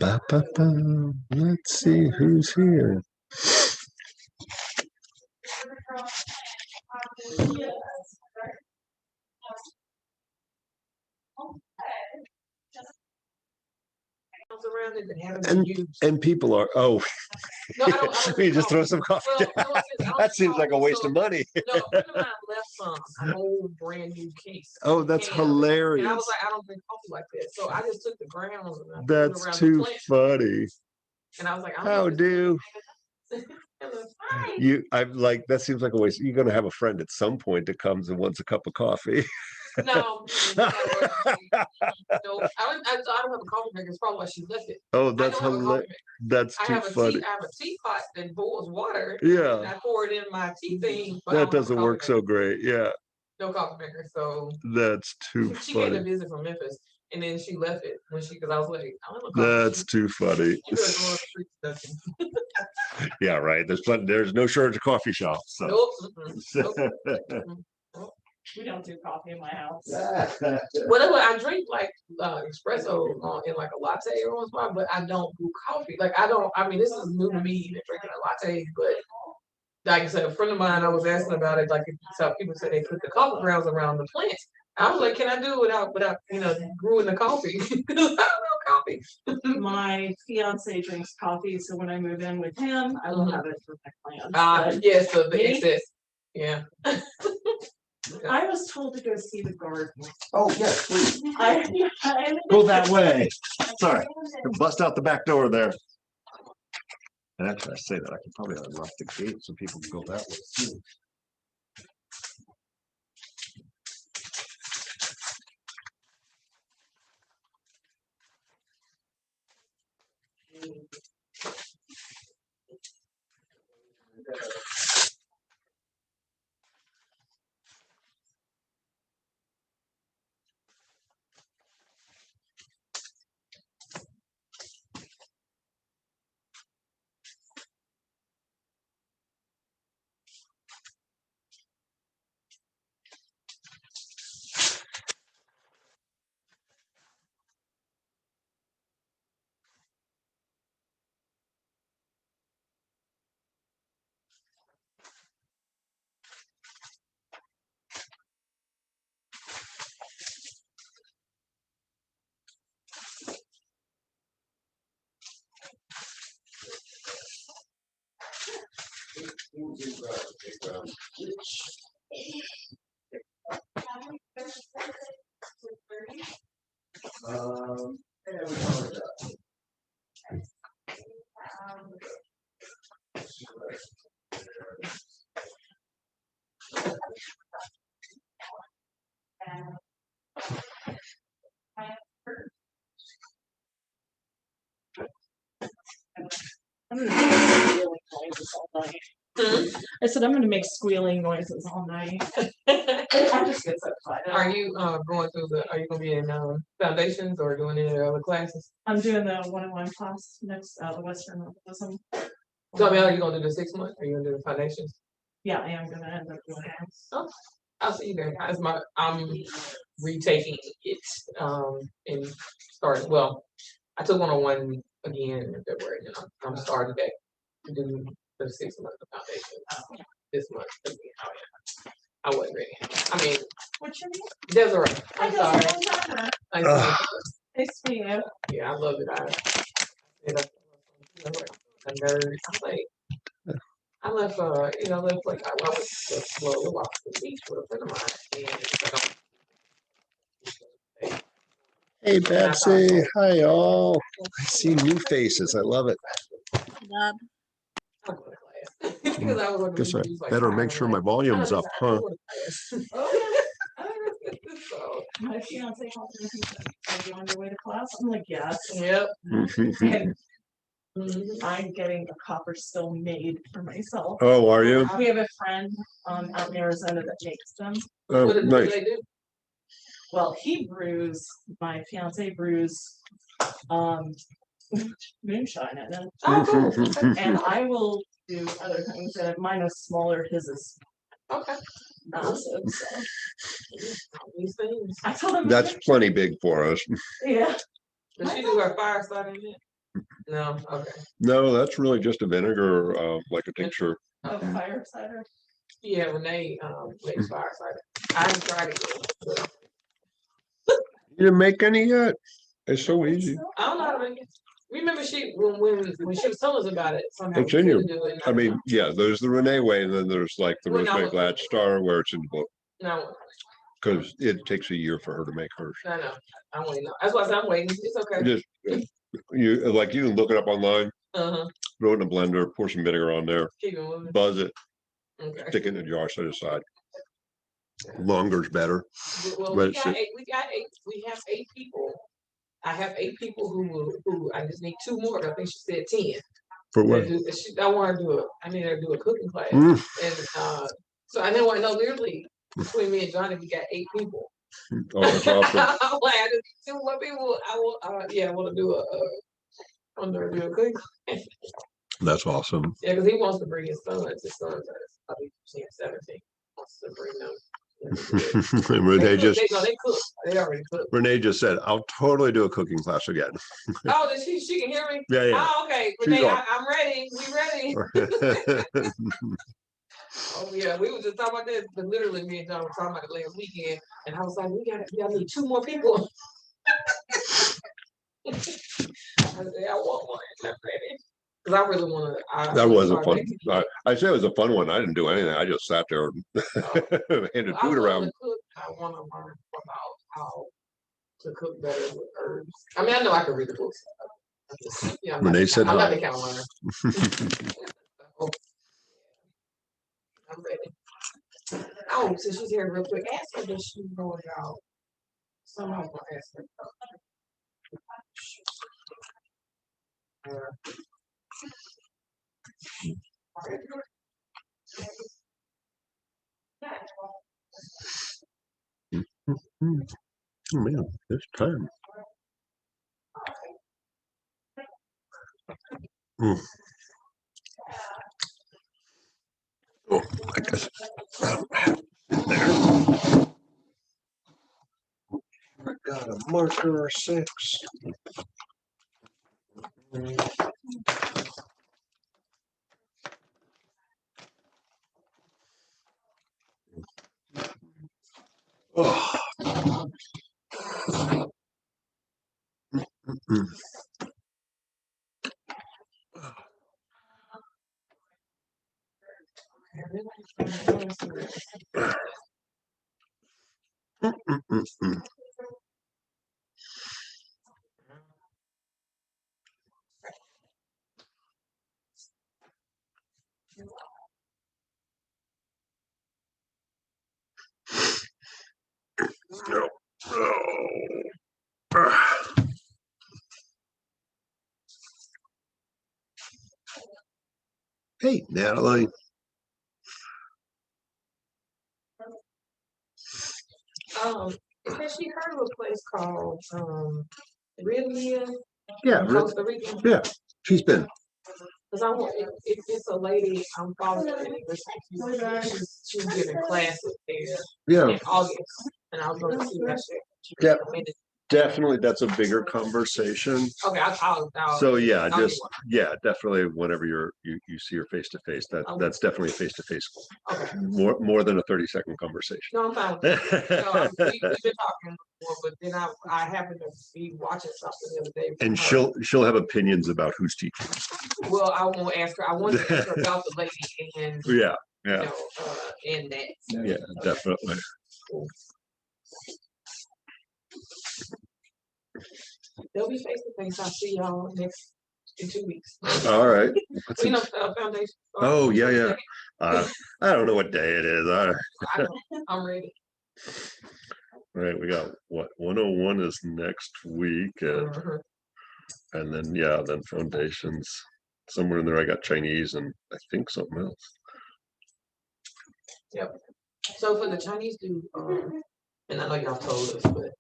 Ba, ba, ba. Let's see who's here. Around it that haven't And been used. and people are No, I don't you just throw some coffee well, down. no, I don't That seems like a coffee, waste so- of money. No, a friend of mine left a whole brand new case. Oh, that's can of it. And I hilarious. was like, I don't drink coffee like that. So I just took the grounds and I put it That's around too the plant. funny. And I was like, I How don't do Hi. you? I'm like, that seems like a waste. You're gonna have a friend at some point that comes and wants a cup of coffee. No, no, I don't have a coffee maker. It's probably why she left it. Oh, I that's don't have a coffee maker. That's I too have funny. I have a teapot that boils water. Yeah, And I pour it in my tea thing. But I that don't have a doesn't coffee work so maker. great. Yeah, No coffee maker. So that's too she came to funny. visit from Memphis, and then she left it because I was like, I don't know coffee. That's too funny. She better go up the street. Yeah, right. There's no shortage of coffee shops. So. Nope. Nope. We don't do coffee in my house. Whatever I drink like espresso in like a latte or once in a while, but I don't do coffee. Like I mean, this is new to me even drinking a latte, but like I said, a friend of mine, I was asking about it, like so people say they put the coffee grounds around the plants. I was like, can I do it without brewing the coffee? I don't know coffee. My fiance drinks coffee, so when I move in with him, I will have it for my plants. Yes, so the me? excess. Yeah. I was told to go see the garden. Oh yes, please I go that way. Sorry, bust out the back door there. And actually, I say that I could probably unlock the gate so people can go that way too. I'm gonna make squealing noises all night. I said I'm gonna make squealing noises all night. I just get so excited. Are you going through are you gonna be in foundations or doing any other classes? I'm doing the 101 class next, the Western Herbalism. So I mean, are you gonna do the 6 months? Are you gonna do the foundations? Yeah, I am gonna end up doing it. Oh, I'll see you there. I'm retaking it and starting. Well, I took 101 again in February, and I'm starting back to do the 6 months of foundation this month again. Oh, yeah. I wasn't ready. I mean, What's your name? Desiree. I'm sorry. Nice to meet you. Yeah, I love it. A nerd. I'm like, I left like I went to slow walk to the beach with a friend of mine, and Hey, Betsy. Hi, all. I see new faces. I love it. because I was Guess I better make sure my volume's up, huh? So, My fiance called me. Are you on your way to class? I'm like, yes. yep. And Mhm. I'm getting a copper still made for myself. Oh, are you? We have a friend out in Arizona that makes them. Oh, What do nice. they do? Well, he brews, my fiance brews moonshine in it. Oh, cool. And I will do other things. Mine is smaller, his is Okay. massive. So These things. I told him That's plenty big for us. yeah. Does she do her fire starting yet? No, okay. No, that's really just a vinegar, like a tincture. Oh, fire cider. Yeah, Renee makes fire cider. I haven't tried it yet. But You didn't make any yet? It's so easy. I don't know how to make it. Remember she when she was telling us about it, somehow It's we in you. couldn't do it. I mean, yeah, there's the Renee way, and then there's like the Well, no, Rosemary but- Glad Star where it's in the book, No, because it takes a year for her to make hers. no, no. I'm waiting. That's why I said I'm waiting. It's okay. Just you can look it up online, Uh-huh. throw it in a blender, pour some vinegar on there, Keep it moving. buzz it, Okay. stick it in a jar, set it aside. Longer's better. Well, But we got eight. We have 8 people. I have 8 people who I just need 2 more. I think she said 10. For what? I want her to do it. I need her to do a cooking class. Mm. And so I know literally between me and Johnny, we got 8 people. Oh, that's awesome. I'm like, I just 2 more people. I want to do I want to do a cooking class. That's awesome. Yeah, because he wants to bring his sons. His sons are probably 17. Wants to bring them. Renee just They cook. They already cook. Renee just said, "I'll totally do a cooking class again." Oh, she can hear me? Yeah, yeah. Oh, okay. She's Renee, on. I'm ready. We ready. Oh yeah, we were just talking about that. But literally, me and John were talking about it last weekend, and I was like, we need 2 more people. I said, I want one. I'm ready. Because I really want to. That was a fun. I say it was a fun one. I didn't do anything. I just sat there and handed food around. I want to learn about how to cook better with herbs. I mean, I know I can read the books. Renee said I'm not hi. the kind of learner. I'm ready. Oh, since she's here real quick, ask her does she know about somehow I'll ask her. Oh man, this time. Mm. Oh, I guess. I got a marker or 6. Oh. Mm-mm. Mm-mm-mm. No. Oh. Ah. Hey, Natalie. Has she heard of a place called Pirillia Yeah, in Costa Rica? yeah. She's been. Because I want it's a lady I'm following. She's giving classes there Yeah, in August, and I was going to see that she Yeah. recommended. definitely. That's a bigger conversation. Okay, I'll So yeah, I'll just definitely. Whenever you see her face to face, that's definitely a face to face. okay. More than a 30-second conversation. No, I'm fine with that. No, we've been talking before, but then I happened to be watching something the other day. from And her. she'll have opinions about who's teaching. Well, I won't ask her. I wanted to ask her about the lady and Yeah, you yeah, know, and that. So, yeah, definitely. They'll be face to face. I'll see y'all in 2 weeks. All right. You know, foundation. Oh yeah, yeah. I don't know what day it is. I'm ready. All right, we got what 101 is next week, Mhm. and then then foundations somewhere in there. I got Chinese and I think something else. Yep. So for the Chinese and I know y'all told us, but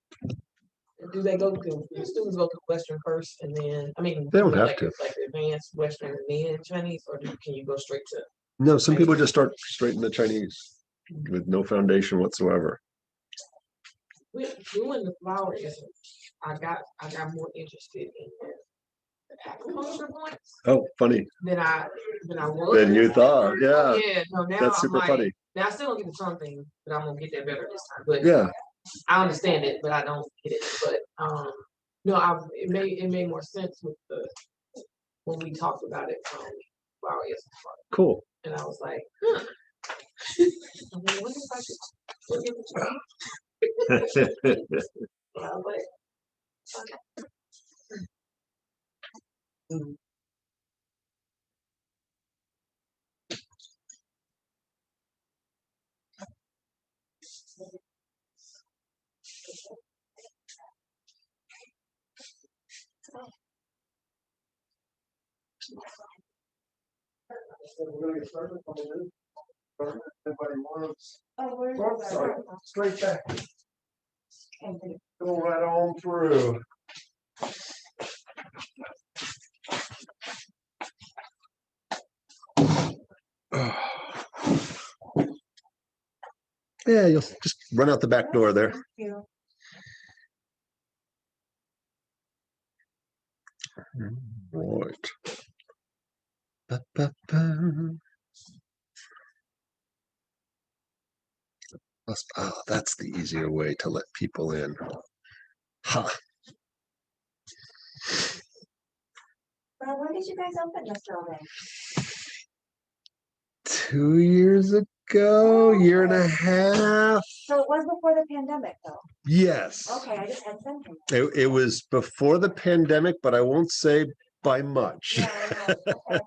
do they go to the students go to Western first and then They don't have like, to. like advanced Western and then Chinese, or can you go straight to? No, some people just start straight in the Chinese with no foundation whatsoever. Doing the flower essence, I got more interested in acupuncture points Oh, funny. than I was. Then you thought, yeah, Yeah, no, now that's I'm super like, funny. now I still don't get the tongue thing, but I'm gonna get that better this time. But Yeah. I understand it, but I don't get it. But no, it made more sense with when we talked about it wow, yes, Cool. and I was like, huh. I mean, what if I should look at the tongue? But I was like, okay. We're gonna get started. Everybody wants. Oh, where's Oh, sorry, straight back. Go right on through. Yeah, you'll just run out the back door there. Right. Ba-ba-ba. Oh, that's the easier way to let people in. Ha. Well, when did you guys open this building? 2 years ago, year and a half. So it was before the pandemic, though. Yes. Okay, I just had something. It was before the pandemic, but I won't say by much. Yeah, I know. Okay.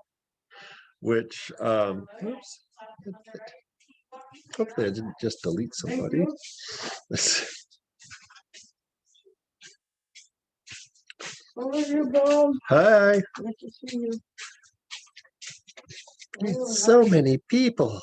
Which, oops. Hopefully I didn't just delete somebody. Over here, Balm. Hi. Nice to see you. So many people.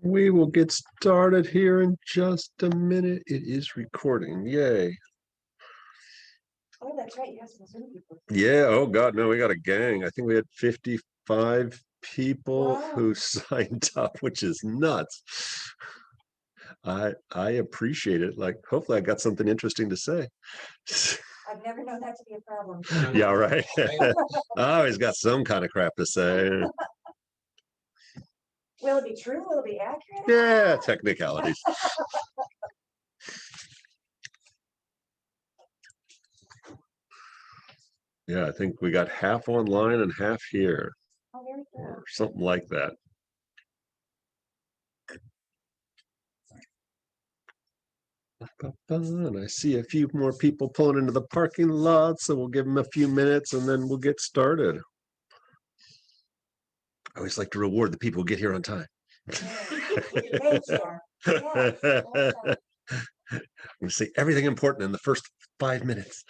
We will get started here in just a minute. It is recording. Yay. Oh, that's right. You have some Zoom people. Yeah. Oh, God. No, we got a gang. I think we had 55 people Wow. who signed up, which is nuts. I appreciate it. Like, hopefully I got something interesting to say. I've never known that to be a problem. Yeah, right. I always got some kind of crap to say. Will it be true? Will it be accurate? Yeah, technicalities. Yeah, I think we got half online and half here, Oh, very good. or something like that. And I see a few more people pulling into the parking lot, so we'll give them a few minutes and then we'll get started. I always like to reward the people who get here on time. Thanks, Star. Yeah. We say everything important in the first 5 minutes.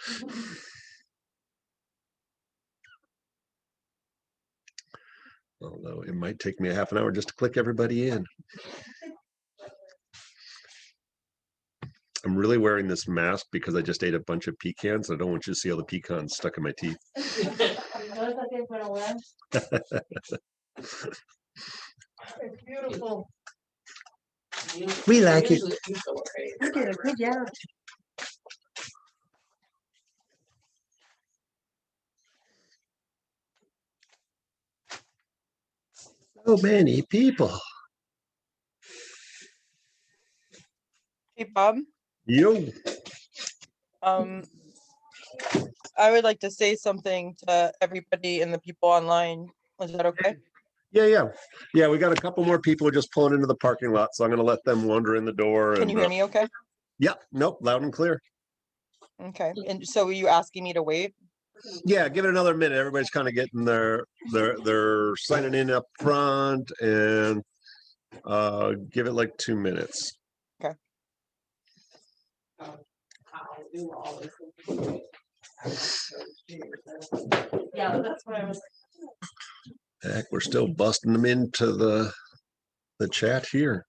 Although it might take me a half an hour just to click everybody in. I'm really wearing this mask because I just ate a bunch of pecans. I don't want you to see all the pecans stuck in my teeth. It's beautiful. We like it. You did a good job. So many people. Hey, Bob. Yo. I would like to say something to everybody and the people online. Is that okay? Yeah, we got a couple more people just pulling into the parking lot, so I'm going to let them wander in the door. Can you hear me okay? Yeah, nope, loud and clear. Okay. And so were you asking me to wait? Yeah, give it another minute. Everybody's kind of getting they're signing in up front, and give it like 2 minutes. Okay. Yeah, that's what I was. Heck, we're still busting them into the chat here.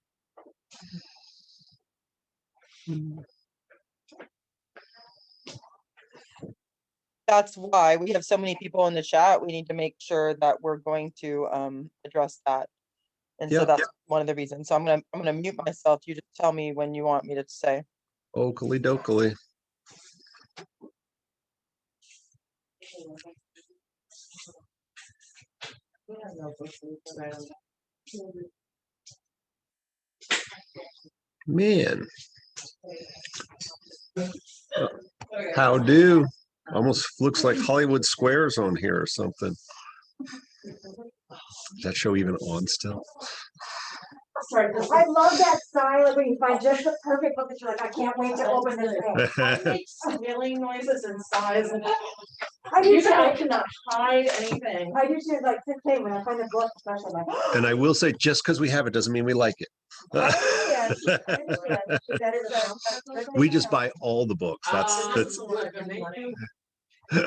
that's why we have so many people in the chat. We need to make sure that we're going to address that. And so Yep. that's one of the reasons. So I'm gonna mute myself. You just tell me when you want me to say. Oakley dokley. Man. How do? Almost looks like Hollywood Squares on here or something. Is that show even on still? Sorry, I love that style when you find just the perfect book that you're like, I can't wait to open this thing. Squealing noises and sighs. And I do too. I cannot hide anything. I do too, like 6 when I find a book, especially like. And I will say, just because we have it doesn't mean we like it. I understand. I understand. That is a- We just buy all the books. That's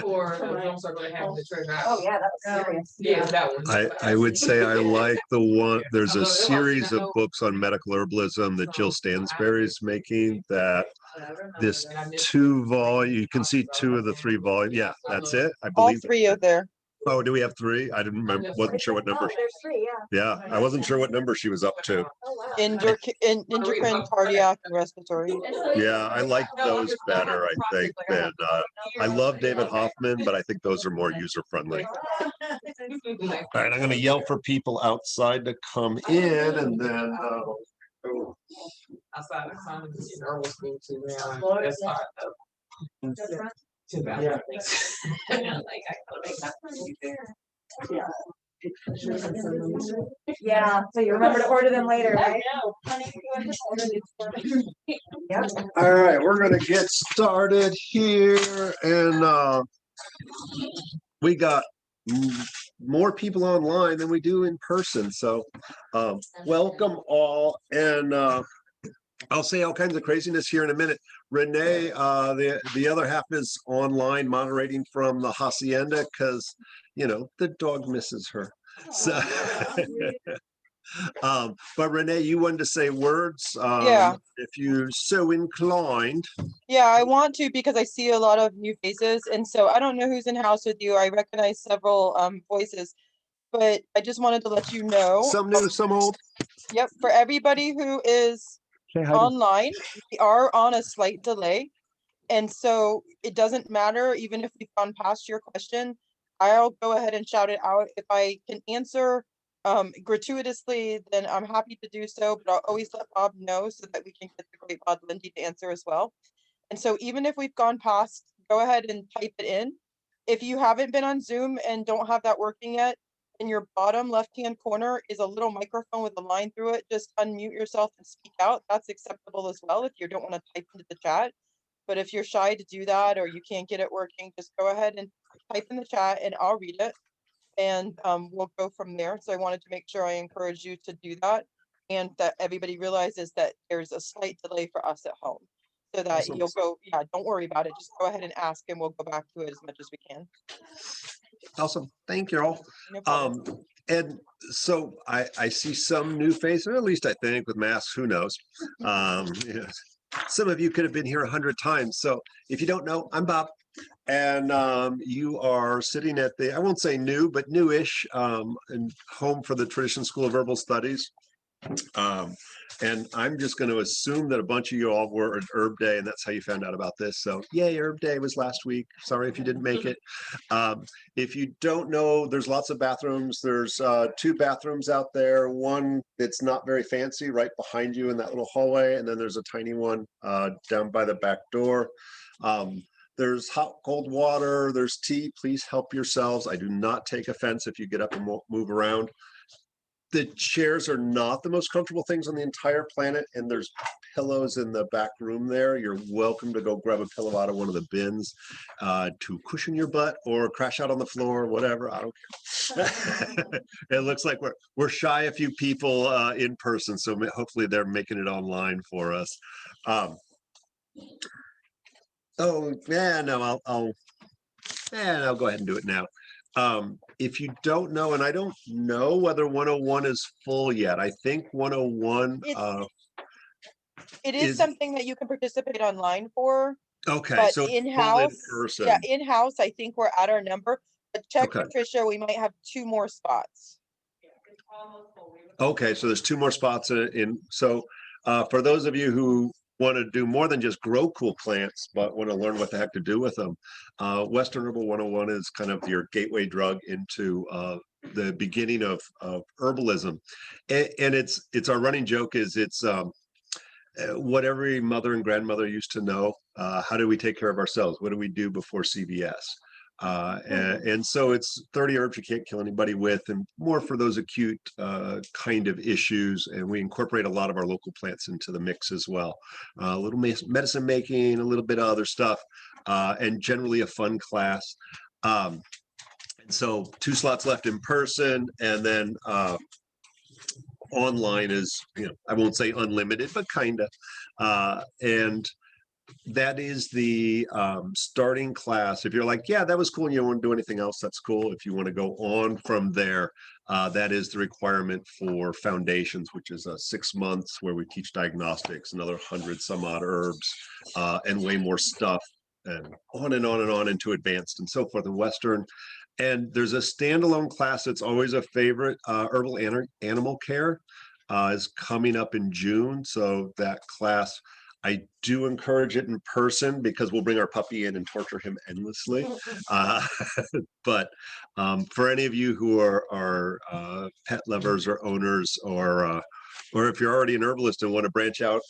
Or Film Circle, they have the treasure house. Oh, yeah, that was serious. Yeah, that one. I would say I like the one. There's a series of books on medical herbalism that Jill Stansberry is making. That this 2 volume, you can see 2 of the 3 volumes. Yeah, that's it. I All believe. 3 are there. Oh, do we have 3? I didn't remember. Wasn't sure what number. Oh, there's 3, yeah. Yeah, I wasn't sure what number she was up to. Oh, wow. Endocrine, cardiac, and respiratory. Yeah, I like those better, I think, than I love David Hoffman, but I think those are more user friendly. All right, I'm going to yell for people outside to come in, and then Outside of time, it's in herbal school too. Yeah, that's hard though. Too bad. Yeah. Yeah, so you remember to order them later, right? Yep. all right, we're going to get started here, and we got more people online than we do in person. So welcome all, and I'll say all kinds of craziness here in a minute. Renee, the other half is online moderating from the hacienda because, you know, the dog misses her. So, but Renee, you wanted to say words, Yeah. if you're so inclined. Yeah, I want to because I see a lot of new faces, and so I don't know who's in house with you. I recognize several voices, but I just wanted to let you know. Some new, some old. Yep, for everybody who is Say hi to- online, we are on a slight delay, and so it doesn't matter even if we've gone past your question. I'll go ahead and shout it out. If I can answer gratuitously, then I'm happy to do so, but I'll always let Bob know so that we can get the great Bob Linde to answer as well. And so even if we've gone past, go ahead and type it in. If you haven't been on Zoom and don't have that working yet, in your bottom left-hand corner is a little microphone with a line through it. Just unmute yourself and speak out. That's acceptable as well if you don't want to type into the chat. But if you're shy to do that or you can't get it working, just go ahead and type in the chat and I'll read it. And we'll go from there. So I wanted to make sure I encourage you to do that and that everybody realizes that there's a slight delay for us at home. So that Awesome. you'll go, yeah, don't worry about it. Just go ahead and ask and we'll go back to it as much as we can. Awesome. Thank you all. No problem. And so I see some new faces, or at least I think with masks, who knows? Yeah. Some of you could have been here 100 times. So if you don't know, I'm Bob. And you are sitting at the, I won't say new, but newish and home for the Tradition School of Herbal Studies. And I'm just going to assume that a bunch of you all were at Herb Day, and that's how you found out about this. So yay, Herb Day was last week. Sorry if you didn't make it. If you don't know, there's lots of bathrooms. There's 2 bathrooms out there. One that's not very fancy right behind you in that little hallway. And then there's a tiny one down by the back door. There's hot, cold water. There's tea. Please help yourselves. I do not take offense if you get up and move around. The chairs are not the most comfortable things on the entire planet, and there's pillows in the back room there. You're welcome to go grab a pillow out of one of the bins to cushion your butt or crash out on the floor, whatever. I don't care. It looks like we're shy a few people in person, so hopefully they're making it online for us. Oh yeah, no, I'll go ahead and do it now. If you don't know, and I don't know whether 101 is full yet. I think 101 it is something that you can participate online for. Okay, But so it's all in in-house, person. yeah, in-house, I think we're at our number, but check Okay. Patricia, we might have 2 more spots. Okay, so there's 2 more spots in. So for those of you who want to do more than just grow cool plants, but want to learn what the heck to do with them, Western Herbal 101 is kind of your gateway drug into the beginning of herbalism. And it's our running joke is it's what every mother and grandmother used to know. How do we take care of ourselves? What do we do before CVS? And so it's 30 herbs you can't kill anybody with, and more for those acute kind of issues. And we incorporate a lot of our local plants into the mix as well. A little medicine making, a little bit of other stuff, and generally a fun class. And so 2 slots left in person, and then online is, I won't say unlimited, but kind of. And that is the starting class. If you're like, yeah, that was cool, and you don't want to do anything else, that's cool. If you want to go on from there, that is the requirement for foundations, which is 6 months where we teach diagnostics, another 100 some odd herbs, and way more stuff, and on and on and on into advanced and so forth in Western. And there's a standalone class that's always a favorite, herbal animal care is coming up in June. So that class, I do encourage it in person because we'll bring our puppy in and torture him endlessly. But for any of you who are pet lovers or owners, or if you're already an herbalist and want to branch out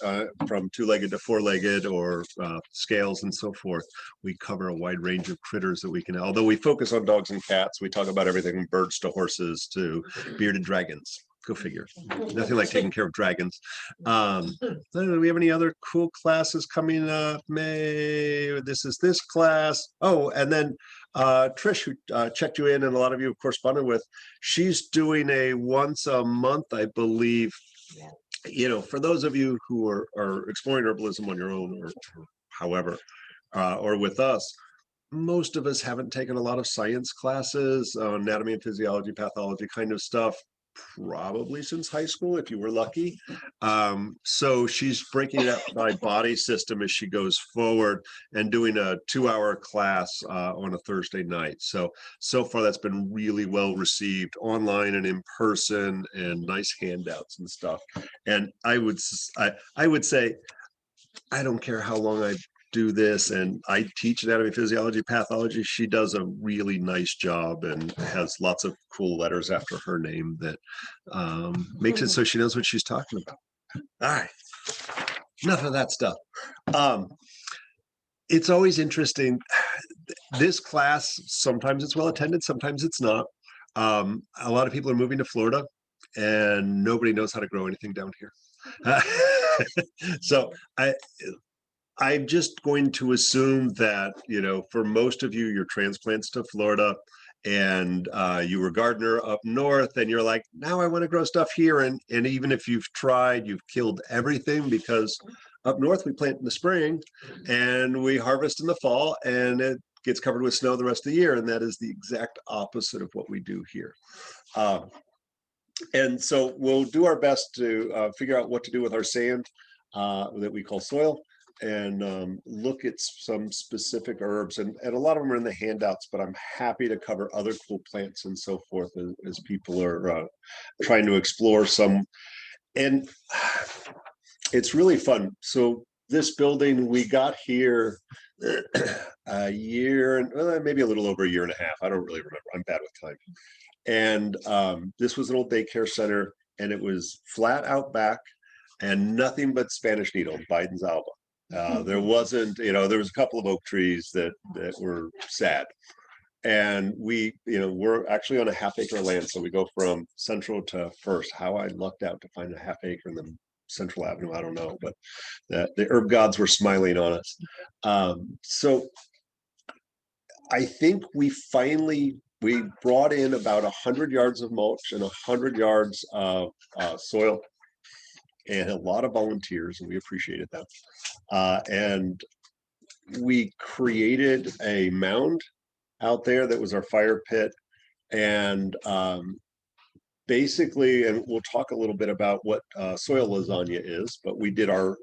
from 2-legged to 4-legged or scales and so forth, we cover a wide range of critters that we can, although we focus on dogs and cats, we talk about everything from birds to horses to bearded dragons. Go figure. Nothing like taking care of dragons. Do we have any other cool classes coming up? May this is this class. Oh, and then Trish, who checked you in, and a lot of you have corresponded with, she's doing a once a month, I believe. Yeah. For those of you who are exploring herbalism on your own, or however, or with us, most of us haven't taken a lot of science classes, anatomy and physiology, pathology kind of stuff, probably since high school, if you were lucky. So she's breaking it up by body system as she goes forward and doing a 2-hour class on a Thursday night. So far that's been really well received online and in person, and nice handouts and stuff. And I would say, I don't care how long I do this, and I teach anatomy, physiology, pathology. She does a really nice job and has lots of cool letters after her name that makes it so she knows what she's talking about. All right, enough of that stuff. It's always interesting. This class, sometimes it's well attended, sometimes it's not. A lot of people are moving to Florida, and nobody knows how to grow anything down here. So I'm just going to assume that, for most of you, your transplants to Florida, and you were gardener up north, and you're like, now I want to grow stuff here. And even if you've tried, you've killed everything, because up north we plant in the spring and we harvest in the fall, and it gets covered with snow the rest of the year. And that is the exact opposite of what we do here. And so we'll do our best to figure out what to do with our sand that we call soil, and look at some specific herbs, and a lot of them are in the handouts, but I'm happy to cover other cool plants and so forth as people are trying to explore some. And it's really fun. So this building, we got here a year, and maybe a little over a year and a half. I don't really remember. I'm bad with time. And this was an old daycare center, and it was flat out back and nothing but Spanish needle, Biden's alba. There wasn't, there was a couple of oak trees that were sad. And we're actually on a half-acre land. So we go from Central to First. How I lucked out to find a half-acre in the Central Avenue, I don't know, but the herb gods were smiling on us. So I think we brought in about 100 yards of mulch and 100 yards of soil, and a lot of volunteers, and we appreciated that. And we created a mound out there that was our fire pit. And basically, and we'll talk a little bit about what soil lasagna is, but we did our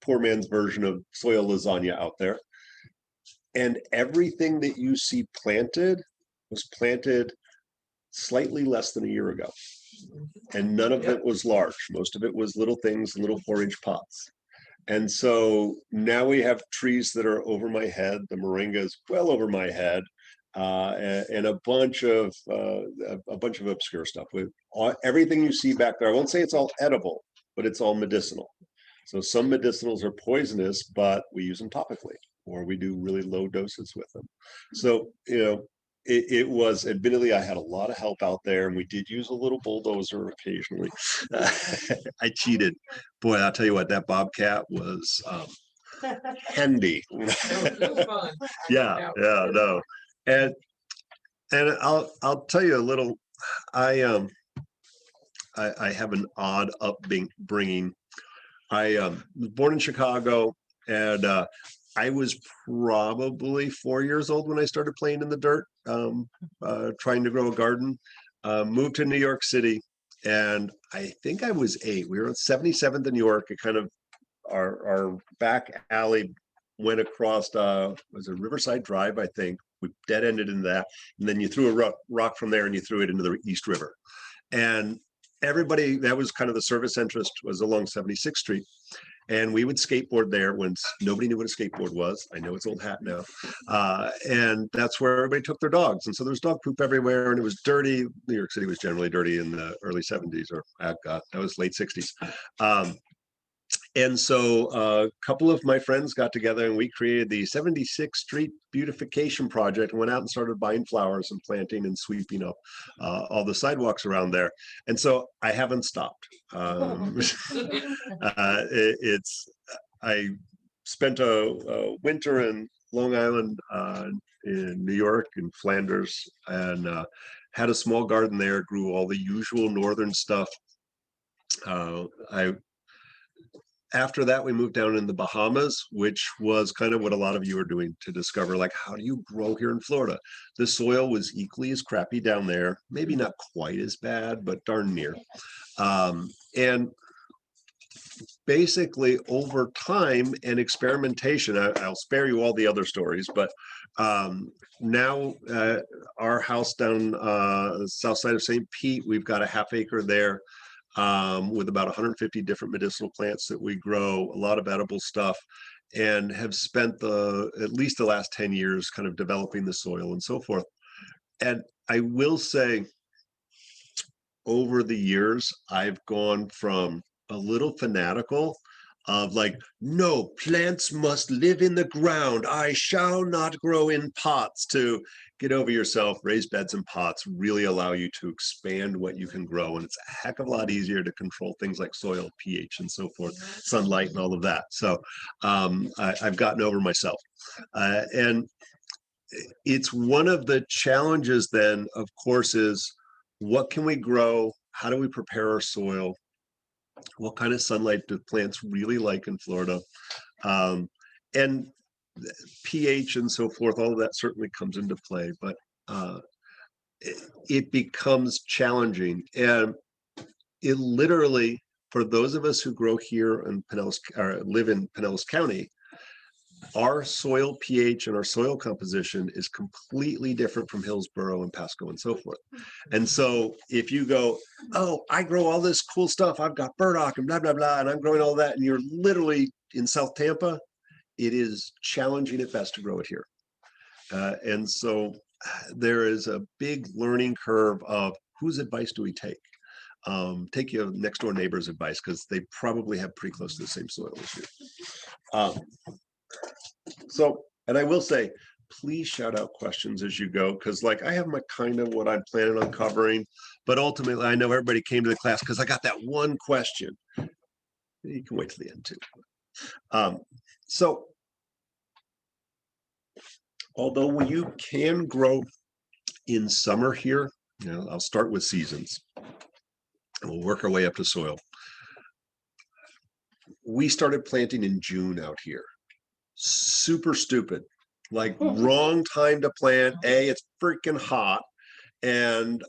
poor man's version of soil lasagna out there. And everything that you see planted was planted slightly less than a year ago. And none of it was large. Most of it was little things, little 4-inch pots. And so now we have trees that are over my head. The moringa is well over my head, and a bunch of obscure stuff. With everything you see back there, I won't say it's all edible, but it's all medicinal. So some medicinals are poisonous, but we use them topically, or we do really low doses with them. So it was, admittedly, I had a lot of help out there, and we did use a little bulldozer occasionally. I cheated. Boy, I'll tell you what, that bobcat was handy. It was fun. Yeah, no. And I'll tell you a little, I have an odd upbringing. I was born in Chicago, and I was probably 4 years old when I started playing in the dirt, trying to grow a garden. Moved to New York City, and I think I was 8. We were on 77th in New York. It kind of, our back alley went across, was a Riverside Drive, I think. We dead ended in that, and then you threw a rock from there, and you threw it into the East River. And everybody, that was kind of the service interest, was along 76th Street. And we would skateboard there when nobody knew what a skateboard was. I know it's old hat now. And that's where everybody took their dogs. And so there's dog poop everywhere, and it was dirty. New York City was generally dirty in the early 70s, or that was late 60s. And so a couple of my friends got together, and we created the 76th Street Beautification Project, and went out and started buying flowers and planting and sweeping up all the sidewalks around there. And so I haven't stopped. I spent a winter in Long Island, in New York, in Flanders, and had a small garden there, grew all the usual northern stuff. After that, we moved down in the Bahamas, which was kind of what a lot of you are doing, to discover, like, how do you grow here in Florida? The soil was equally as crappy down there, maybe not quite as bad, but darn near. And basically, over time and experimentation, I'll spare you all the other stories, but now our house down the south side of St. Pete, we've got a half acre there. With about 150 different medicinal plants that we grow, a lot of edible stuff, and have spent at least the last 10 years kind of developing the soil and so forth. And I will say, over the years, I've gone from a little fanatical of like, no, plants must live in the ground, I shall not grow in pots, to get over yourself. Raised beds and pots really allow you to expand what you can grow, and it's a heck of a lot easier to control things like soil, pH, and so forth, sunlight, and all of that. So I've gotten over myself, and it's one of the challenges then, of course, is what can we grow? How do we prepare our soil? What kind of sunlight do plants really like in Florida? And pH and so forth, all of that certainly comes into play, but it becomes challenging. And it literally, for those of us who grow here in Pinellas, or live in Pinellas County, our soil pH and our soil composition is completely different from Hillsborough and Pasco and so forth. And so if you go, oh, I grow all this cool stuff, I've got burdock and blah, blah, blah, and I'm growing all that, and you're literally in South Tampa, it is challenging at best to grow it here. And so there is a big learning curve of whose advice do we take? Take your next door neighbor's advice, because they probably have pretty close to the same soil as you. So, and I will say, please shout out questions as you go, because like I have my kind of what I'm planning on covering, but ultimately I know everybody came to the class because I got that one question. You can wait till the end too. So, although you can grow in summer here, I'll start with seasons, and we'll work our way up to soil. We started planting in June out here. Super stupid, like wrong time to plant. It's freaking hot, and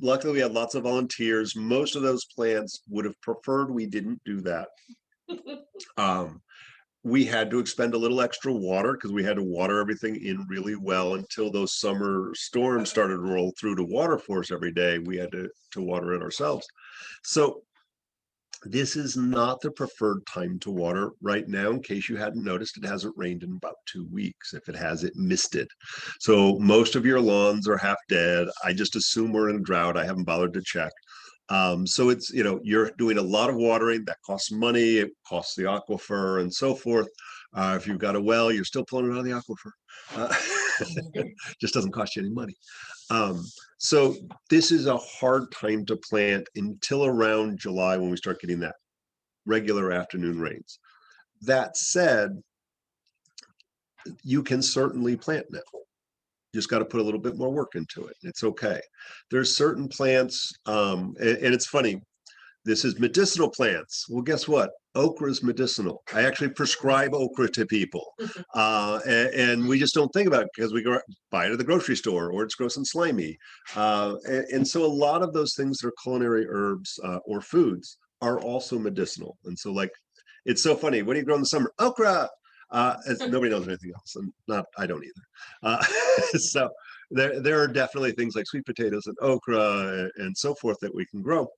luckily we had lots of volunteers. Most of those plants would have preferred we didn't do that. we had to expend a little extra water because we had to water everything in really well until those summer storms started to roll through to water force every day. We had to water it ourselves. So this is not the preferred time to water right now. In case you hadn't noticed, it hasn't rained in about 2 weeks. If it has, it misted. So most of your lawns are half dead. I just assume we're in a drought. I haven't bothered to check. So it's, you're doing a lot of watering that costs money. It costs the aquifer and so forth. If you've got a well, you're still pulling it out of the aquifer. Just doesn't cost you any money. So this is a hard time to plant until around July when we start getting that regular afternoon rains. That said, you can certainly plant now. Just got to put a little bit more work into it. It's okay. There's certain plants, and it's funny, this is medicinal plants. Well, guess what? Okra is medicinal. I actually prescribe okra to people. And we just don't think about it because we go buy it at the grocery store or it's gross and slimy. And so a lot of those things that are culinary herbs or foods are also medicinal. And so like, it's so funny. What do you grow in the summer? Okra. Nobody knows anything else, and I don't either. So there are definitely things like sweet potatoes and okra and so forth that we can grow.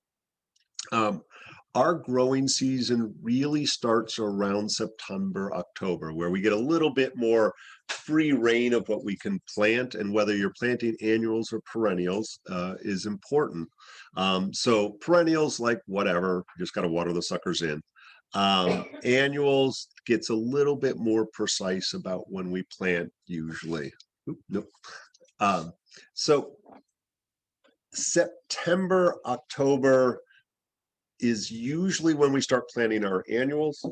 Our growing season really starts around September, October, where we get a little bit more free reign of what we can plant, and whether you're planting annuals or perennials is important. So perennials, like whatever, you just got to water the suckers in. Annuals gets a little bit more precise about when we plant usually. Nope. So September, October is usually when we start planting our annuals,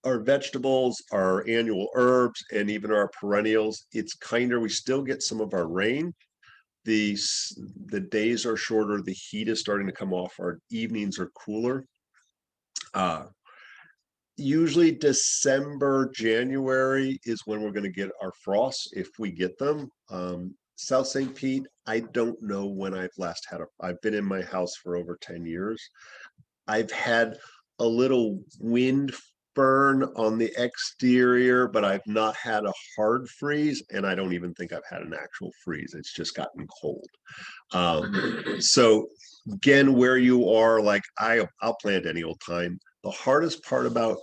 our vegetables, our annual herbs, and even our perennials. It's kinder, we still get some of our rain. The days are shorter, the heat is starting to come off, our evenings are cooler. Usually December, January is when we're going to get our frosts, if we get them. South St. Pete, I don't know when I've last had I've been in my house for over 10 years. I've had a little wind burn on the exterior, but I've not had a hard freeze, and I don't even think I've had an actual freeze. It's just gotten cold. So again, where you are, like I'll plant any old time. The hardest part about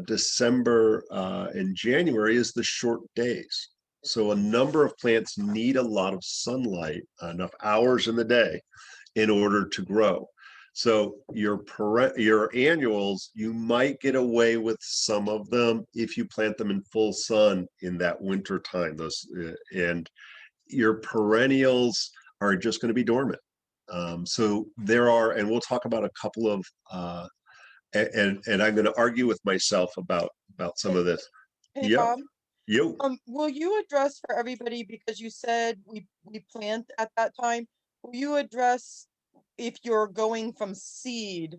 December and January is the short days. So a number of plants need a lot of sunlight, enough hours in the day in order to grow. So your annuals, you might get away with some of them if you plant them in full sun in that winter time. And your perennials are just going to be dormant. So there are, and we'll talk about a couple of, and I'm going to argue with myself about some of this. Hey, Yep. Bob. Yo. Will you address for everybody, because you said we plant at that time, will you address if you're going from seed,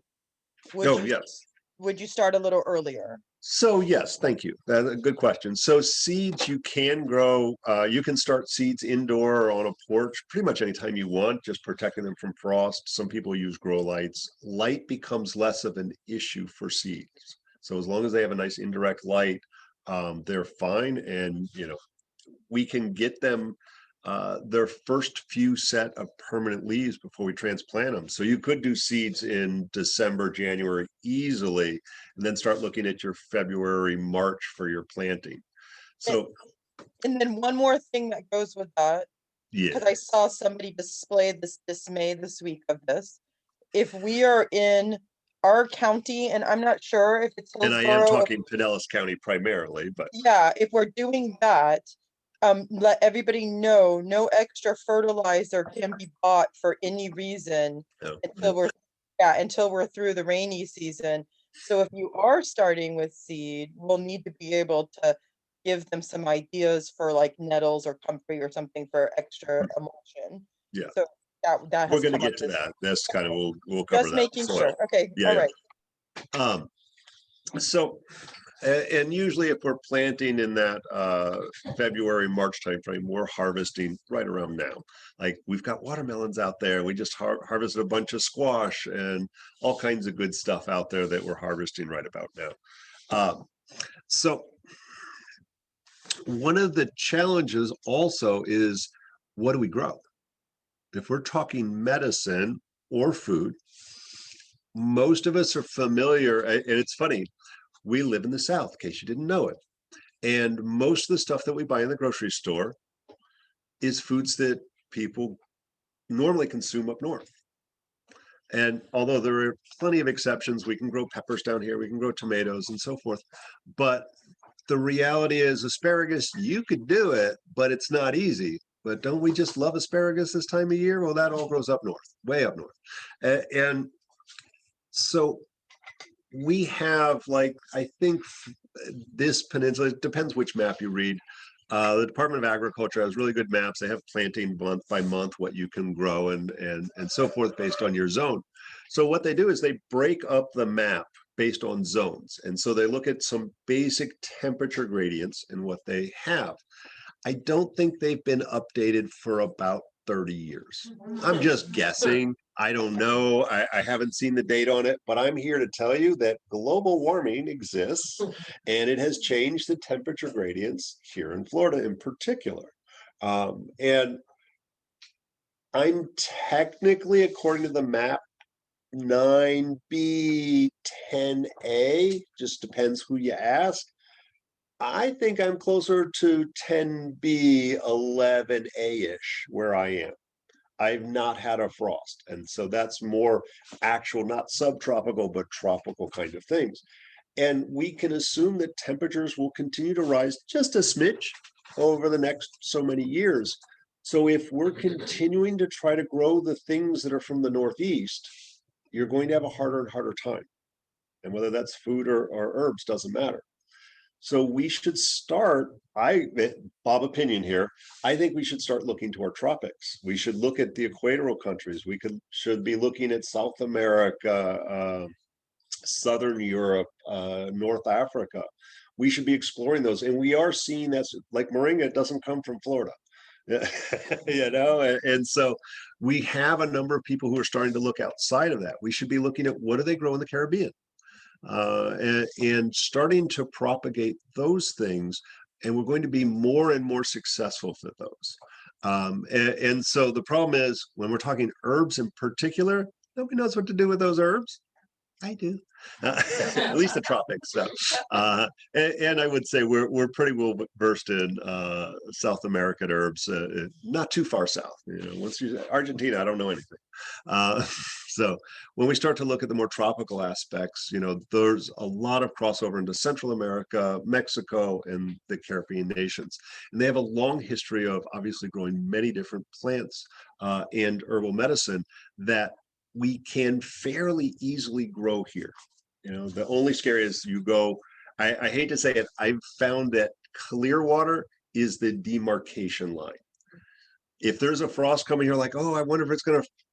Yes. would you start a little earlier? So yes, thank you. That's a good question. So seeds you can grow, you can start seeds indoor or on a porch pretty much anytime you want, just protecting them from frost. Some people use grow lights. Light becomes less of an issue for seeds. So as long as they have a nice indirect light, they're fine. And, we can get them their first few set of permanent leaves before we transplant them. So you could do seeds in December, January easily, and then start looking at your February, March for your planting. So, and then one more thing that goes with that, yeah, because I saw somebody display this dismay this week of this. If we are in our county, and I'm not sure if it's and I am talking Pinellas County primarily, but yeah, if we're doing that, let everybody know no extra fertilizer can be bought for any reason until we're through the rainy season. So if you are starting with seed, we'll need to be able to give them some ideas for like nettles or comfrey or something for extra emulsion. Yeah. So that we're going to get to that. That's kind of, we'll cover just that. making sure. Okay. Yeah, All right. So, and usually if we're planting in that February, March timeframe, we're harvesting right around now. Like we've got watermelons out there. We just harvested a bunch of squash and all kinds of good stuff out there that we're harvesting right about now. So one of the challenges also is, what do we grow? If we're talking medicine or food, most of us are familiar, and it's funny, we live in the South, in case you didn't know it. And most of the stuff that we buy in the grocery store is foods that people normally consume up north. And although there are plenty of exceptions, we can grow peppers down here, we can grow tomatoes and so forth. But the reality is, asparagus, you could do it, but it's not easy. But don't we just love asparagus this time of year? Well, that all grows up north, way up north. And so we have, like, I think this peninsula, it depends which map you read. The Department of Agriculture has really good maps. They have planting month by month, what you can grow and so forth based on your zone. So what they do is they break up the map based on zones. And so they look at some basic temperature gradients and what they have. I don't think they've been updated for about 30 years. I'm just guessing. I don't know. I haven't seen the date on it, but I'm here to tell you that global warming exists and it has changed the temperature gradients here in Florida in particular. And I'm technically, according to the map, 9B, 10A, just depends who you ask. I think I'm closer to 10B, 11A-ish where I am. I've not had a frost. And so that's more actual, not subtropical, but tropical kind of things. And we can assume that temperatures will continue to rise just a smidge over the next so many years. So if we're continuing to try to grow the things that are from the Northeast, you're going to have a harder and harder time. And whether that's food or herbs doesn't matter. So we should start, Bob opinion here, I think we should start looking to our tropics. We should look at the equatorial countries. We should be looking at South America, Southern Europe, North Africa. We should be exploring those. And we are seeing that's like moringa doesn't come from Florida. You know, and so we have a number of people who are starting to look outside of that. We should be looking at what do they grow in the Caribbean? And starting to propagate those things, and we're going to be more and more successful with those. And so the problem is, when we're talking herbs in particular, nobody knows what to do with those herbs. I do, at least the tropics. So, and I would say we're pretty well versed in South American herbs, not too far south. You know, once you Argentina, I don't know anything. So when we start to look at the more tropical aspects, you know, there's a lot of crossover into Central America, Mexico, and the Caribbean nations, and they have a long history of obviously growing many different plants and herbal medicine that we can fairly easily grow here. You know, the only scary is you go, I hate to say it, I've found that Clearwater is the demarcation line. If there's a frost coming here, like, oh, I wonder if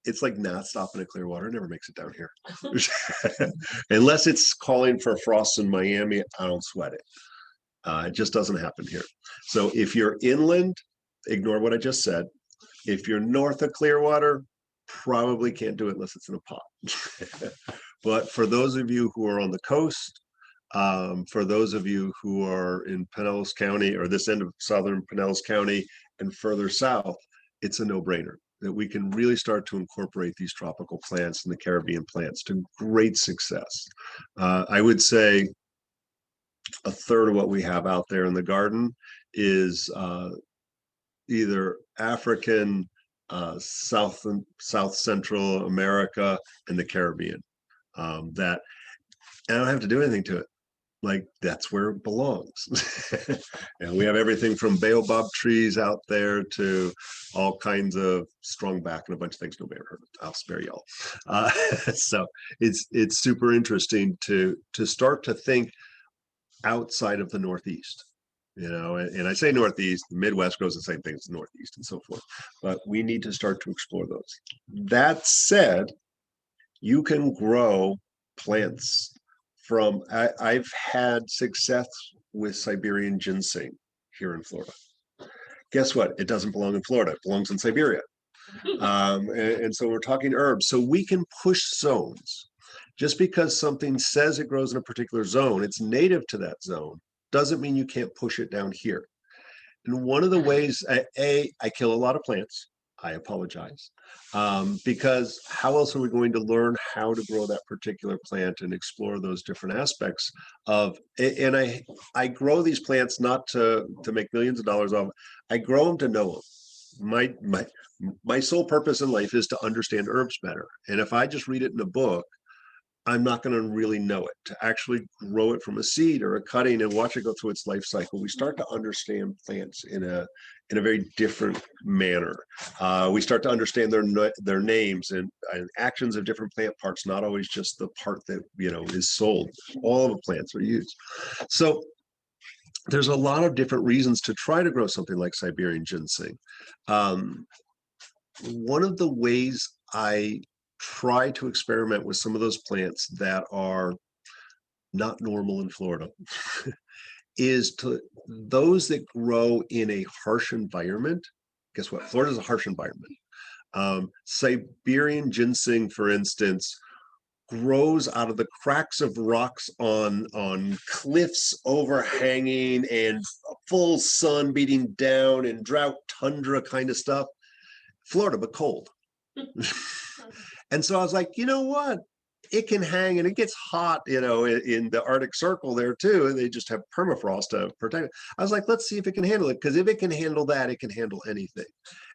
it's like not stopping at Clearwater, it never makes it down here. Unless it's calling for frosts in Miami, I don't sweat it. It just doesn't happen here. So if you're inland, ignore what I just said. If you're north of Clearwater, probably can't do it unless it's in a pot. But for those of you who are on the coast, for those of you who are in Pinellas County or this end of southern Pinellas County and further south, it's a no-brainer that we can really start to incorporate these tropical plants and the Caribbean plants to great success. I would say a third of what we have out there in the garden is either African, South Central America, and the Caribbean. That I don't have to do anything to it. Like, that's where it belongs. And we have everything from baobab trees out there to all kinds of strongback and a bunch of things nobody ever heard of. I'll spare y'all. So it's super interesting to start to think outside of the Northeast. You know, and I say Northeast, the Midwest grows the same thing as the Northeast and so forth, but we need to start to explore those. That said, you can grow plants from, I've had success with Siberian ginseng here in Florida. Guess what? It doesn't belong in Florida, it belongs in Siberia. And so we're talking herbs. So we can push zones. Just because something says it grows in a particular zone, it's native to that zone, doesn't mean you can't push it down here. And one of the ways, I kill a lot of plants. I apologize. Because how else are we going to learn how to grow that particular plant and explore those different aspects of, and I grow these plants not to make millions of dollars off. I grow them to know them. My sole purpose in life is to understand herbs better. And if I just read it in a book, I'm not going to really know it. To actually grow it from a seed or a cutting and watch it go through its life cycle, we start to understand plants in a very different manner. We start to understand their names and actions of different plant parts, not always just the part that is sold. All of the plants are used. So there's a lot of different reasons to try to grow something like Siberian ginseng. One of the ways I try to experiment with some of those plants that are not normal in Florida is to those that grow in a harsh environment. Guess what? Florida's a harsh environment. Siberian ginseng, for instance, grows out of the cracks of rocks on cliffs overhanging and full sun beating down and drought tundra kind of stuff. Florida, but cold. And so I was like, you know what? It can hang and it gets hot, in the Arctic Circle there too. And they just have permafrost to protect it. I was like, let's see if it can handle it. Because if it can handle that, it can handle anything.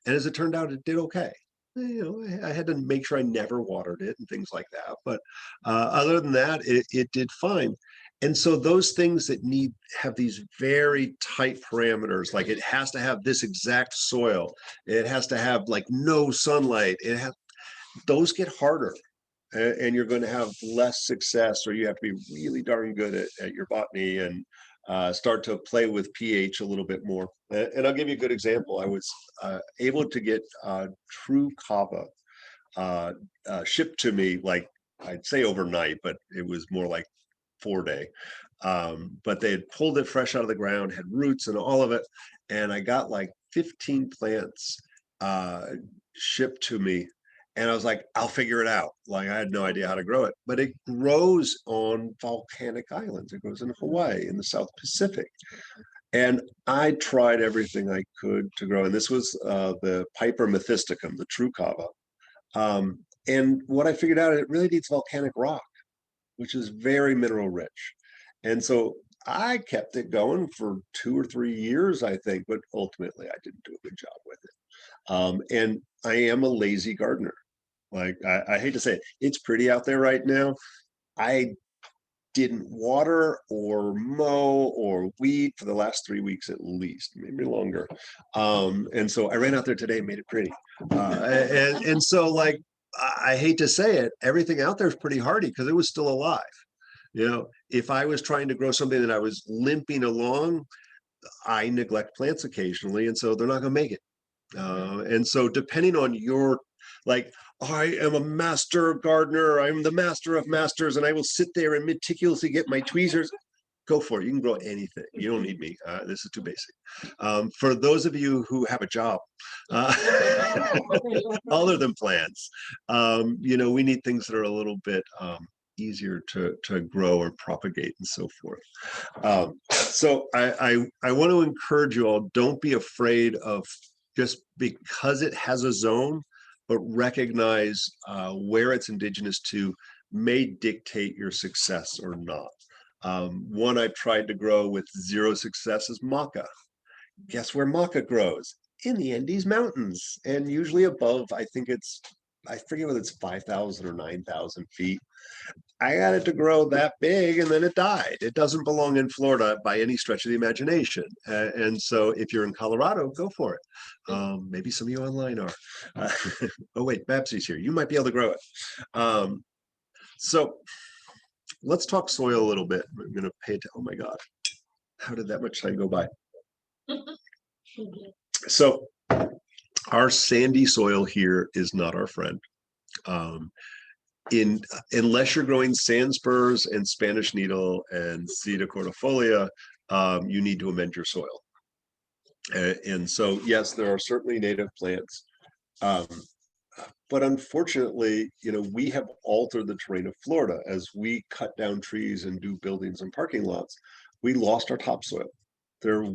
And as it turned out, it did okay. I had to make sure I never watered it and things like that. But other than that, it did fine. And so those things that have these very tight parameters, like it has to have this exact soil, it has to have like no sunlight, those get harder, and you're going to have less success, or you have to be really darn good at your botany and start to play with pH a little bit more. And I'll give you a good example. I was able to get true kava shipped to me, like I'd say overnight, but it was more like 4-day. But they had pulled it fresh out of the ground, had roots and all of it. And I got like 15 plants shipped to me. And I was like, I'll figure it out. Like I had no idea how to grow it, but it grows on volcanic islands. It grows in Hawaii, in the South Pacific. And I tried everything I could to grow. And this was the Piper methysticum, the true kava. And what I figured out, it really needs volcanic rock, which is very mineral rich. And so I kept it going for 2 or 3 years, I think, but ultimately I didn't do a good job with it. And I am a lazy gardener. Like I hate to say it, it's pretty out there right now. I didn't water or mow or weed for the last 3 weeks at least, maybe longer. And so I ran out there today and made it pretty. And so like, I hate to say it, everything out there is pretty hardy because it was still alive. If I was trying to grow something that I was limping along, I neglect plants occasionally, and so they're not going to make it. And so depending on like, I am a master gardener, I'm the master of masters, and I will sit there and meticulously get my tweezers. Go for it. You can grow anything. You don't need me. This is too basic. For those of you who have a job, other than plants, we need things that are a little bit easier to grow or propagate and so forth. So I want to encourage you all, don't be afraid of just because it has a zone, but recognize where it's indigenous to may dictate your success or not. One I've tried to grow with 0 success is maca. Guess where maca grows? In the Andes Mountains, and usually above, I forget whether it's 5,000 or 9,000 feet. I got it to grow that big and then it died. It doesn't belong in Florida by any stretch of the imagination. And so if you're in Colorado, go for it. Maybe some of you online are. Oh wait, Babsy's here. You might be able to grow it. So let's talk soil a little bit. I'm going to pay it. Oh my God. How did that much time go by? So our sandy soil here is not our friend. Unless you're growing sand spurs and Spanish needle and Ceta cordifolia, you need to amend your soil. And so, yes, there are certainly native plants. But unfortunately, we have altered the terrain of Florida as we cut down trees and do buildings and parking lots. We lost our topsoil. There,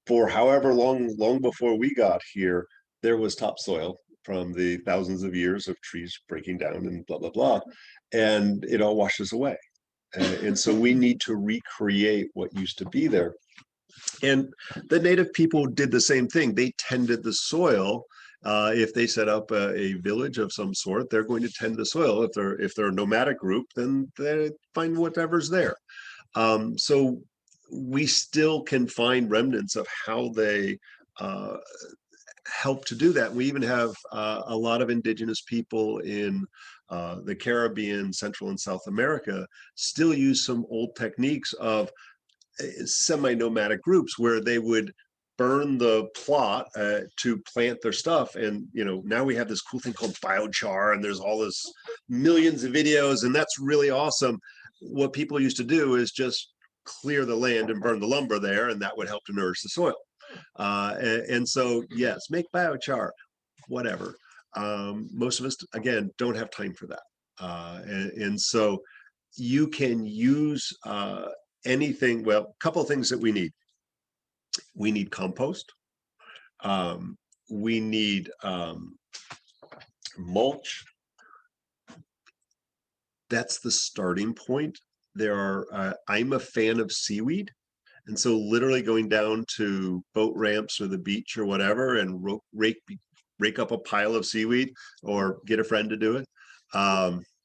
for however long before we got here, there was topsoil from the thousands of years of trees breaking down and blah, blah, blah. And it all washes away. And so we need to recreate what used to be there. And the native people did the same thing. They tended the soil. If they set up a village of some sort, they're going to tend the soil. If they're a nomadic group, then they find whatever's there. So we still can find remnants of how they help to do that. We even have a lot of indigenous people in the Caribbean, Central and South America still use some old techniques of semi-nomadic groups where they would burn the plot to plant their stuff. And now we have this cool thing called biochar, and there's all this millions of videos, and that's really awesome. What people used to do is just clear the land and burn the lumber there, and that would help to nourish the soil. And so yes, make biochar, whatever. Most of us, again, don't have time for that. And so you can use anything. Well, a couple of things that we need. We need compost. We need mulch. That's the starting point. I'm a fan of seaweed. And so literally going down to boat ramps or the beach or whatever and rake up a pile of seaweed, or get a friend to do it.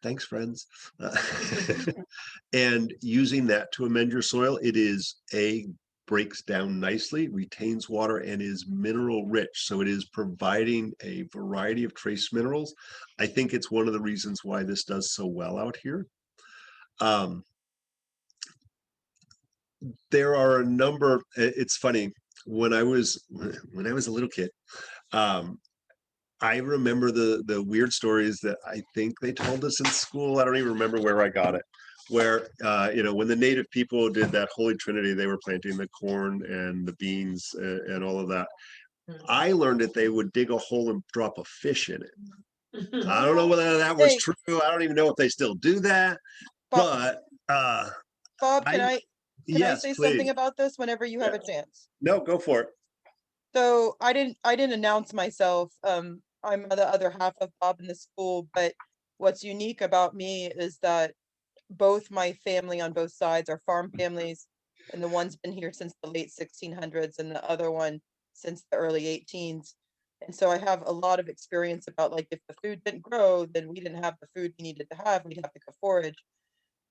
Thanks, friends. And using that to amend your soil, breaks down nicely, retains water, and is mineral rich. So it is providing a variety of trace minerals. I think it's one of the reasons why this does so well out here. There are a number. It's funny, when I was a little kid, I remember the weird stories that I think they told us in school. I don't even remember where I got it. Where when the native people did that Holy Trinity, they were planting the corn and the beans and all of that. I learned that they would dig a hole and drop a fish in it. I don't know whether that was true. I don't even know if they still do that. But Bob, can I yes, say please. something about this whenever you have a chance? No, go for it. So I didn't announce myself. I'm the other half of Bob in the school, but what's unique about me is that both my family on both sides are farm families, and the one's been here since the late 1600s and the other one since the early 18s. And so I have a lot of experience about, like, if the food didn't grow, then we didn't have the food we needed to have. We'd have to go forage.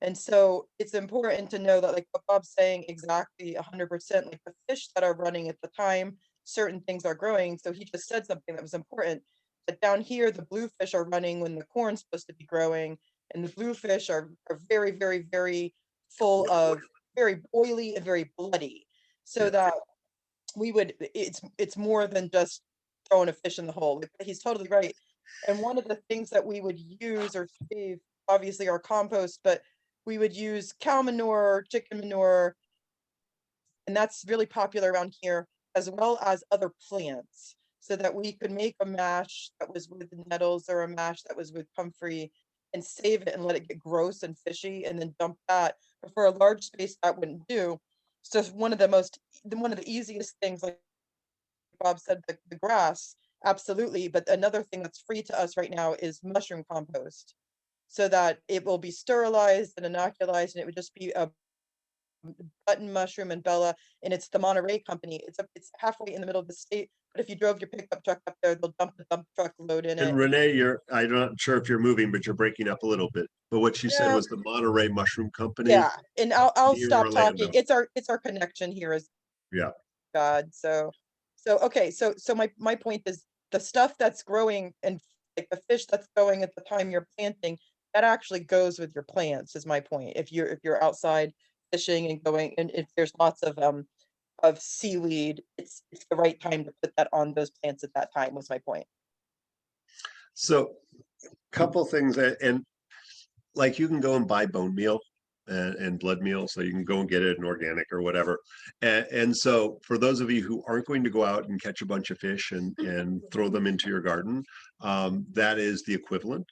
And so it's important to know that, like what Bob's saying, exactly 100%, like the fish that are running at the time, certain things are growing. So he just said something that was important. But down here, the bluefish are running when the corn's supposed to be growing. And the bluefish are very, very, very full of, very oily and very bloody. So that it's more than just throwing a fish in the hole. Like, he's totally right. And one of the things that we would use or save, obviously our compost, but we would use cow manure, chicken manure, and that's really popular around here, as well as other plants, so that we could make a mash that was with nettles or a mash that was with comfrey, and save it and let it get gross and fishy and then dump that. But for a large space, that wouldn't do. So one of the easiest things, like Bob said, the grass, absolutely. But another thing that's free to us right now is mushroom compost, so that it will be sterilized and inoculized, and it would just be a button mushroom and Bella, and it's the Monterey company. It's halfway in the middle of the state, but if you drove your pickup truck up there, they'll dump the dump truck load in it. And Renee, I'm not sure if you're moving, but you're breaking up a little bit. But what you said was the Monterey Mushroom Company. Yeah, and I'll near stop Orlando. talking. It's our connection here is God. So okay, so my point is, the stuff that's growing and like the fish that's growing at the time you're planting, that actually goes with your plants, is my point. If you're outside fishing and going, and if there's lots of seaweed, it's the right time to put that on those plants at that time, was my point. So couple things and like you can go and buy bone meal and blood meal, so you can go and get it in organic or whatever. And so for those of you who aren't going to go out and catch a bunch of fish and throw them into your garden, that is the equivalent.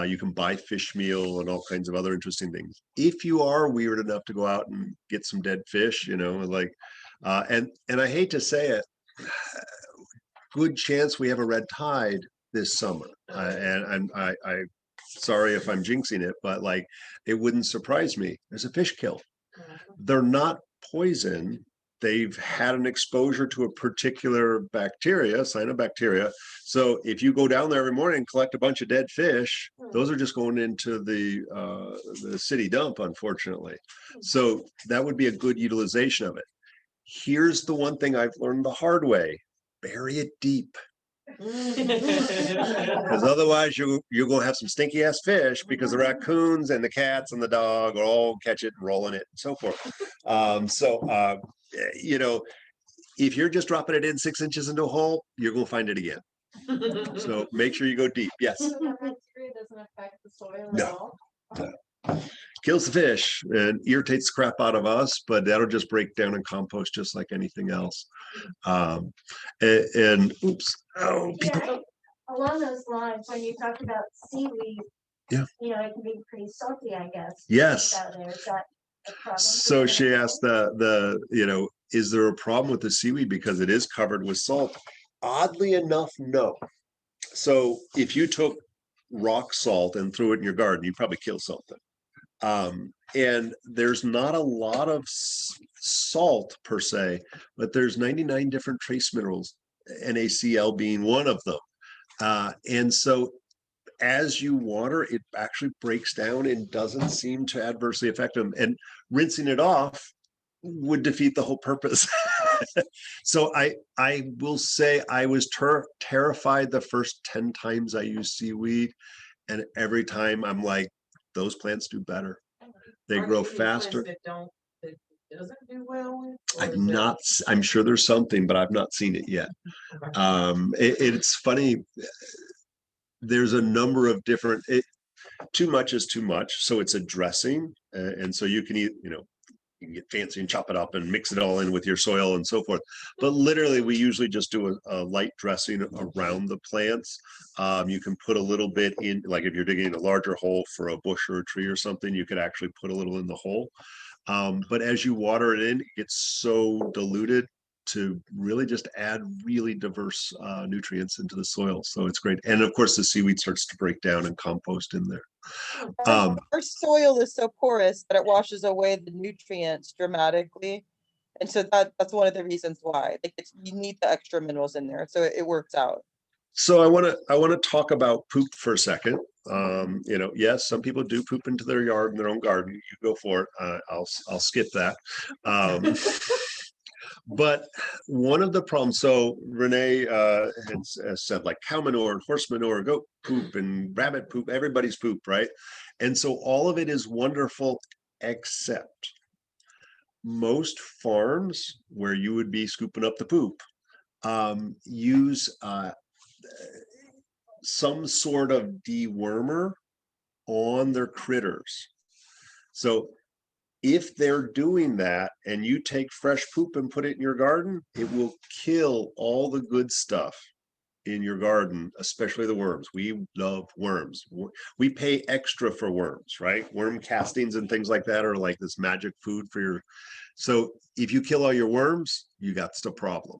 You can buy fish meal and all kinds of other interesting things. If you are weird enough to go out and get some dead fish, you know, like, and I hate to say it, good chance we have a red tide this summer. And I sorry if I'm jinxing it, but like, it wouldn't surprise me. There's a fish kill. They're not poison. They've had an exposure to a particular bacteria, cyanobacteria. So if you go down there every morning and collect a bunch of dead fish, those are just going into the city dump, unfortunately. So that would be a good utilization of it. Here's the one thing I've learned the hard way: bury it deep. Because otherwise you're going to have some stinky ass fish, because the raccoons and the cats and the dog will all catch it and roll in it and so forth. You know, if you're just dropping it in 6 inches into a hole, you're going to find it again. So make sure you go deep. Yes. So the bacteria doesn't affect the soil No. at all? Kills the fish and irritates the crap out of us, but that'll just break down in compost just like anything else. And oops, oh, people. Yeah, along those lines, when you talked about seaweed, Yeah. you know, it can be pretty salty, I guess. Yes. Out there. Is that a problem? So she asked you know, is there a problem with the seaweed because it is covered with salt? Oddly enough, no. So if you took rock salt and threw it in your garden, you'd probably kill something. And there's not a lot of salt per se, but there's 99 different trace minerals, NaCl being one of them. And so as you water, it actually breaks down and doesn't seem to adversely affect them. And rinsing it off would defeat the whole purpose. So I will say I was terrified the first 10 times I used seaweed, and every time I'm like, those plants do better. They grow faster. That doesn't do well with, I've not, I'm sure there's something, but I've not seen it yet. It's funny. There's a number of different, too much is too much. So it's a dressing. And so you can eat, you know, you can get fancy and chop it up and mix it all in with your soil and so forth. But literally, we usually just do a light dressing around the plants. You can put a little bit in, like if you're digging a larger hole for a bush or a tree or something, you could actually put a little in the hole. But as you water it in, it gets so diluted to really just add really diverse nutrients into the soil. So it's great. And of course, the seaweed starts to break down and compost in there. Our soil is so porous that it washes away the nutrients dramatically. And so that's one of the reasons why. Like you need the extra minerals in there. So it works out. So I want to talk about poop for a second. You know, yes, some people do poop into their yard in their own garden. You go for it. I'll skip that. But one of the problems, so Renee has said like cow manure and horse manure, goat poop and rabbit poop, everybody's poop, right? And so all of it is wonderful, except most farms where you would be scooping up the poop use some sort of dewormer on their critters. So if they're doing that and you take fresh poop and put it in your garden, it will kill all the good stuff in your garden, especially the worms. We love worms. We pay extra for worms, right? Worm castings and things like that are like this magic food for your. So if you kill all your worms, you got the problem.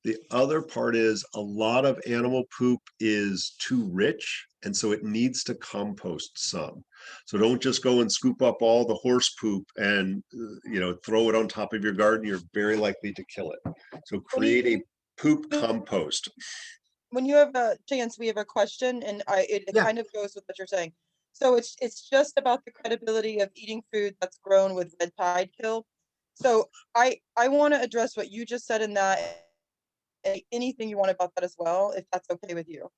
The other part is a lot of animal poop is too rich, and so it needs to compost some. So don't just go and scoop up all the horse poop and you know, throw it on top of your garden. You're very likely to kill it. So create a poop compost. When you have a chance, we have a question, and it kind of goes with what you're saying. So it's just about the credibility of eating food that's grown with red tide kill. So I want to address what you just said in that. Anything you want about that as well, if that's okay with you.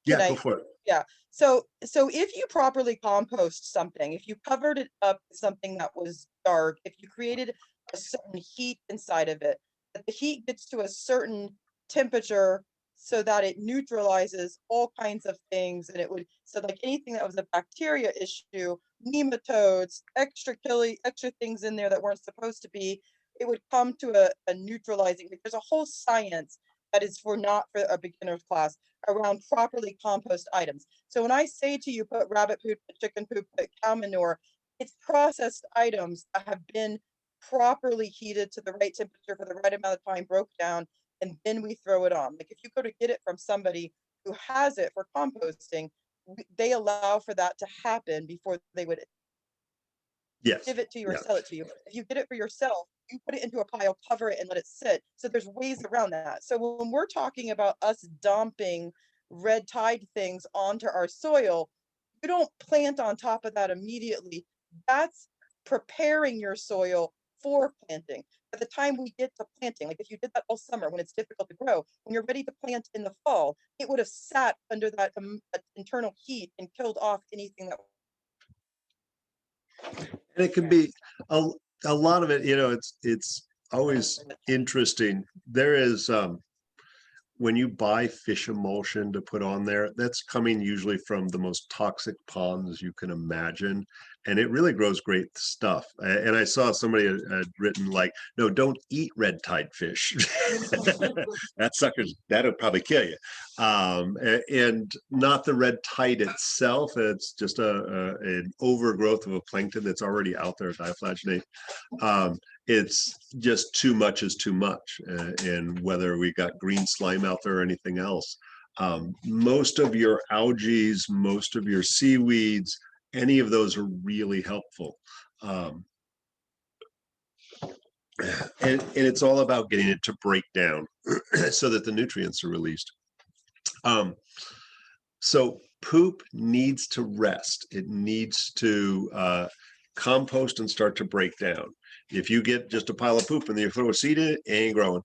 Yeah, go for it. Yeah. So if you properly compost something, if you covered it up with something that was dark, if you created a certain heat inside of it, that the heat gets to a certain temperature so that it neutralizes all kinds of things, and it would, so like anything that was a bacteria issue nematodes, extra things in there that weren't supposed to be, it would come to a neutralizing. Like, there's a whole science that is not for a beginner's class around properly compost items. So when I say to you, put rabbit poop, put chicken poop, put cow manure, it's processed items that have been properly heated to the right temperature for the right amount of time, broke down, and then we throw it on. Like, if you go to get it from somebody who has it for composting, they allow for that to happen before they would Yes. give it to you or Yeah. sell it to you. If you get it for yourself, you put it into a pile, cover it, and let it sit. So there's ways around that. So when we're talking about us dumping red tide things onto our soil, you don't plant on top of that immediately. That's preparing your soil for planting. By the time we get to planting, like if you did that all summer when it's difficult to grow, when you're ready to plant in the fall, it would have sat under that internal heat and killed off anything that. And it can be a lot of it, you know, it's always interesting. There is when you buy fish emulsion to put on there, that's coming usually from the most toxic ponds you can imagine. And it really grows great stuff. And I saw somebody had written like, no, don't eat red tide fish. That sucker's, that'll probably kill you. And not the red tide itself. It's just an overgrowth of a plankton that's already out there, diaflagonate. It's just too much is too much. And whether we got green slime out there or anything else, most of your algae, most of your seaweeds, any of those are really helpful. And it's all about getting it to break down so that the nutrients are released. So poop needs to rest. It needs to compost and start to break down. If you get just a pile of poop and you throw a seed in it, it ain't growing.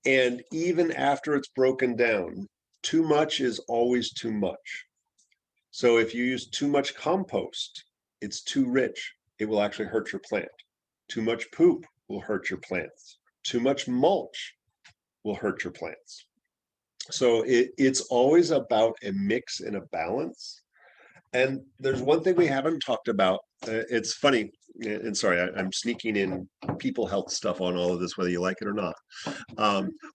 And even after it's broken down, too much is always too much. So if you use too much compost, it's too rich. It will actually hurt your plant. Too much poop will hurt your plants. Too much mulch will hurt your plants. So it's always about a mix and a balance. And there's one thing we haven't talked about. It's funny, and sorry, I'm sneaking in people health stuff on all of this, whether you like it or not.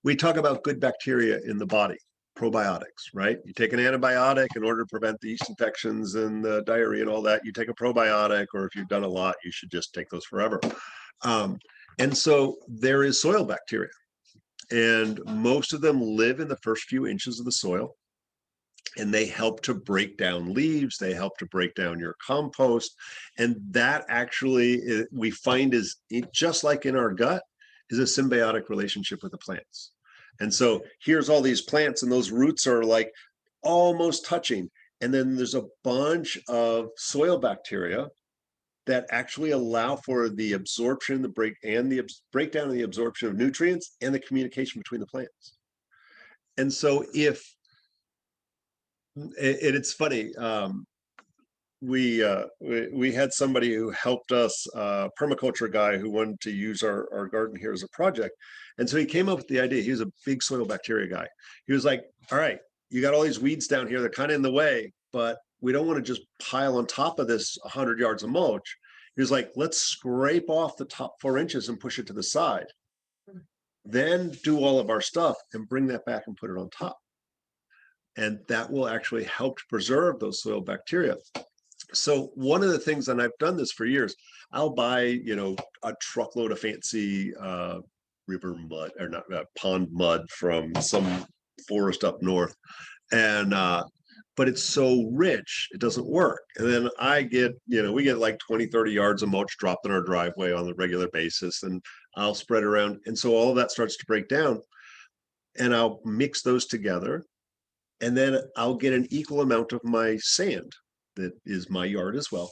We talk about good bacteria in the body, probiotics, right? You take an antibiotic in order to prevent the yeast infections and the diarrhea and all that. You take a probiotic, or if you've done a lot, you should just take those forever. And so there is soil bacteria. And most of them live in the first few inches of the soil. And they help to break down leaves. They help to break down your compost. And that actually, we find is just like in our gut, is a symbiotic relationship with the plants. And so here's all these plants and those roots are like almost touching. And then there's a bunch of soil bacteria that actually allow for the absorption, the breakdown and the absorption of nutrients and the communication between the plants. And so it's funny, we had somebody who helped us, permaculture guy who wanted to use our garden here as a project. And so he came up with the idea. He was a big soil bacteria guy. He was like, all right, you got all these weeds down here, they're kind of in the way, but we don't want to just pile on top of this 100 yards of mulch. He was like, let's scrape off the top 4 inches and push it to the side. Then do all of our stuff and bring that back and put it on top. And that will actually help to preserve those soil bacteria. So one of the things, and I've done this for years, I'll buy, you know, a truckload of fancy river mud, or not pond mud from some forest up north. And but it's so rich, it doesn't work. And then I get, you know, we get like 20, 30 yards of mulch dropped in our driveway on a regular basis, and I'll spread around. And so all of that starts to break down, and I'll mix those together. And then I'll get an equal amount of my sand that is my yard as well.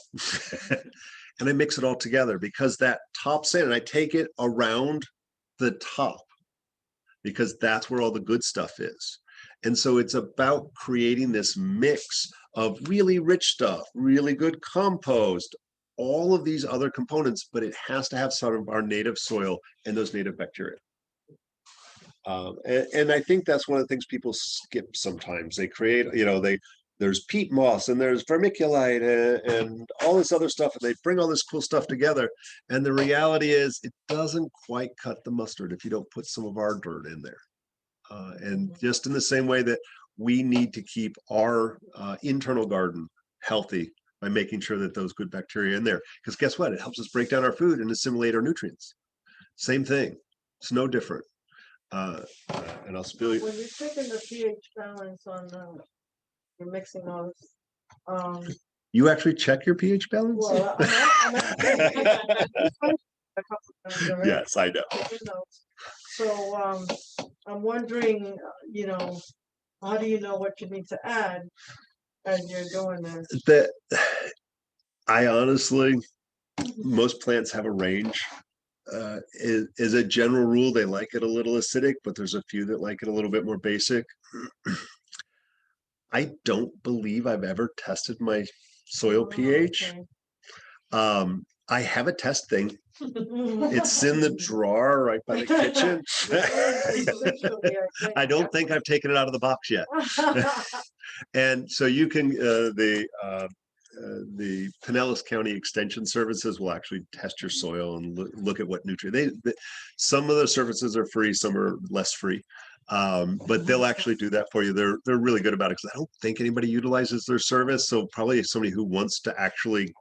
And I mix it all together, because that top sand, and I take it around the top, because that's where all the good stuff is. And so it's about creating this mix of really rich stuff, really good compost, all of these other components, but it has to have some of our native soil and those native bacteria. And I think that's one of the things people skip sometimes. They create, you know, they there's peat moss and there's vermiculite and all this other stuff, and they bring all this cool stuff together. And the reality is it doesn't quite cut the mustard if you don't put some of our dirt in there. And just in the same way that we need to keep our internal garden healthy by making sure that those good bacteria in there, because guess what? It helps us break down our food and assimilate our nutrients. Same thing. It's no different. And I'll spill you. When you're taking the pH balance on, you're mixing those, You actually check your pH balance? well, I'm at a couple times already. Yes, I know. You know. So, I'm wondering, how do you know what you need to add as you're doing this? That I honestly, most plants have a range. Is a general rule, they like it a little acidic, but there's a few that like it a little bit more basic. I don't believe I've ever tested my soil pH. Okay. I have a test thing. It's in the drawer right by the kitchen. I don't think I've taken it out of the box yet. And so you can, the Pinellas County Extension Services will actually test your soil and look at what nutrient some of the services are free, some are less free. But they'll actually do that for you. They're really good about it, because I don't think anybody utilizes their service. So probably somebody who wants to actually,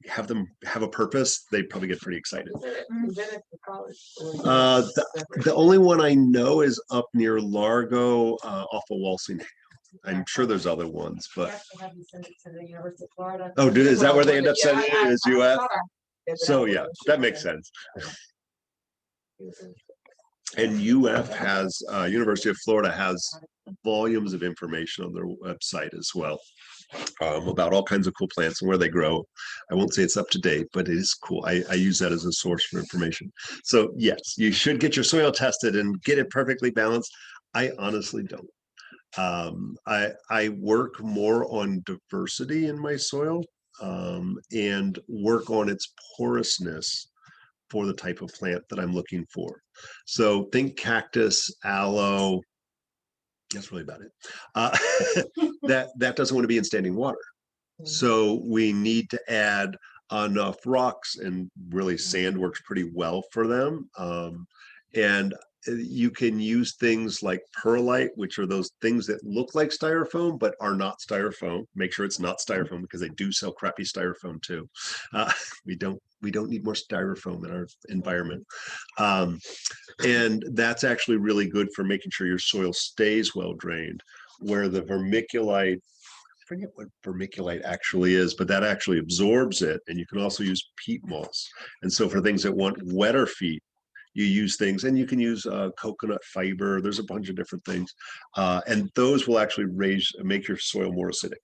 have them have a purpose, they probably get pretty excited. Is that at the college? The only one I know is up near Largo, off of Walsingham. I'm sure there's other ones, We but have to have you send it to the University of Florida. is that where they end up Yeah, sending it? Is UF? thought So yeah, that makes sense. And UF has, University of Florida has volumes of information on their website as well, about all kinds of cool plants and where they grow. I won't say it's up to date, but it is cool. I use that as a source for information. So yes, you should get your soil tested and get it perfectly balanced. I honestly don't. I work more on diversity in my soil, and work on its porousness for the type of plant that I'm looking for. So think cactus, aloe. That's really about it. That doesn't want to be in standing water. So we need to add enough rocks, and really sand works pretty well for them. And you can use things like perlite, which are those things that look like styrofoam but are not styrofoam. Make sure it's not styrofoam, because they do sell crappy styrofoam too. We don't need more styrofoam in our environment. And that's actually really good for making sure your soil stays well drained. Where the vermiculite, I forget what vermiculite actually is, but that actually absorbs it. And you can also use peat moss. And so for things that want wetter feet, you use things, and you can use coconut fiber. There's a bunch of different things, and those will actually make your soil more acidic.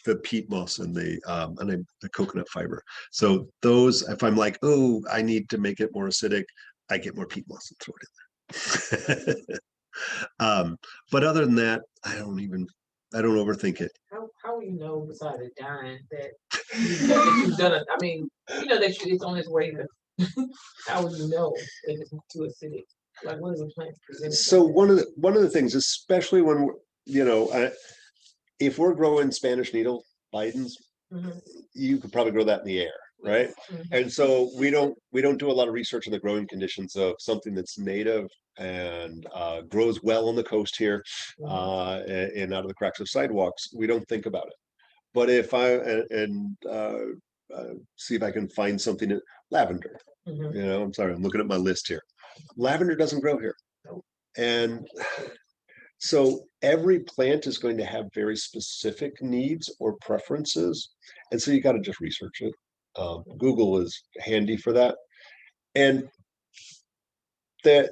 The peat moss and the coconut fiber. So those, if I'm like, oh, I need to make it more acidic, I get more peat moss and throw it in there. But other than that, I don't overthink it. How will you know besides a dime that you've done it? I mean, that it's on its way to. How would you know if it's too acidic? Like, what is the plant presenting? So one of the things, especially when if we're growing Spanish needle Bidens, you could probably grow that in the air, right? And so we don't do a lot of research on the growing conditions of something that's native and grows well on the coast here, and out of the cracks of sidewalks. We don't think about it. But if see if I can find something lavender. I'm sorry, I'm looking at my list here. Lavender doesn't grow here. And so every plant is going to have very specific needs or preferences. And so you got to just research it. Google is handy for that. And that,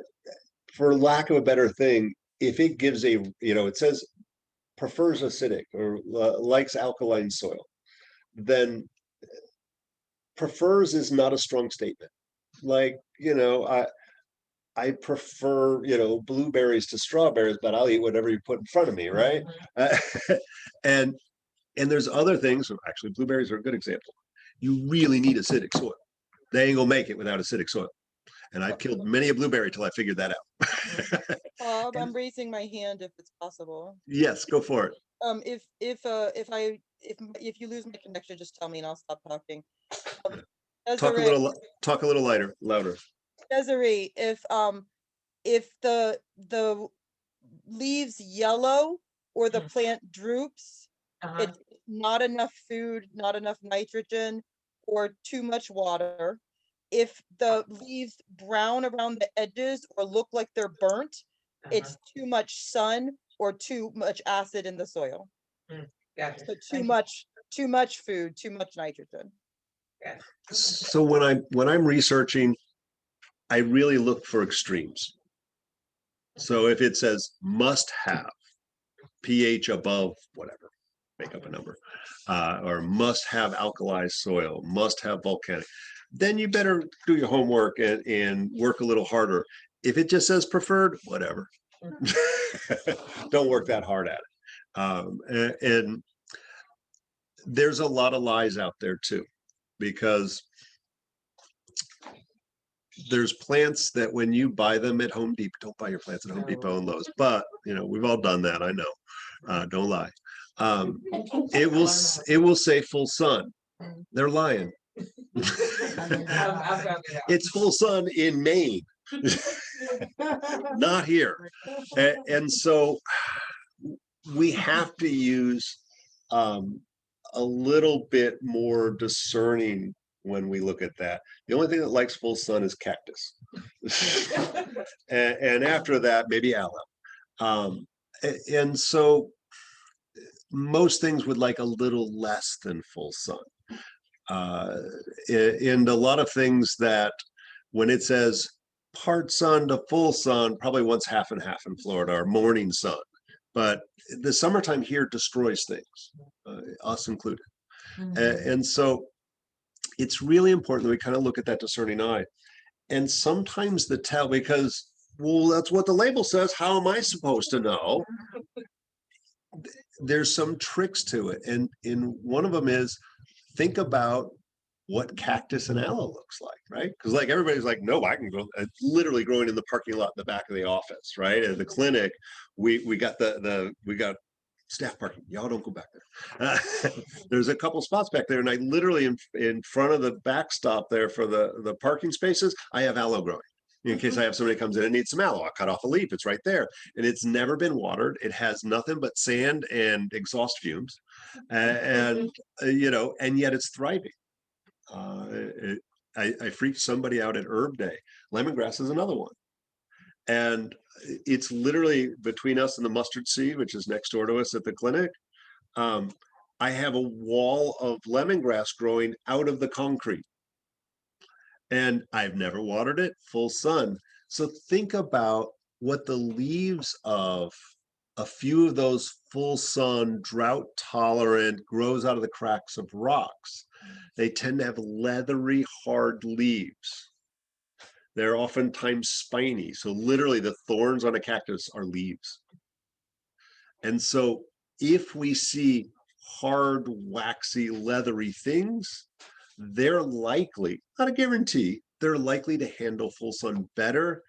for lack of a better thing, if it gives it says prefers acidic or likes alkaline soil, then prefers is not a strong statement. Like, I prefer, blueberries to strawberries, but I'll eat whatever you put in front of me, right? And there's other things. Actually, blueberries are a good example. You really need acidic soil. They ain't gonna make it without acidic soil. And I've killed many a blueberry till I figured that out. Bob, I'm raising my hand if it's possible. Yes, go for it. If you lose my connection, just tell me and I'll stop talking. Um, Talk a Desiree, little lighter, louder. Desiree, if the leaves yellow or the plant droops, Uh-huh. it's not enough food, not enough nitrogen, or too much water. If the leaves brown around the edges or look like they're burnt, it's too much sun or too much acid in the soil. Gotcha. So Thank you. too much food, too much nitrogen. Gotcha. So when I'm researching, I really look for extremes. So if it says must have pH above whatever, make up a number, or must have alkali soil, must have volcanic, then you better do your homework and work a little harder. If it just says preferred, whatever. Don't work that hard at it. And there's a lot of lies out there too, because there's plants that when you buy them at Home Depot, don't buy your plants at Home Depot and Lowe's, but we've all done that. I know. Don't lie. It will say full sun. They're lying. It's full sun in Maine, not here. And so we have to use a little bit more discerning when we look at that. The only thing that likes full sun is cactus. and after that, maybe aloe. And so most things would like a little less than full sun. And a lot of things that when it says part sun to full sun, probably wants half and half in Florida, or morning sun. But the summertime here destroys things, us included. And so it's really important that we kind of look at that discerning eye. And sometimes the tell, because, well, that's what the label says. How am I supposed to know? There's some tricks to it. And one of them is think about what cactus and aloe looks like, right? Because like everybody's like, no, I can go. It's literally growing in the parking lot in the back of the office, right? At the clinic, we got we got staff parking. Y'all don't go back there. There's a couple spots back there, and I literally in front of the backstop there for the parking spaces, I have aloe growing. In case I have somebody comes in and needs some aloe, I'll cut off a leaf. It's right there, and it's never been watered. It has nothing but sand and exhaust fumes, and yet it's thriving. I freaked somebody out at Herb Day. Lemongrass is another one. And it's literally between us and the mustard seed, which is next door to us at the clinic. I have a wall of lemongrass growing out of the concrete. And I've never watered it, full sun. So think about what the leaves of a few of those full sun, drought tolerant, grows out of the cracks of rocks. They tend to have leathery, hard leaves. They're oftentimes spiny. So literally the thorns on a cactus are leaves. And so if we see hard, waxy, leathery things, they're likely, not a guarantee, they're likely to handle full sun better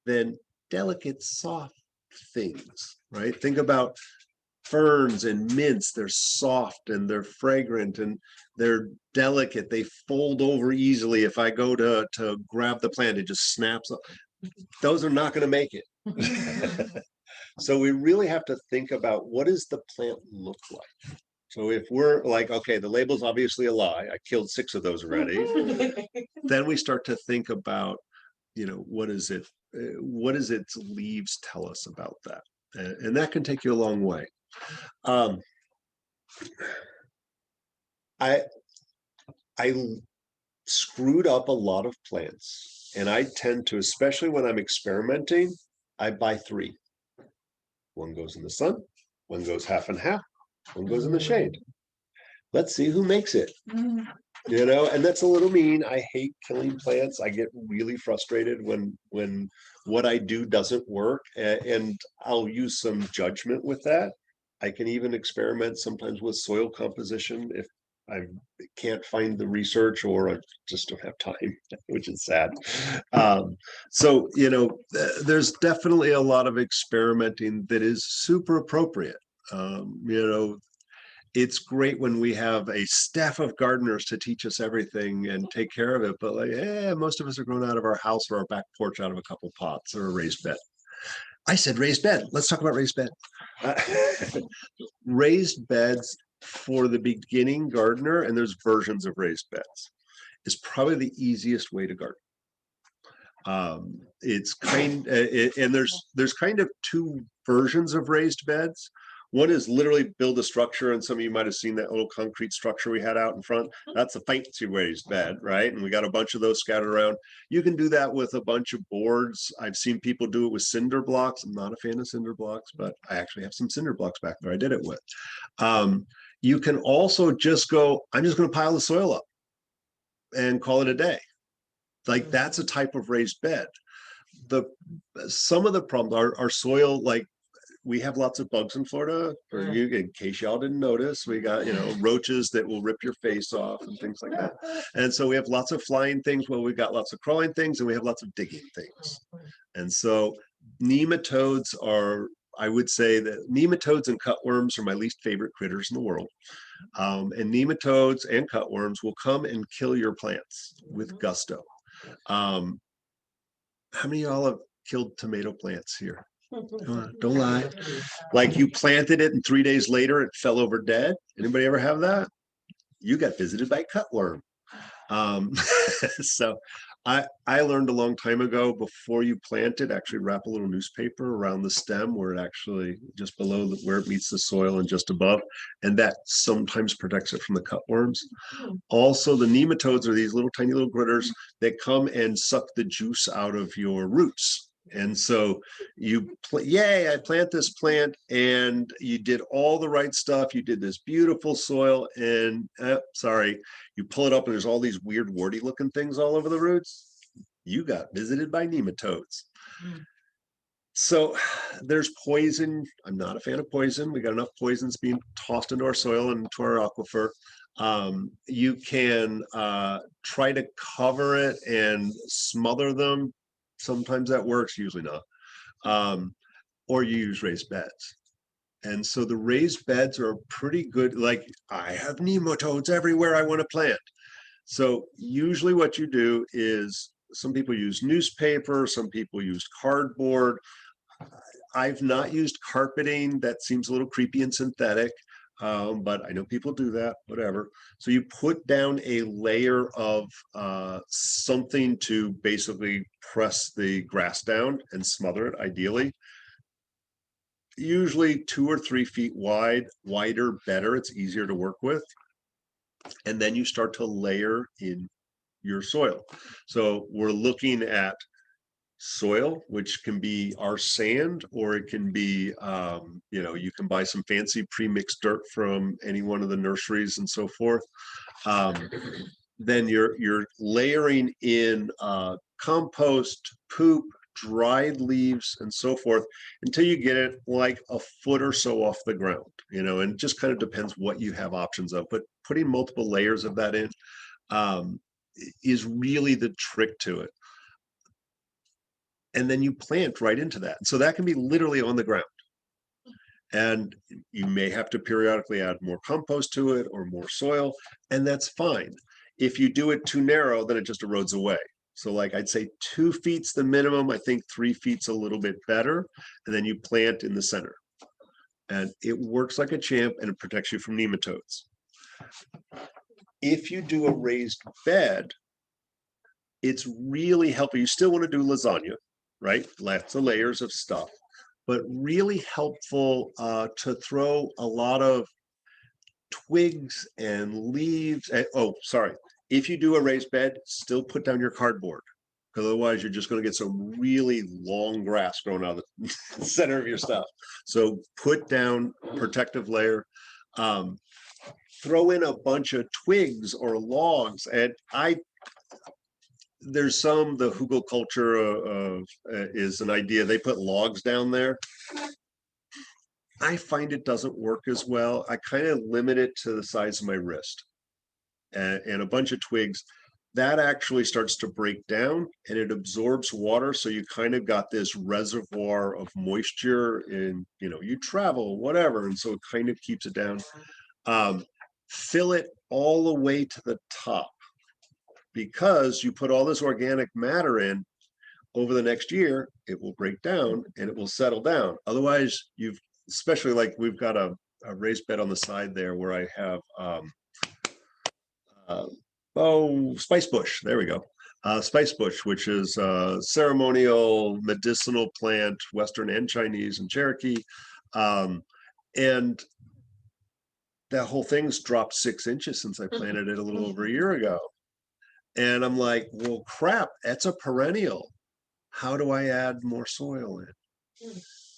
than delicate, soft things, right? Think about ferns and mints. They're soft and they're fragrant and they're delicate. They fold over easily. If I go to grab the plant, it just snaps up. Those are not going to make it. So we really have to think about, what does the plant look like? So if we're like, okay, the label's obviously a lie, I killed 6 of those already. Then we start to think about, what is it? What does its leaves tell us about that? And that can take you a long way. I screwed up a lot of plants, and I tend to, especially when I'm experimenting, I buy 3. One goes in the sun, one goes half and half, one goes in the shade. Let's see who makes it. And that's a little mean. I hate killing plants. I get really frustrated when what I do doesn't work, and I'll use some judgment with that. I can even experiment sometimes with soil composition if I can't find the research or I just don't have time, which is sad. So, there's definitely a lot of experimenting that is super appropriate. You know, it's great when we have a staff of gardeners to teach us everything and take care of it. But like, most of us are growing out of our house or our back porch out of a couple pots or a raised bed. I said raised bed. Let's talk about raised bed. Raised beds for the beginning gardener, and there's versions of raised beds, is probably the easiest way to garden. It's and there's kind of two versions of raised beds. One is literally build a structure, and some of you might have seen that little concrete structure we had out in front. That's a fancy raised bed, right? And we got a bunch of those scattered around. You can do that with a bunch of boards. I've seen people do it with cinder blocks. I'm not a fan of cinder blocks, but I actually have some cinder blocks back there I did it with. You can also just go, I'm just going to pile the soil up and call it a day. Like that's a type of raised bed. Some of the problems are soil, like we have lots of bugs in Florida, or you, in case y'all didn't notice, we got, roaches that will rip your face off and things like that. And so we have lots of flying things. Well, we've got lots of crawling things, and we have lots of digging things. And so nematodes are, I would say that nematodes and cutworms are my least favorite critters in the world. And nematodes and cutworms will come and kill your plants with gusto. How many of y'all have killed tomato plants here? Don't lie. Like you planted it and 3 days later it fell over dead. Anybody ever have that? You got visited by cutworm. So I learned a long time ago, before you plant it, actually wrap a little newspaper around the stem where it actually just below where it meets the soil and just above, and that sometimes protects it from the cutworms. Also, the nematodes are these little tiny little critters that come and suck the juice out of your roots. And so I plant this plant and you did all the right stuff. You did this beautiful soil and you pull it up and there's all these weird warty looking things all over the roots. You got visited by nematodes. So there's poison. I'm not a fan of poison. We got enough poisons being tossed into our soil and into our aquifer. You can try to cover it and smother them. Sometimes that works, usually not. Or you use raised beds. And so the raised beds are pretty good. Like I have nematodes everywhere I want to plant. So usually what you do is some people use newspaper, some people use cardboard. I've not used carpeting. That seems a little creepy and synthetic. But I know people do that, whatever. So you put down a layer of something to basically press the grass down and smother it, ideally. Usually 2 or 3 feet wide, wider, better. It's easier to work with. And then you start to layer in your soil. So we're looking at soil, which can be our sand, or it can be, you can buy some fancy pre-mixed dirt from any one of the nurseries and so forth. Then you're layering in compost, poop, dried leaves, and so forth until you get it like a foot or so off the ground, and it just kind of depends what you have options of. But putting multiple layers of that in is really the trick to it. And then you plant right into that. So that can be literally on the ground. And you may have to periodically add more compost to it or more soil, and that's fine. If you do it too narrow, then it just erodes away. So like I'd say 2 feet's the minimum. I think 3 feet's a little bit better. And then you plant in the center. And it works like a champ, and it protects you from nematodes. If you do a raised bed, it's really helpful. You still want to do lasagna, right? Lots of layers of stuff, but really helpful to throw a lot of twigs and leaves. If you do a raised bed, still put down your cardboard, because otherwise you're just going to get some really long grass growing out of the center of your stuff. So put down protective layer. Throw in a bunch of twigs or logs, and there's the Hugel culture is an idea. They put logs down there. I find it doesn't work as well. I kind of limit it to the size of my wrist and a bunch of twigs. that actually starts to break down and it absorbs water. So you kind of got this reservoir of moisture in, you travel, whatever. And so it kind of keeps it down. Fill it all the way to the top, because you put all this organic matter in. Over the next year, it will break down and it will settle down. Otherwise, especially like we've got a raised bed on the side there where I have, Spicebush. There we go. Spicebush, which is a ceremonial medicinal plant, Western and Chinese and Cherokee. And that whole thing's dropped 6 inches since I planted it a little over a year ago. And I'm like, well, crap, that's a perennial. How do I add more soil in?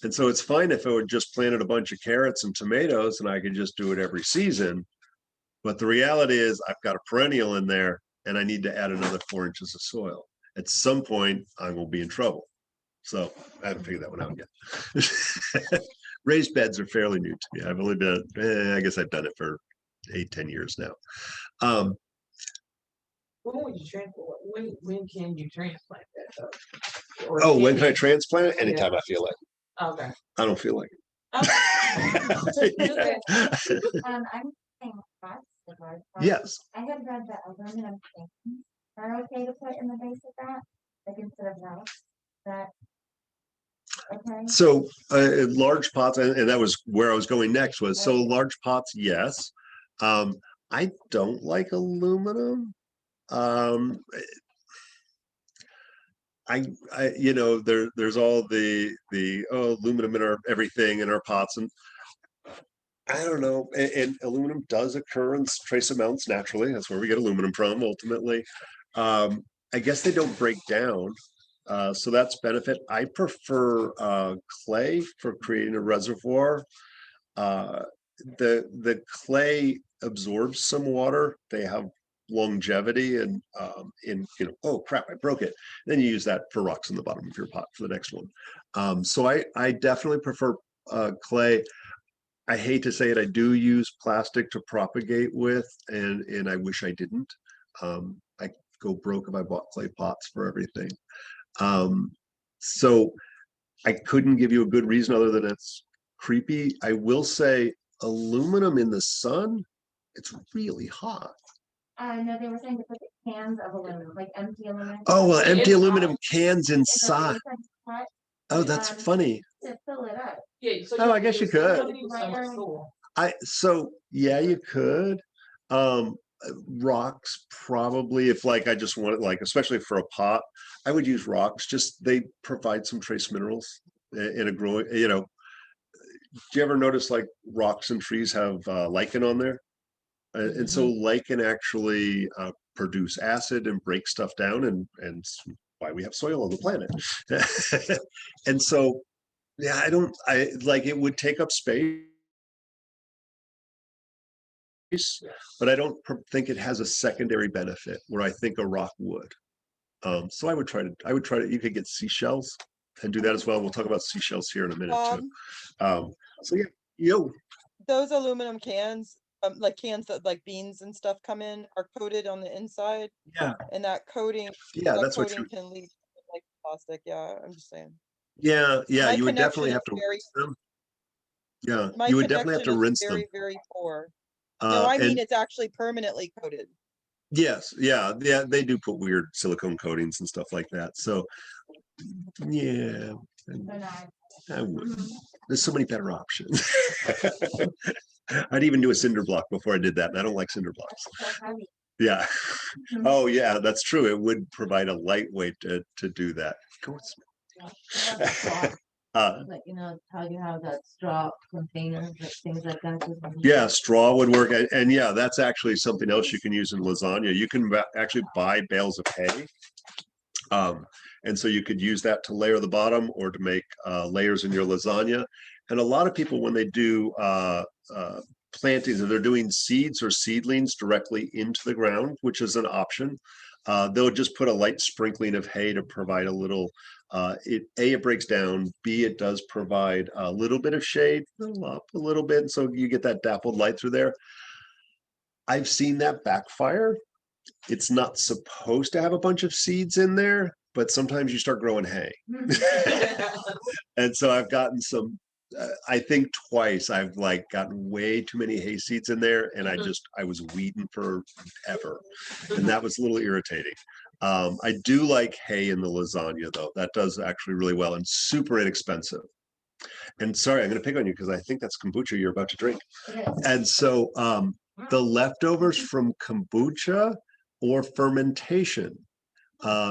And so it's fine if I would just planted a bunch of carrots and tomatoes and I could just do it every season. But the reality is I've got a perennial in there and I need to add another 4 inches of soil. At some point, I will be in trouble. So I haven't figured that one out yet. Raised beds are fairly new to me. I've only been, I guess I've done it for 8-10 years now. When would you transplant? When can you transplant that? When can I transplant it? Anytime I feel like it. Okay. I don't feel like Okay. it. I'm saying pots, the garden pots. Yes. I had read that aluminum cans are okay to put in the base of that, like instead of rocks. That okay? So large pots, and that was where I was going next, was so large pots, yes. I don't like aluminum. There's all the aluminum in our everything in our pots, and I don't know. And aluminum does occur in trace amounts naturally. That's where we get aluminum from ultimately. I guess they don't break down. So that's benefit. I prefer clay for creating a reservoir. The clay absorbs some water. They have longevity and oh crap, I broke it. Then you use that for rocks in the bottom of your pot for the next one. So I definitely prefer clay. I hate to say it, I do use plastic to propagate with, and I wish I didn't. I go broke if I bought clay pots for everything. So I couldn't give you a good reason other than it's creepy. I will say aluminum in the sun, it's really hot. No, they were saying to put the cans of aluminum, like empty aluminum. Oh, well, empty It's aluminum hot. cans inside. Pot Oh, that's funny. to fill it up. Yeah. So Oh, I guess you could. Yeah, you could. Rocks probably, if like I just want it, like especially for a pot, I would use rocks. Just they provide some trace minerals in a growing. Do you ever notice like rocks and trees have lichen on there? And so lichen actually produce acid and break stuff down, and why we have soil on the planet. And so, yeah, I like it would take up space, but I don't think it has a secondary benefit where I think a rock would. So I would try to, you could get seashells and do that as well. We'll talk about seashells here in a minute too. So yeah, Those aluminum cans, like cans that like beans and stuff come in, are coated on the inside, yeah, and that coating, that's what you. can leave like plastic. Yeah, I'm just saying. Yeah, My you would definitely connection have to is very- rinse them. Yeah, My you would definitely have to connection is rinse them. very, very poor. No, I mean And it's actually permanently coated. yes, yeah, they do put weird silicone coatings and stuff like that. So yeah, I would. There's so many better options. I'd even do a cinder block before I did that, and I don't like cinder blocks. Yeah. Oh yeah, that's true. It would provide a lightweight to do that. Go with Like, how you have that straw container, things like that. Yeah, straw would work. And yeah, that's actually something else you can use in lasagna. You can actually buy bales of hay. And so you could use that to layer the bottom or to make layers in your lasagna. And a lot of people, when they do plantings, if they're doing seeds or seedlings directly into the ground, which is an option, they'll just put a light sprinkling of hay to provide a little, it breaks down, B, it does provide a little bit of shade, up a little bit, so you get that dappled light through there. I've seen that backfire. it's not supposed to have a bunch of seeds in there, but sometimes you start growing hay. And so I've gotten some, I think twice I've like gotten way too many hay seeds in there, and I was weeding forever, and that was a little irritating. I do like hay in the lasagna though. That does actually really well and super inexpensive. And sorry, I'm going to pick on you because I think that's kombucha you're about to drink. And so the leftovers from kombucha or fermentation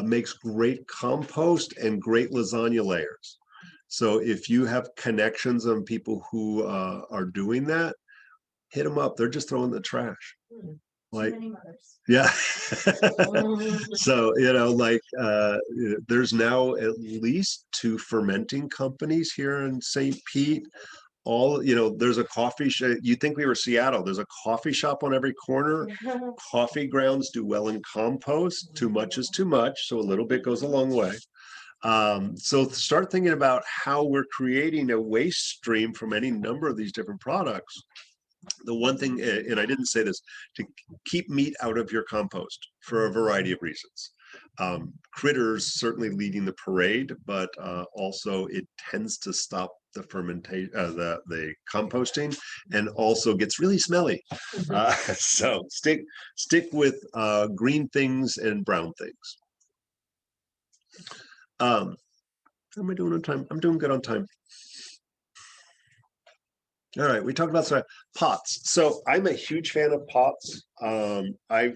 makes great compost and great lasagna layers. So if you have connections on people who are doing that, hit them up. They're just throwing the trash. Like, yeah. So, like there's now at least 2 fermenting companies here in St. Pete. All, there's a coffee shop. You think we were Seattle. There's a coffee shop on every corner. Coffee grounds do well in compost. Too much is too much. So a little bit goes a long way. So start thinking about how we're creating a waste stream from any number of these different products. The one thing, and I didn't say this, to keep meat out of your compost for a variety of reasons. Critters certainly leading the parade, but also it tends to stop the fermentation, the composting, and also gets really smelly. So stick with green things and brown things. How am I doing on time? I'm doing good on time. All right, we talked about pots. So I'm a huge fan of pots. I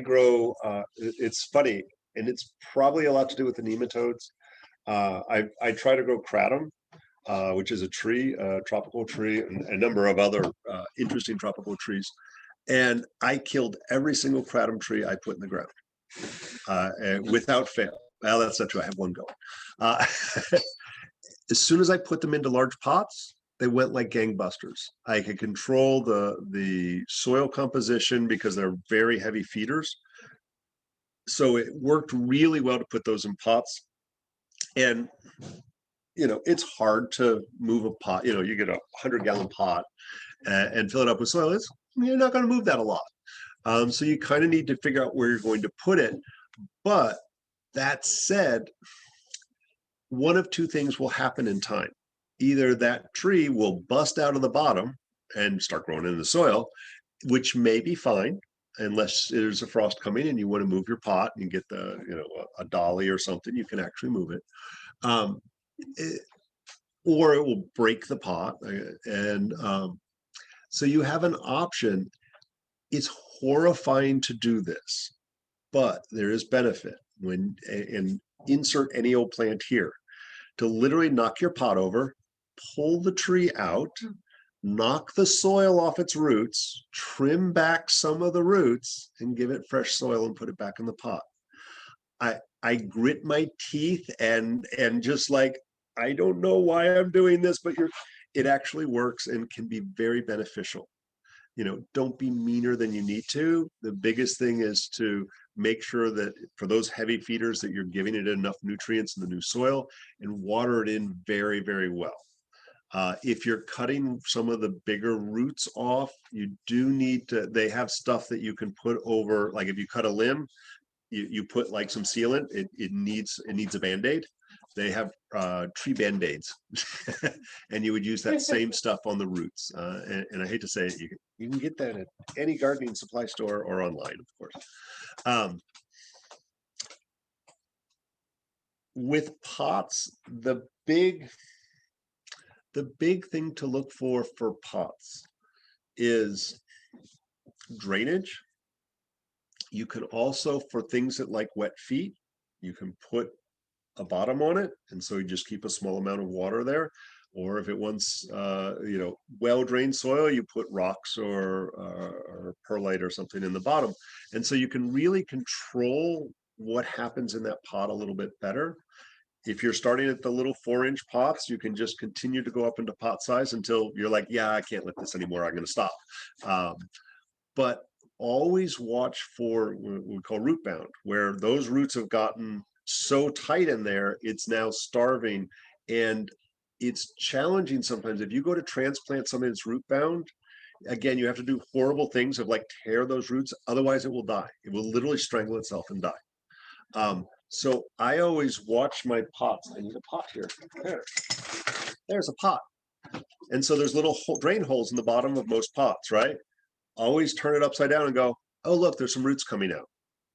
grow. It's funny, and it's probably a lot to do with the nematodes. I try to grow kratom, which is a tree, a tropical tree, and a number of other interesting tropical trees. And I killed every single kratom tree I put in the ground, without fail. Well, that's not true. I have one going. As soon as I put them into large pots, they went like gangbusters. I could control the soil composition because they're very heavy feeders. So it worked really well to put those in pots. And, it's hard to move a pot. You get a 100-gallon pot and fill it up with soil. You're not going to move that a lot. So you kind of need to figure out where you're going to put it. But that said, one of 2 things will happen in time. Either that tree will bust out of the bottom and start growing in the soil, which may be fine, unless there's a frost coming and you want to move your pot and you get a dolly or something, you can actually move it. Or it will break the pot. And so you have an option. It's horrifying to do this, but there is benefit and insert any old plant here, to literally knock your pot over, pull the tree out, knock the soil off its roots, trim back some of the roots, and give it fresh soil and put it back in the pot. I grit my teeth and just like, I don't know why I'm doing this, but it actually works and can be very beneficial. Don't be meaner than you need to. The biggest thing is to make sure that for those heavy feeders that you're giving it enough nutrients in the new soil and water it in very, very well. If you're cutting some of the bigger roots off, you do need to, they have stuff that you can put over, like if you cut a limb, you put like some sealant, it needs a Band-Aid. They have tree Band-Aids, and you would use that same stuff on the roots. And I hate to say it, you can get that at any gardening supply store or online, of course. With pots, the big thing to look for pots is drainage. You can also, for things that like wet feet, you can put a bottom on it, and so you just keep a small amount of water there. Or if it wants well-drained soil, you put rocks or perlite or something in the bottom. And so you can really control what happens in that pot a little bit better. If you're starting at the little 4-inch pots, you can just continue to go up into pot size until you're like, yeah, I can't let this anymore, I'm going to stop. But always watch for what we call root bound, where those roots have gotten so tight in there, it's now starving. And it's challenging sometimes. If you go to transplant something that's root bound, again, you have to do horrible things of like tear those roots, otherwise it will die. It will literally strangle itself and die. So I always watch my pots. I need a pot here. There's a pot. And so there's little drain holes in the bottom of most pots, right? Always turn it upside down and go, oh, look, there's some roots coming out.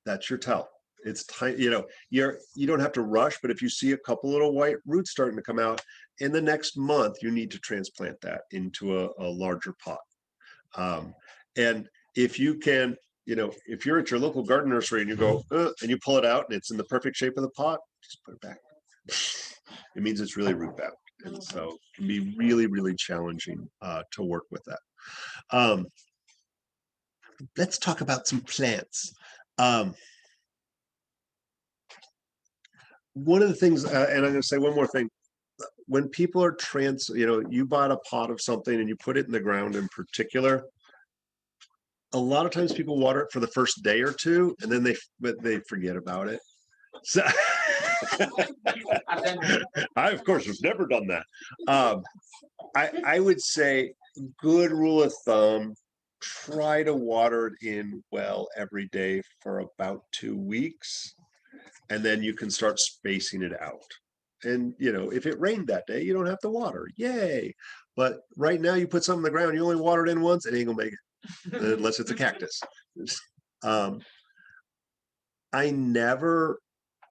That's your tell. It's time, you know, you don't have to rush, but if you see a couple little white roots starting to come out in the next month, you need to transplant that into a larger pot. And if you can, you know, if you're at your local garden nursery and you go, and you pull it out and it's in the perfect shape of the pot, just put it back. It means it's really root bound. And so it can be really, really challenging to work with that. Let's talk about some plants. One of the things, and I'm going to say one more thing. When people are you know, you bought a pot of something and you put it in the ground in particular, a lot of times people water it for the first day or two, and then they forget about it. So I, of course, have never done that. I would say good rule of thumb, try to water it in well every day for about 2 weeks, and then you can start spacing it out. And, you know, if it rained that day, you don't have to water. Yay. But right now you put something in the ground, you only water it in once, it ain't gonna make it, unless it's a cactus. I never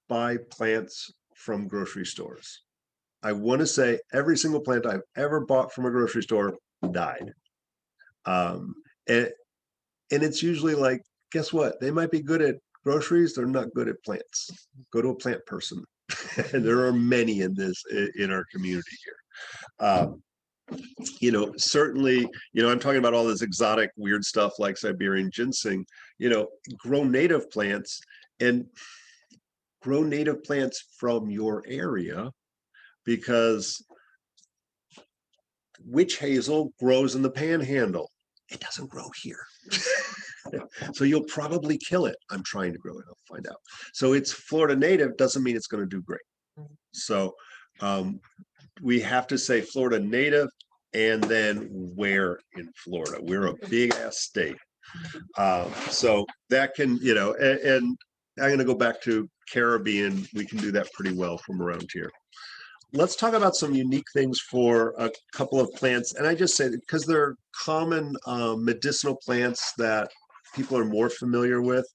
buy plants from grocery stores. I want to say every single plant I've ever bought from a grocery store died. And it's usually like, guess what? They might be good at groceries, they're not good at plants. Go to a plant person. And there are many in our community here. You know, certainly, you know, I'm talking about all this exotic weird stuff like Siberian ginseng, you know, grow native plants and grow native plants from your area, because witch hazel grows in the panhandle. It doesn't grow here. So you'll probably kill it. I'm trying to grow it. I'll find out. So it's Florida native doesn't mean it's going to do great. So we have to say Florida native and then where in Florida. We're a big ass state. So that can, you know, and I'm going to go back to Caribbean. We can do that pretty well from around here. Let's talk about some unique things for a couple of plants. And I just say that because they're common medicinal plants that people are more familiar with.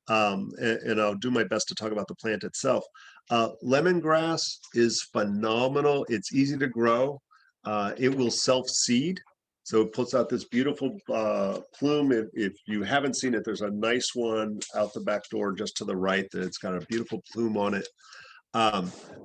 And I'll do my best to talk about the plant itself. Lemongrass is phenomenal. It's easy to grow. It will self-seed. So it puts out this beautiful plume. If you haven't seen it, there's a nice one out the back door just to the right that it's got a beautiful plume on it.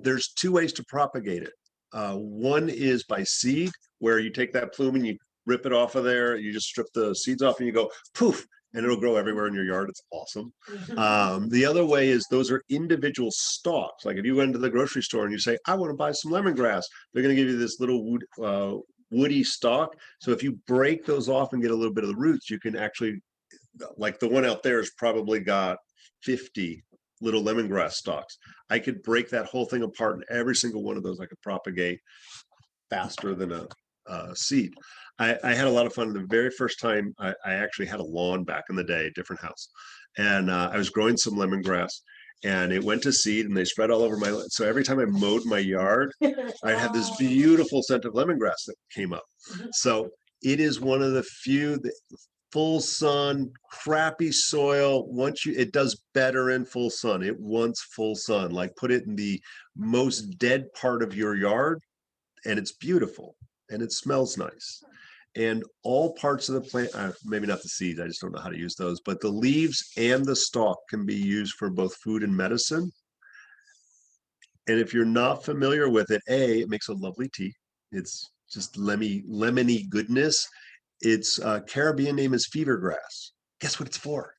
There's 2 ways to propagate it. One is by seed, where you take that plume and you rip it off of there. You just strip the seeds off and you go poof, and it'll grow everywhere in your yard. It's awesome. The other way is those are individual stalks. Like if you went to the grocery store and you say, I want to buy some lemongrass, they're going to give you this little woody stalk. So if you break those off and get a little bit of the roots, you can actually, like the one out there has probably got 50 little lemongrass stalks. I could break that whole thing apart, and every single one of those I could propagate faster than a seed. I had a lot of fun the very first time. I actually had a lawn back in the day, different house, and I was growing some lemongrass, and it went to seed, and they spread all over my land. So every time I mowed my yard, I had this beautiful scent of lemongrass that came up. So it is one of the few that full sun, crappy soil. It does better in full sun. It wants full sun. Like put it in the most dead part of your yard, and it's beautiful and it smells nice. And all parts of the plant, maybe not the seeds, I just don't know how to use those, but the leaves and the stalk can be used for both food and medicine. And if you're not familiar with it, it makes a lovely tea. It's just lemony goodness. Its Caribbean name is fever grass. Guess what it's for?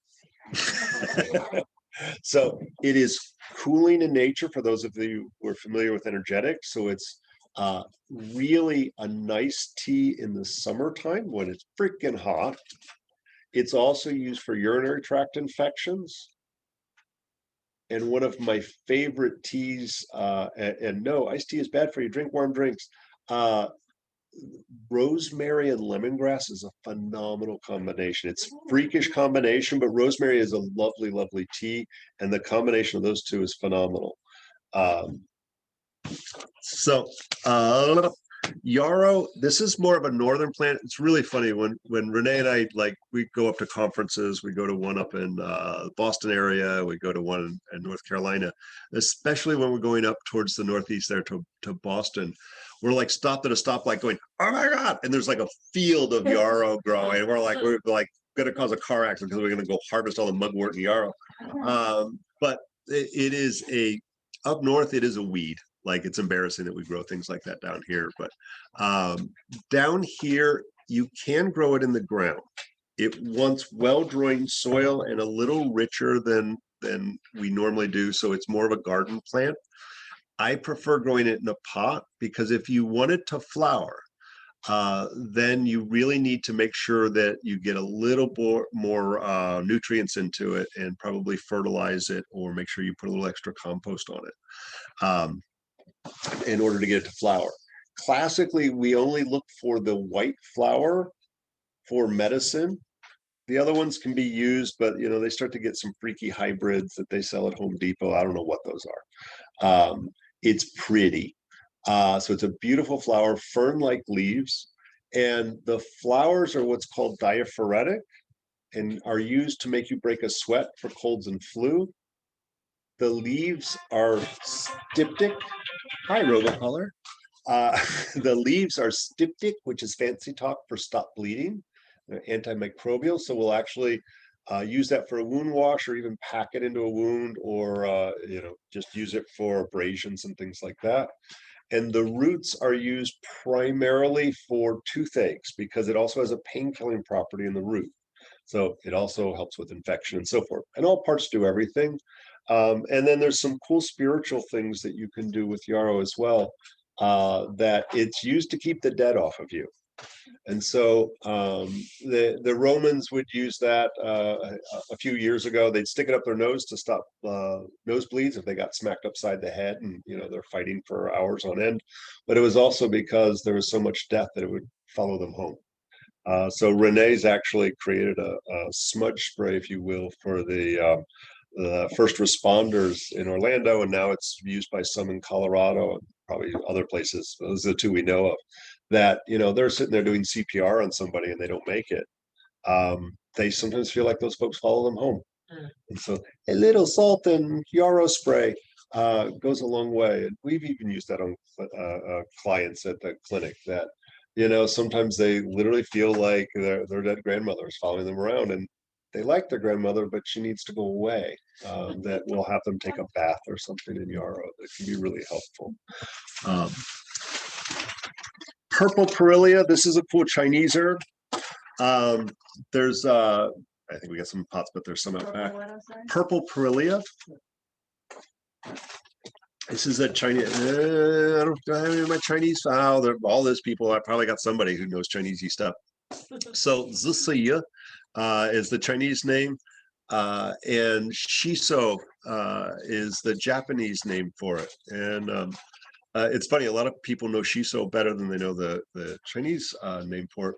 So it is cooling in nature for those of you who are familiar with energetics. So it's really a nice tea in the summertime when it's freaking hot. It's also used for urinary tract infections. And one of my favorite teas, and no, iced tea is bad for you, drink warm drinks. rosemary and lemongrass is a phenomenal combination. It's freakish combination, but rosemary is a lovely, lovely tea, and the combination of those two is phenomenal. So yarrow, this is more of a northern plant. It's really funny when Renee and I, like, we go up to conferences. We go to one up in Boston area, we go to one in North Carolina, especially when we're going up towards the northeast there to Boston. We're like stopped at a stoplight going, oh my god, and there's like a field of yarrow growing, and we're like gonna cause a car accident because we're gonna go harvest all the mugwort and yarrow. But it is up north, it is a weed. Like, it's embarrassing that we grow things like that down here, but down here you can grow it in the ground. It wants well-drained soil and a little richer than we normally do, so it's more of a garden plant. I prefer growing it in a pot because if you want it to flower, then you really need to make sure that you get a little more nutrients into it, and probably fertilize it, or make sure you put a little extra compost on it in order to get it to flower. Classically, we only look for the white flower for medicine. The other ones can be used, but they start to get some freaky hybrids that they sell at Home Depot. I don't know what those are. It's pretty. So it's a beautiful flower, fern-like leaves, and the flowers are what's called diaphoretic and are used to make you break a sweat for colds and flu. The leaves are styptic. Hi, Robocolor. The leaves are styptic, which is fancy talk for stop bleeding. They're antimicrobial, so we'll actually use that for a wound wash, or even pack it into a wound, or just use it for abrasions and things like that. And the roots are used primarily for toothaches because it also has a pain-killing property in the root. So it also helps with infection and so forth. And all parts do everything. And then there's some cool spiritual things that you can do with yarrow as well, that it's used to keep the dead off of you. And so the Romans would use that a few years ago. They'd stick it up their nose to stop nosebleeds if they got smacked upside the head, and they're fighting for hours on end. But it was also because there was so much death that it would follow them home. So Renee's actually created a smudge spray, if you will, for the first responders in Orlando, and now it's used by some in Colorado and probably other places. Those are the two we know of. That they're sitting there doing CPR on somebody and they don't make it. They sometimes feel like those folks follow them home, and so a little salt and yarrow spray goes a long way. And we've even used that on clients at the clinic that sometimes they literally feel like their dead grandmother is following them around, and they like their grandmother, but she needs to go away. That we'll have them take a bath or something in yarrow that can be really helpful. Purple Perilla, this is a cool Chinese herb. There's I think we got some pots, but there's some out back. Purple Pirillia. This is a Chinese. I don't have any of my Chinese. All those people. I probably got somebody who knows Chinese stuff. So Zisiya is the Chinese name, and Shiso is the Japanese name for it. And it's funny, a lot of people know shiso better than they know the Chinese name for it.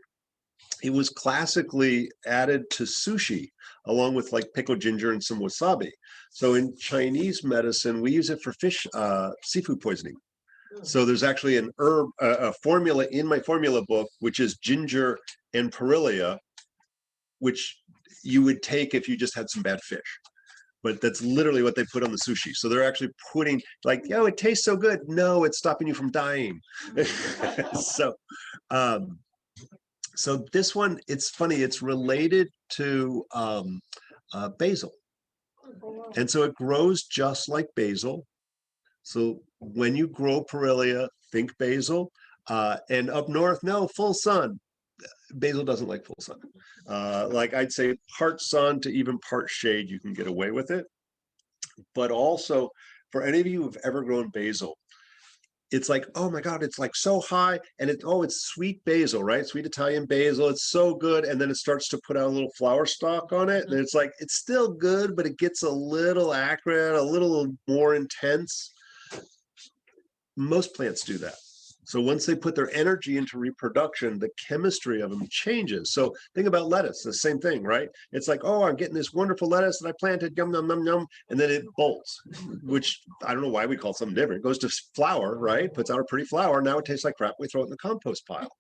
It was classically added to sushi along with like pickled ginger and some wasabi. So in Chinese medicine, we use it for seafood poisoning. So there's actually an herb, a formula in my formula book, which is ginger and Pirillia, which you would take if you just had some bad fish. But that's literally what they put on the sushi. So they're actually putting like, it tastes so good. No, it's stopping you from dying. So this one, it's funny. It's related to basil. And so it grows just like basil. So when you grow Pirillia, think basil. And up north, no, full sun. Basil doesn't like full sun. Like I'd say part sun to even part shade, you can get away with it. But also, for any of you who've ever grown basil, it's like, oh my God, it's like so high, and it's sweet basil, right? Sweet Italian basil. It's so good. And then it starts to put out a little flower stalk on it. And it's like, it's still good, but it gets a little acrid, a little more intense. Most plants do that. So once they put their energy into reproduction, the chemistry of them changes. So think about lettuce, the same thing, right? It's like, oh, I'm getting this wonderful lettuce that I planted, yum, yum, yum, yum, and then it bolts, which I don't know why we call it something different. It goes to flower, right? Puts out a pretty flower. Now it tastes like crap. We throw it in the compost pile.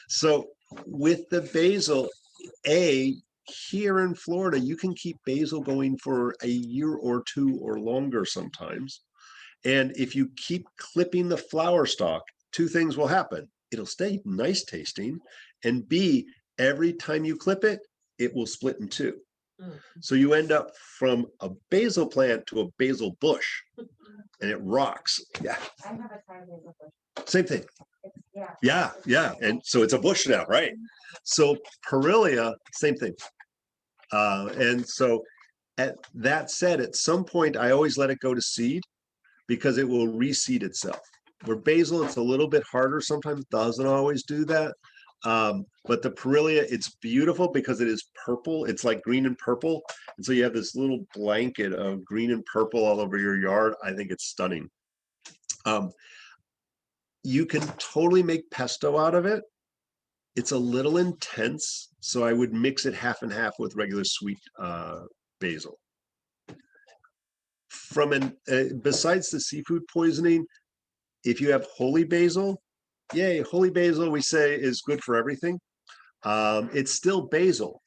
So with the basil, here in Florida, you can keep basil going for a year or two or longer sometimes. And if you keep clipping the flower stalk, two things will happen. It'll stay nice tasting. And B, every time you clip it, it will split in two. So you end up from a basil plant to a basil bush, and it rocks. Yeah. I have a Thai basil bush. Same thing. Yeah. Yeah. And so it's a bush now, right? So Pirillia, same thing. And so at that said, at some point, I always let it go to seed because it will reseed itself. Where basil, it's a little bit harder. Sometimes it doesn't always do that. But the Perilla, it's beautiful because it is purple. It's like green and purple. And so you have this little blanket of green and purple all over your yard. I think it's stunning. You can totally make pesto out of it. It's a little intense, so I would mix it half and half with regular sweet basil. Besides the seafood poisoning, if you have holy basil, yay, holy basil we say is good for everything. It's still basil.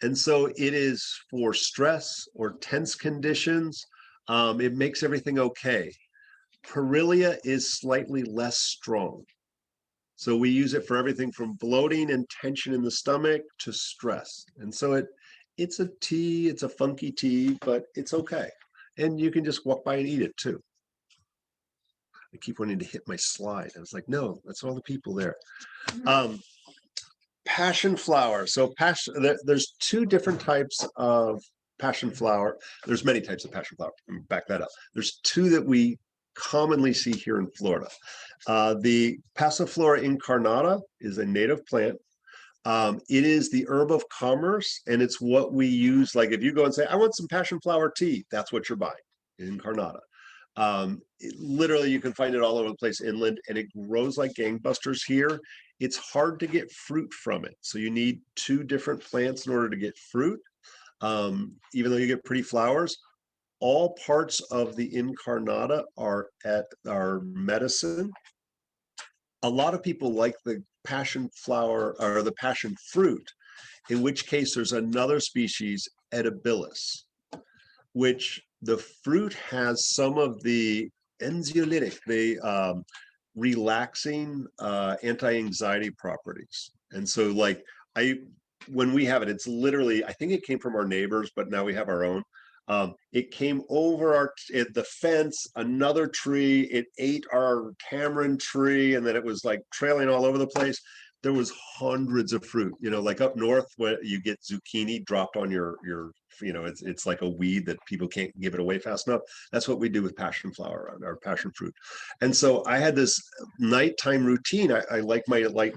And so it is for stress or tense conditions. It makes everything okay. Pirillia is slightly less strong. So we use it for everything from bloating and tension in the stomach to stress. And so it's a tea, it's a funky tea, but it's okay. And you can just walk by and eat it too. I keep wanting to hit my slide. I was like, no, that's all the people there. Passion flower. So there's two different types of passion flower. There's many types of passion flower. Let me back that up. There's two that we commonly see here in Florida. The Passiflora incarnata is a native plant. It is the herb of commerce, and it's what we use. Like if you go and say, I want some passion flower tea, that's what you're buying, incarnata. Literally, you can find it all over the place inland, and it grows like gangbusters here. It's hard to get fruit from it. So you need two different plants in order to get fruit, even though you get pretty flowers. All parts of the incarnata are medicine. A lot of people like the passion flower or the passion fruit, in which case there's another species, Edibilis, which the fruit has some of the anxiolytic, the relaxing anti-anxiety properties. And so like when we have it, it's literally, I think it came from our neighbors, but now we have our own. It came over the fence, another tree, it ate our tamarind tree, and then it was like trailing all over the place. There was hundreds of fruit, like up north where you get zucchini dropped on your it's like a weed that people can't give it away fast enough. That's what we do with passion flower or passion fruit. And so I had this nighttime routine. I like my late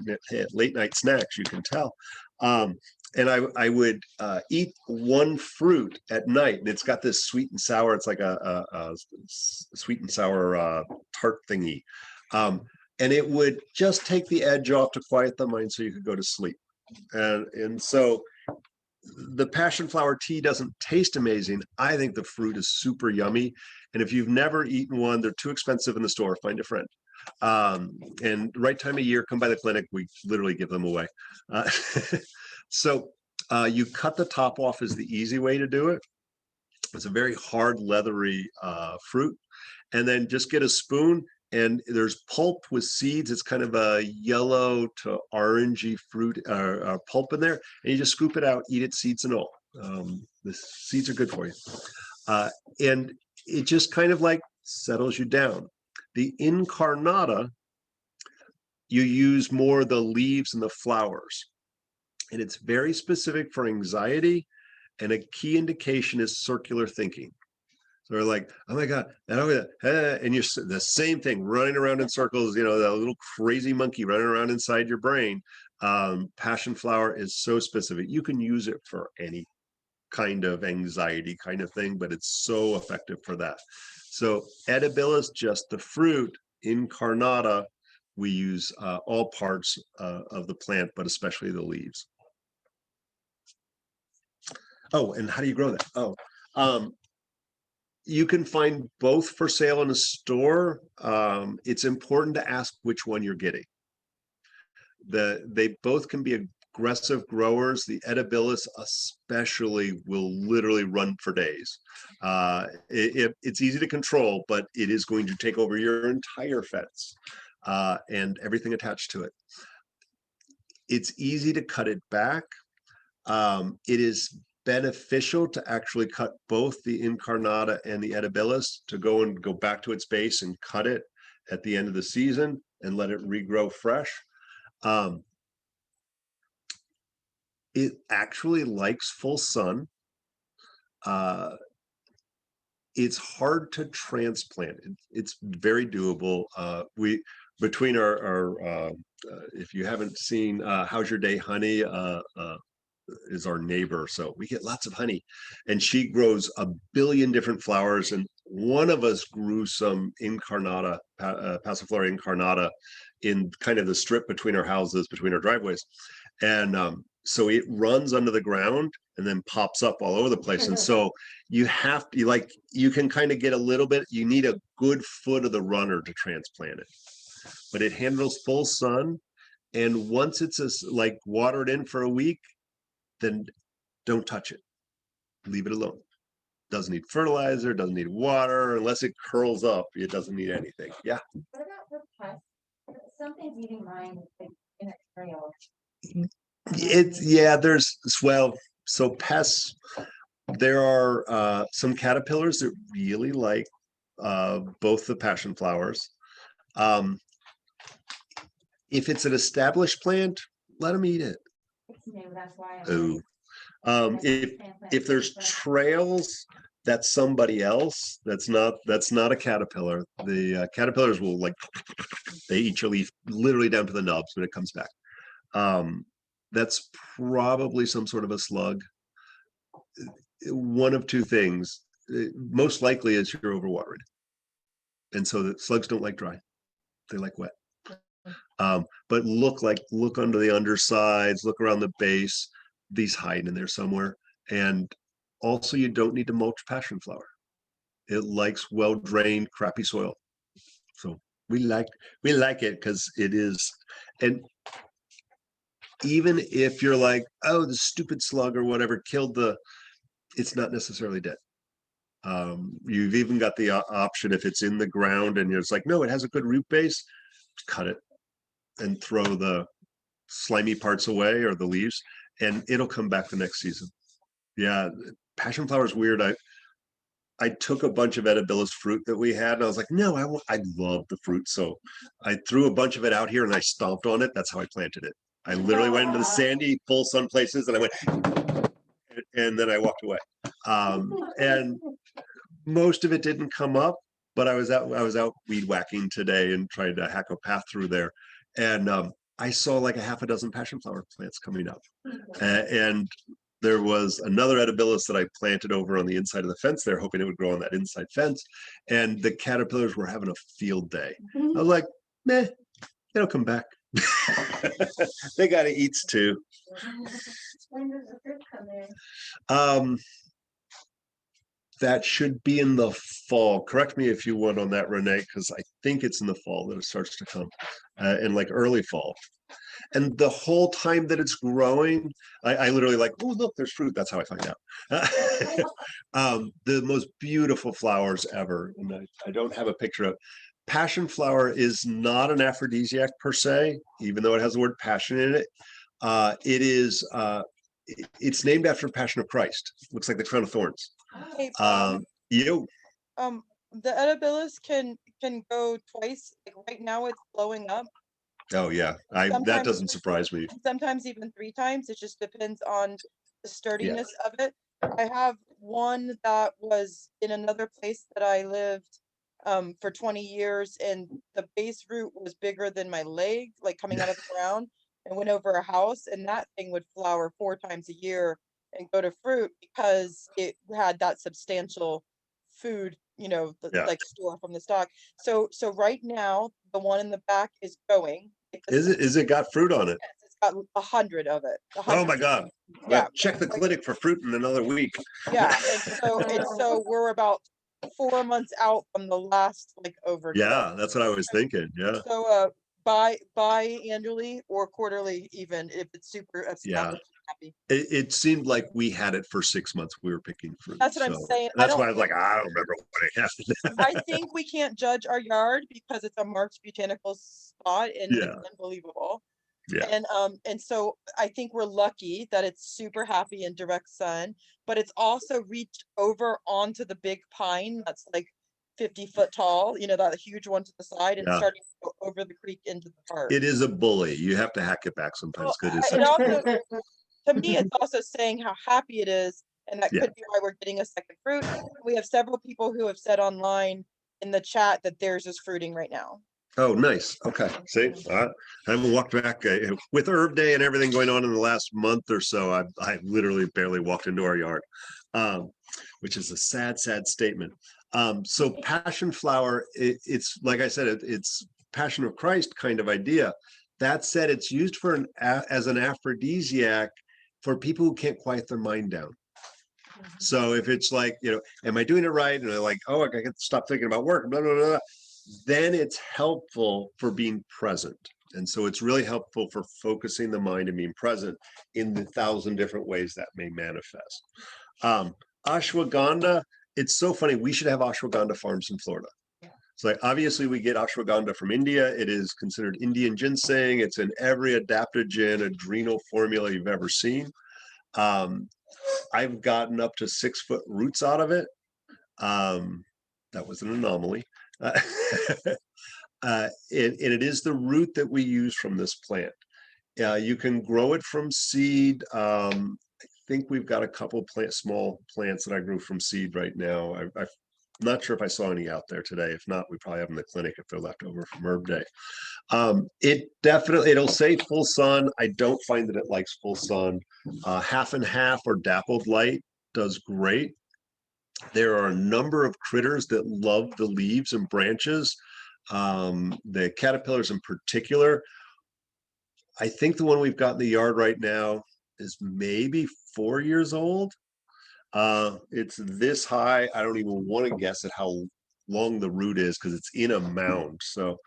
night snacks, you can tell. And I would eat one fruit at night, and it's got this sweet and sour. It's like a sweet and sour tart thingy. And it would just take the edge off to quiet the mind so you could go to sleep. And so the passion flower tea doesn't taste amazing. I think the fruit is super yummy. And if you've never eaten one, they're too expensive in the store. Find a friend. And right time of year, come by the clinic. We literally give them away. So you cut the top off is the easy way to do it. It's a very hard, leathery fruit. And then just get a spoon, and there's pulp with seeds. It's kind of a yellow to orangey fruit pulp in there. And you just scoop it out, eat it, seeds and all. The seeds are good for you. And it just kind of like settles you down. The incarnata, you use more the leaves and the flowers. And it's very specific for anxiety. And a key indication is circular thinking. So they're like, oh my God, and you're the same thing, running around in circles, that little crazy monkey running around inside your brain. Passion flower is so specific. You can use it for any kind of anxiety kind of thing, but it's so effective for that. So Edibilis, just the fruit, incarnata, we use all parts of the plant, but especially the leaves. Oh, and how do you grow that? Oh, you can find both for sale in a store. It's important to ask which one you're getting. They both can be aggressive growers. The edibilis especially will literally run for days. It's easy to control, but it is going to take over your entire fence and everything attached to it. It's easy to cut it back. It is beneficial to actually cut both the incarnata and the edibilis, to go back to its base and cut it at the end of the season and let it regrow fresh. It actually likes full sun. It's hard to transplant. It's very doable. Between our if you haven't seen How's Your Day Honey, is our neighbor, so we get lots of honey, and she grows a billion different flowers, and one of us grew some incarnata, Passiflora incarnata, in kind of the strip between our houses, between our driveways, and so it runs under the ground and then pops up all over the place. And so you can kind of get a little bit, you need a good foot of the runner to transplant it, but it handles full sun. And once it's like watered in for a week, then don't touch it. Leave it alone. Doesn't need fertilizer, doesn't need water. Unless it curls up, it doesn't need anything. Yeah. What about for pests? Something's eating mine like, in its trail. So pests, there are some caterpillars that really like both the passion flowers. If it's an established plant, let them eat it. It's new, that's why. If there's trails, that's somebody else. That's not a caterpillar. The caterpillars will they eat your leaf literally down to the nubs when it comes back. That's probably some sort of a slug. One of two things. Most likely is you're overwatering, and so the slugs don't like dry; they like wet. But look under the undersides, look around the base. These hide in there somewhere. And also, you don't need to mulch passion flower. It likes well-drained, crappy soil. So we like it because it is. And even if you're like, oh, the stupid slug or whatever killed it's not necessarily dead. You've even got the option, if it's in the ground and it's like, no, it has a good root base, cut it and throw the slimy parts away or the leaves, and it'll come back the next season. Yeah, passion flower is weird. I took a bunch of edibilis fruit that we had, and I was like, no, I love the fruit. So I threw a bunch of it out here and I stomped on it. That's how I planted it. I literally went into the sandy, full sun places and I went, and then I walked away. And most of it didn't come up, but I was out weed whacking today and trying to hack a path through there. And I saw like a half a dozen passion flower plants coming up. And there was another edibilis that I planted over on the inside of the fence there, hoping it would grow on that inside fence. And the caterpillars were having a field day. I was like, meh, it'll come back. They got to eat too. When does the fruit come in? That should be in the fall. Correct me if you want on that, Renee, because I think it's in the fall that it starts to come, in like early fall. And the whole time that it's growing, I literally like, oh, look, there's fruit. That's how I find out. The most beautiful flowers ever. And I don't have a picture of. Passion flower is not an aphrodisiac per se, even though it has the word passion in it. It's named after Passion of Christ. Looks like the crown of thorns. Hey, The edibilis can go twice. Like right now it's blowing up. Oh yeah, that doesn't surprise me. Sometimes even 3 times. It just depends on the sturdiness of it. I have one that was in another place that I lived for 20 years, and the base root was bigger than my leg, like coming out of the ground, and went over a house, and that thing would flower 4 times a year and go to fruit because it had that substantial food Yeah. like store from the stock. So right now, the one in the back is going. Is it got fruit on it? Yes, it's got 100 of it. Oh my God. Yeah. Well, check the clinic for fruit in another week. Yeah, and so we're about 4 months out from the last like overdose. Yeah, that's what I was thinking. Yeah. So buy annually or quarterly, even if it's super Yeah. happy. It seemed like we had it for 6 months. We were picking fruit. That's what I'm so saying. That's why I was like, I don't remember what it happened. I think we can't judge our yard because it's a marked botanical spot and Yeah. it's unbelievable. Yeah. And so I think we're lucky that it's super happy in direct sun, but it's also reached over onto the big pine that's like 50-foot tall, that huge one to the side, and Yeah. starting to go over the creek into the park. It is a bully. You have to hack it back sometimes. Well, Good as it also, to me, it's also saying how happy it is, and that Yeah. could be why we're getting a second fruit. We have several people who have said online in the chat that theirs is fruiting right now. Oh, nice. Okay. See, I haven't walked back with Herb Day and everything going on in the last month or so. I literally barely walked into our yard, which is a sad statement. So passion flower, it's like I said, it's Passion of Christ kind of idea. That said, it's used as an aphrodisiac for people who can't quiet their mind down. So if it's like, am I doing it right? And they're like, oh, I got to stop thinking about work, blah, blah, blah. Then it's helpful for being present. And so it's really helpful for focusing the mind and being present in the 1,000 different ways that may manifest. Ashwagandha, it's so funny. We should have ashwagandha farms in Florida. So like, obviously we get ashwagandha from India. It is considered Indian ginseng. It's in every adaptogen adrenal formula you've ever seen. I've gotten up to 6-foot roots out of it. That was an anomaly. And it is the root that we use from this plant. You can grow it from seed. I think we've got a couple small plants that I grew from seed right now. I'm not sure if I saw any out there today. If not, we probably have in the clinic if they're left over from Herb Day. It'll say full sun. I don't find that it likes full sun. Half and half or dappled light does great. There are a number of critters that love the leaves and branches. The caterpillars in particular. I think the one we've got in the yard right now is maybe 4 years old. It's this high. I don't even want to guess at how long the root is because it's in a mound. So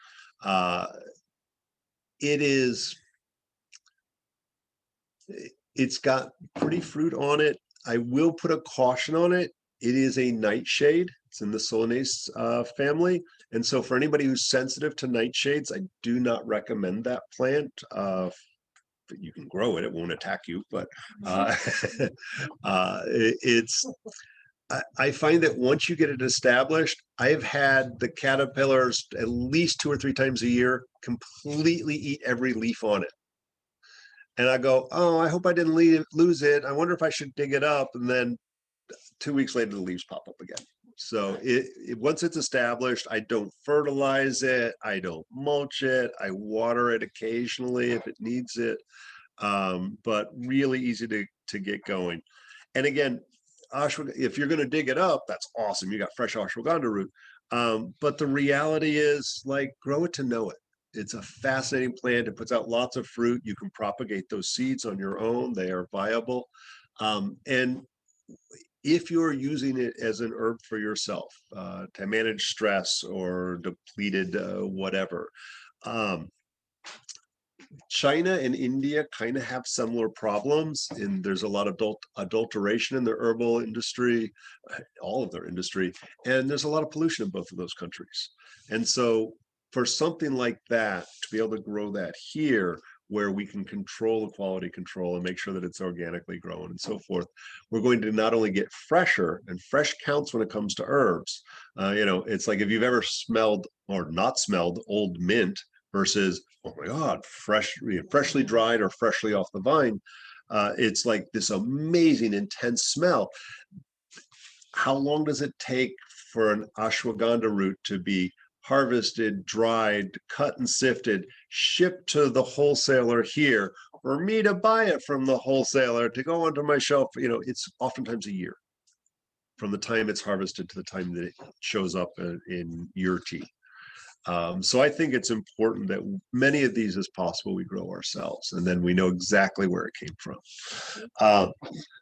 it's got pretty fruit on it. I will put a caution on it. It is a nightshade. It's in the Solanaceae family. And so for anybody who's sensitive to nightshades, I do not recommend that plant. You can grow it, it won't attack you, but I find that once you get it established, I have had the caterpillars at least 2 or 3 times a year completely eat every leaf on it. And I go, oh, I hope I didn't lose it. I wonder if I should dig it up. And then 2 weeks later, the leaves pop up again. So once it's established, I don't fertilize it. I don't mulch it. I water it occasionally if it needs it. But really easy to get going. And again, if you're going to dig it up, that's awesome. You got fresh ashwagandha root. But the reality is, like, grow it to know it. It's a fascinating plant. It puts out lots of fruit. You can propagate those seeds on your own. They are viable. And if you're using it as an herb for yourself to manage stress or depleted whatever, China and India kind of have similar problems, and there's a lot of adulteration in the herbal industry, all of their industry, and there's a lot of pollution in both of those countries. And so for something like that, to be able to grow that here, where we can control the quality control and make sure that it's organically grown and so forth, we're going to not only get fresher, and fresh counts when it comes to herbs. It's like if you've ever smelled or not smelled old mint versus, oh my God, freshly dried or freshly off the vine, it's like this amazing intense smell. How long does it take for an ashwagandha root to be harvested, dried, cut and sifted, shipped to the wholesaler here, for me to buy it from the wholesaler to go onto my shelf? It's oftentimes a year. from the time it's harvested to the time that it shows up in your tea. So I think it's important that many of these as possible we grow ourselves, and then we know exactly where it came from.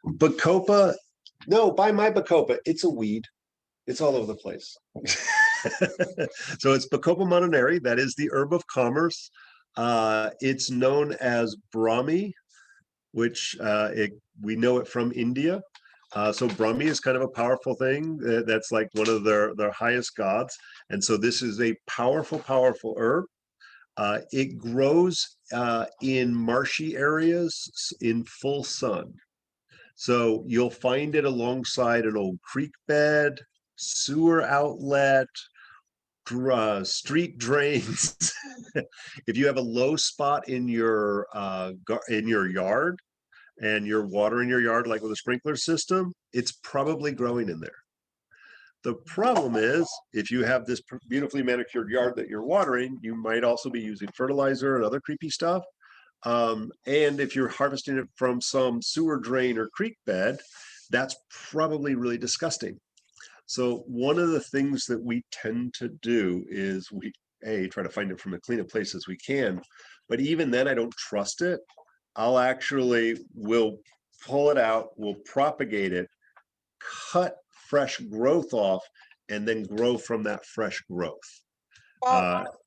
Bacopa, no, buy my Bacopa. It's a weed. It's all over the place. So it's Bacopa montanari. That is the herb of commerce. It's known as Brahmi, which we know it from India. So Brahmi is kind of a powerful thing. That's like one of their highest gods. And so this is a powerful, powerful herb. It grows in marshy areas in full sun. So you'll find it alongside an old creek bed, sewer outlet, street drains. If you have a low spot in your yard and you're watering your yard like with a sprinkler system, it's probably growing in there. The problem is, if you have this beautifully manicured yard that you're watering, you might also be using fertilizer and other creepy stuff. And if you're harvesting it from some sewer drain or creek bed, that's probably really disgusting. So one of the things that we tend to do is we try to find it from as clean a place as we can, but even then I don't trust it. We'll pull it out, we'll propagate it, cut fresh growth off, and then grow from that fresh growth.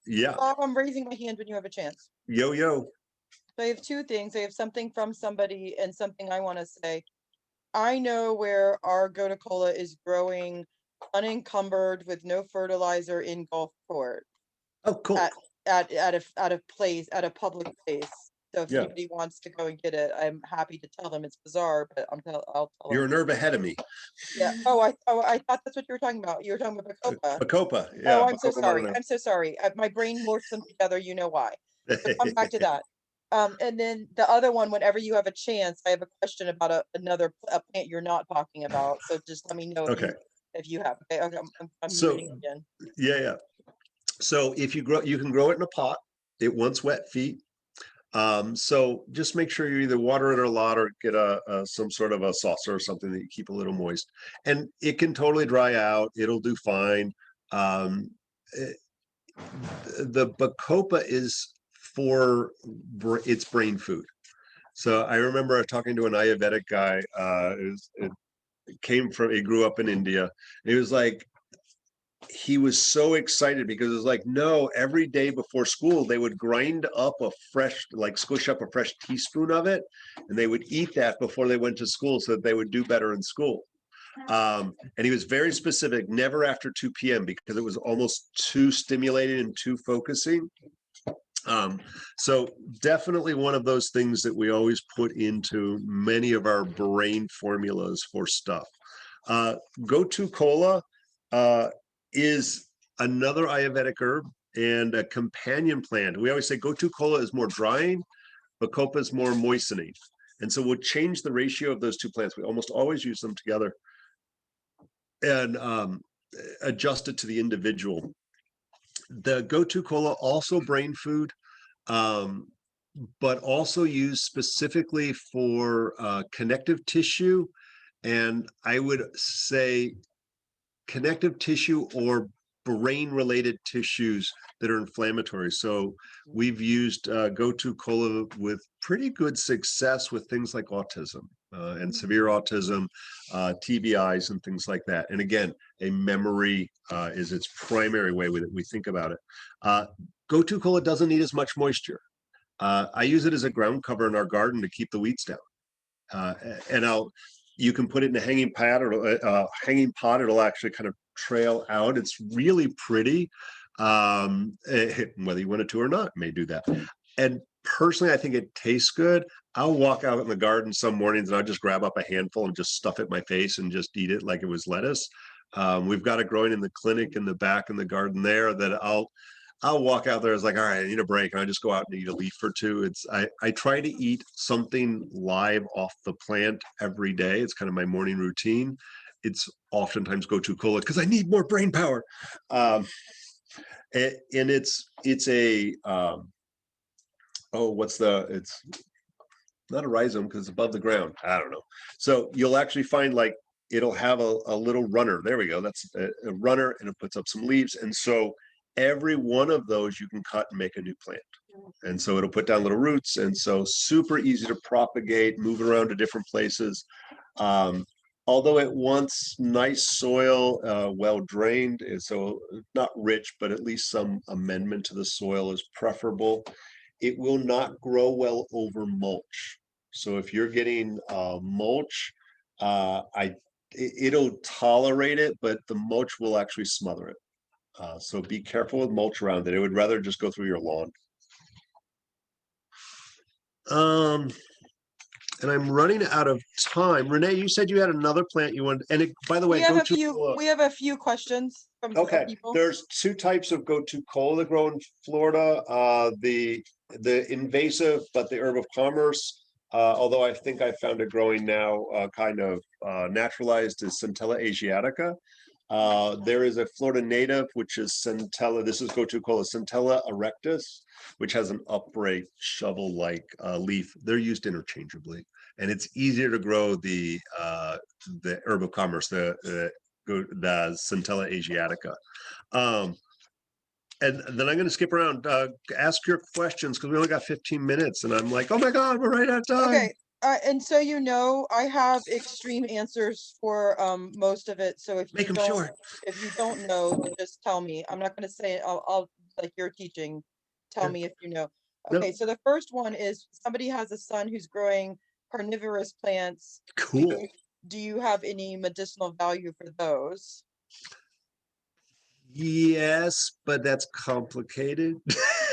Yeah. Bob, I'm raising my hand when you have a chance. Yo. So I have two things. I have something from somebody and something I want to say. I know where our Gotu Kola is growing unencumbered with no fertilizer in Gulfport. Oh, cool. At a public place. So if anybody wants to go and get it, I'm happy to tell them. It's bizarre, but I'll tell them. You're an herb ahead of me. Yeah. Oh, I thought that's what you were talking about. You were talking about Bacopa. Bacopa. Yeah. Oh, I'm so Bacopa sorry. montanari. I'm so sorry. My brain morphed them together. You know why. So come back to that. And then the other one, whenever you have a chance, I have a question about another plant you're not talking about. So just let me know if you have. Okay. I'm muting again. Yeah. So if you can grow it in a pot. It wants wet feet. So just make sure you either water it a lot or get some sort of a saucer or something that you keep a little moist. And it can totally dry out. It'll do fine. The Bacopa is for its brain food. So I remember talking to an Ayurvedic guy. He grew up in India. He was like, he was so excited because it was like, no, every day before school, they would grind up squish up a fresh teaspoon of it, and they would eat that before they went to school so that they would do better in school. And he was very specific, never after 2 p.m. because it was almost too stimulating and too focusing. So definitely one of those things that we always put into many of our brain formulas for stuff. Gotu Kola is another Ayurvedic herb and a companion plant. We always say Gotu Kola is more drying, Bacopa is more moistening. And so we'll change the ratio of those two plants. We almost always use them together and adjust it to the individual. The Gotu Kola also brain food, but also used specifically for connective tissue. And I would say connective tissue or brain-related tissues that are inflammatory. So we've used Gotu Kola with pretty good success with things like autism and severe autism, TBIs and things like that. And again, a memory is its primary way we think about it. Gotu Kola doesn't need as much moisture. I use it as a ground cover in our garden to keep the weeds down. You can put it in a hanging pot or hanging pot. It'll actually kind of trail out. It's really pretty. Whether you want it to or not, may do that. And personally, I think it tastes good. I'll walk out in the garden some mornings and I'll just grab up a handful and just stuff it in my face and just eat it like it was lettuce. We've got it growing in the clinic in the back in the garden there that I'll walk out there. It's like, all right, I need a break. And I just go out and eat a leaf or two. I try to eat something live off the plant every day. It's kind of my morning routine. It's oftentimes Gotu Kola because I need more brain power. And it's not a rhizome because it's above the ground. I don't know. So you'll actually find like it'll have a little runner. There we go. That's a runner, and it puts up some leaves. And so every one of those you can cut and make a new plant. And so it'll put down little roots. And so super easy to propagate, move it around to different places. Although it wants nice soil, well drained, and so not rich, but at least some amendment to the soil is preferable. It will not grow well over mulch. So if you're getting mulch, it'll tolerate it, but the mulch will actually smother it. So be careful with mulch around it. It would rather just go through your lawn. And I'm running out of time. Renee, you said you had another plant you wanted, and by the way, We have a Gotu few, Kola. we have a few questions from Okay, people. there's two types of Gotu Kola that grow in Florida. The invasive, but the herb of commerce. Although I think I found it growing now, kind of naturalized, is Centella asiatica. There is a Florida native, which is Centella. This is Gotu Kola, Centella erectus, which has an upright shovel-like leaf. They're used interchangeably, and it's easier to grow the herb of commerce, the Centella asiatica. And then I'm going to skip around. Ask your questions because we only got 15 minutes, and I'm like, oh my God, we're right out of time. Okay. And so I have extreme answers for most of it. So if Make you them don't, short. if you don't know, then just tell me. I'm not going to say it. I'll like you're teaching. Tell Yeah. me if you know. Nope. Okay. So the first one is somebody has a son who's growing carnivorous plants. Cool. Do you have any medicinal value for those? Yes, but that's complicated.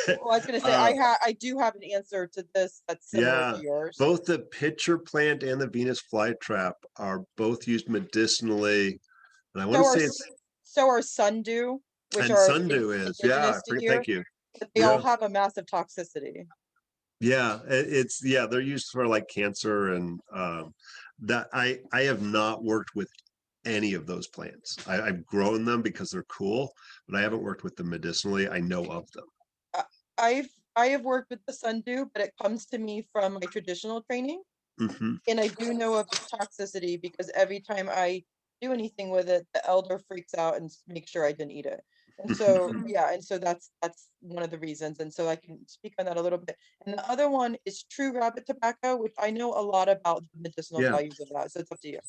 Well, I was going to say I do have an answer to this that's similar to yours. Both the pitcher plant and the Venus flytrap are both used medicinally, and I want to say it's so are sundew, which and are sundew is indigenous to here, thank you. but they all have a massive toxicity. Yeah, it's they're used for like cancer and that I have not worked with any of those plants. I've grown them because they're cool, but I haven't worked with them medicinally. I know of them. I have worked with the sundew, but it comes to me from my traditional training. And I do know of its toxicity because every time I do anything with it, the elder freaks out and makes sure I didn't eat it. And so, and so that's one of the reasons. And so I can speak on that a little bit. And the other one is true rabbit tobacco, which I know a lot about the medicinal values of that. So it's up to you.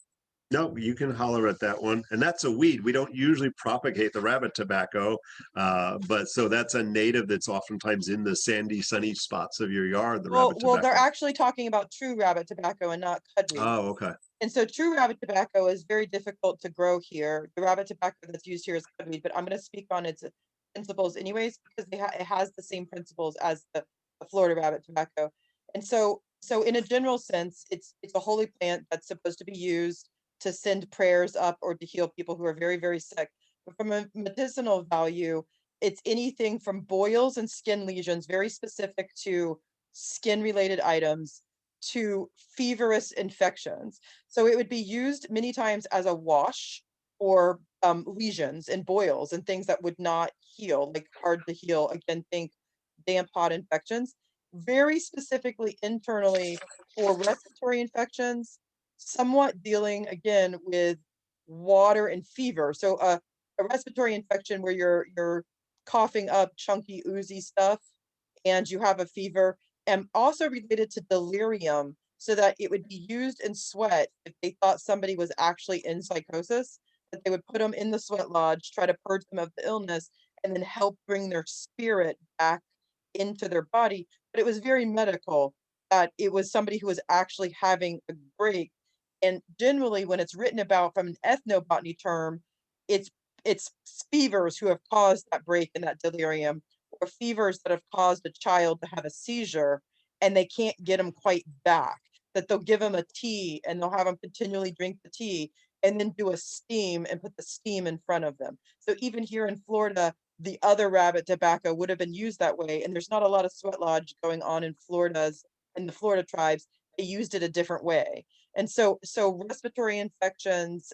No, you can holler at that one. And that's a weed. We don't usually propagate the rabbit tobacco, but so that's a native that's oftentimes in the sandy, sunny spots of your yard, the rabbit tobacco. Well, they're actually talking about true rabbit tobacco and not cudweed. Oh, okay. And so true rabbit tobacco is very difficult to grow here. The rabbit tobacco that's used here is cudweed, but I'm going to speak on its principles anyways, because it has the same principles as the Florida rabbit tobacco. And so in a general sense, it's a holy plant that's supposed to be used to send prayers up or to heal people who are very, very sick. But from a medicinal value, it's anything from boils and skin lesions, very specific to skin related items, to feverous infections. So it would be used many times as a wash or lesions and boils and things that would not heal, like hard to heal. Again, think damp, hot infections. Very specifically internally for respiratory infections, somewhat dealing again with water and fever. So a respiratory infection where you're coughing up chunky, oozy stuff and you have a fever, and also related to delirium, so that it would be used in sweat if they thought somebody was actually in psychosis, that they would put them in the sweat lodge, try to purge them of the illness, and then help bring their spirit back into their body. But it was very medical, that it was somebody who was actually having a break. And generally, when it's written about from an ethnobotany term, it's fevers who have caused that break and that delirium, or fevers that have caused a child to have a seizure and they can't get them quite back, that they'll give them a tea and they'll have them continually drink the tea and then do a steam and put the steam in front of them. So even here in Florida, the other rabbit tobacco would have been used that way. And there's not a lot of sweat lodge going on in the Florida tribes. They used it a different way. And so respiratory infections,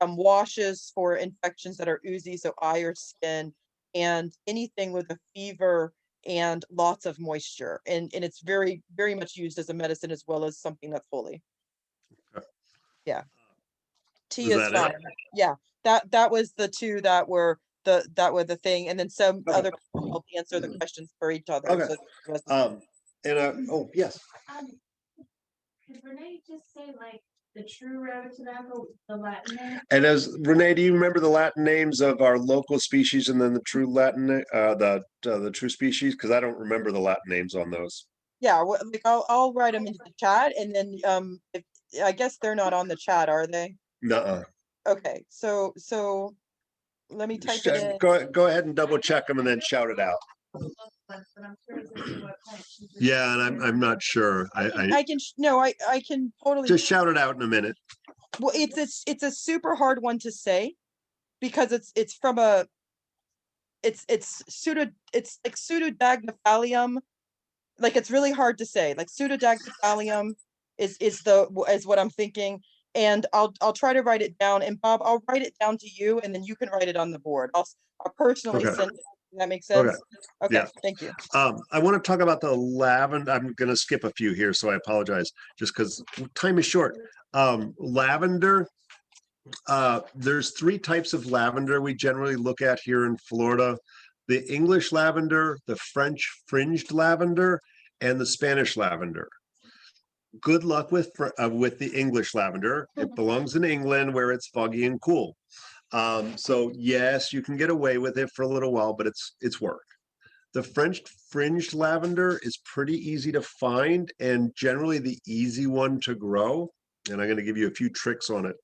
washes for infections that are oozy, so eye or skin, and anything with a fever and lots of moisture. And it's very, very much used as a medicine as well as something that's holy. Okay. Yeah. Tea Is is that it? fine. Yeah, that was the two that were the thing, and then some Okay. other people helped answer the questions for each other. Okay. So it was- Oh, yes. Could Renee just say like the true rabbit tobacco, the Latin name? And as Renee, do you remember the Latin names of our local species and then the true Latin, the true species? Because I don't remember the Latin names on those. yeah, like I'll write them into the chat, and then if, I guess they're not on the chat, are they? Nuh-uh. Okay, so let me type it in. Go ahead and double check them and then shout it out. But I'm curious as to what kind she's Yeah, and I'm not sure. I can no, I can totally. Just shout it out in a minute. Well, it's a super hard one to say because it's from a it's like pseudodagnaphalium. Like it's really hard to say. Like pseudodagnaphalium is what I'm thinking. And I'll try to write it down. And Bob, I'll write it down to you, and then you can write it on the board. I'll personally Okay. send it. Does that make sense? Okay, Yeah. thank you. I want to talk about the lavender. I'm going to skip a few here, so I apologize, just because time is short. Lavender. There's 3 types of lavender we generally look at here in Florida: the English lavender, the French fringed lavender, and the Spanish lavender. Good luck with the English lavender. It belongs in England where it's foggy and cool. So yes, you can get away with it for a little while, but it's work. The French fringed lavender is pretty easy to find and generally the easy one to grow. And I'm going to give you a few tricks on it.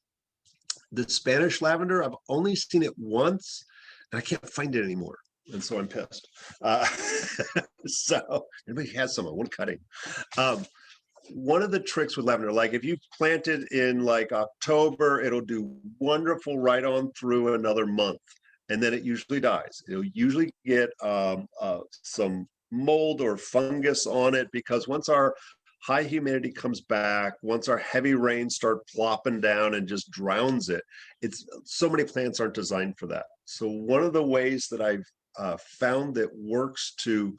The Spanish lavender, I've only seen it once and I can't find it anymore. And so I'm pissed. So anybody has some, I want cutting. One of the tricks with lavender, like if you plant it in like October, it'll do wonderful right on through another month. And then it usually dies. It'll usually get some mold or fungus on it because once our high humidity comes back, once our heavy rains start plopping down and just drowns it, it's so many plants aren't designed for that. So one of the ways that I've found that works to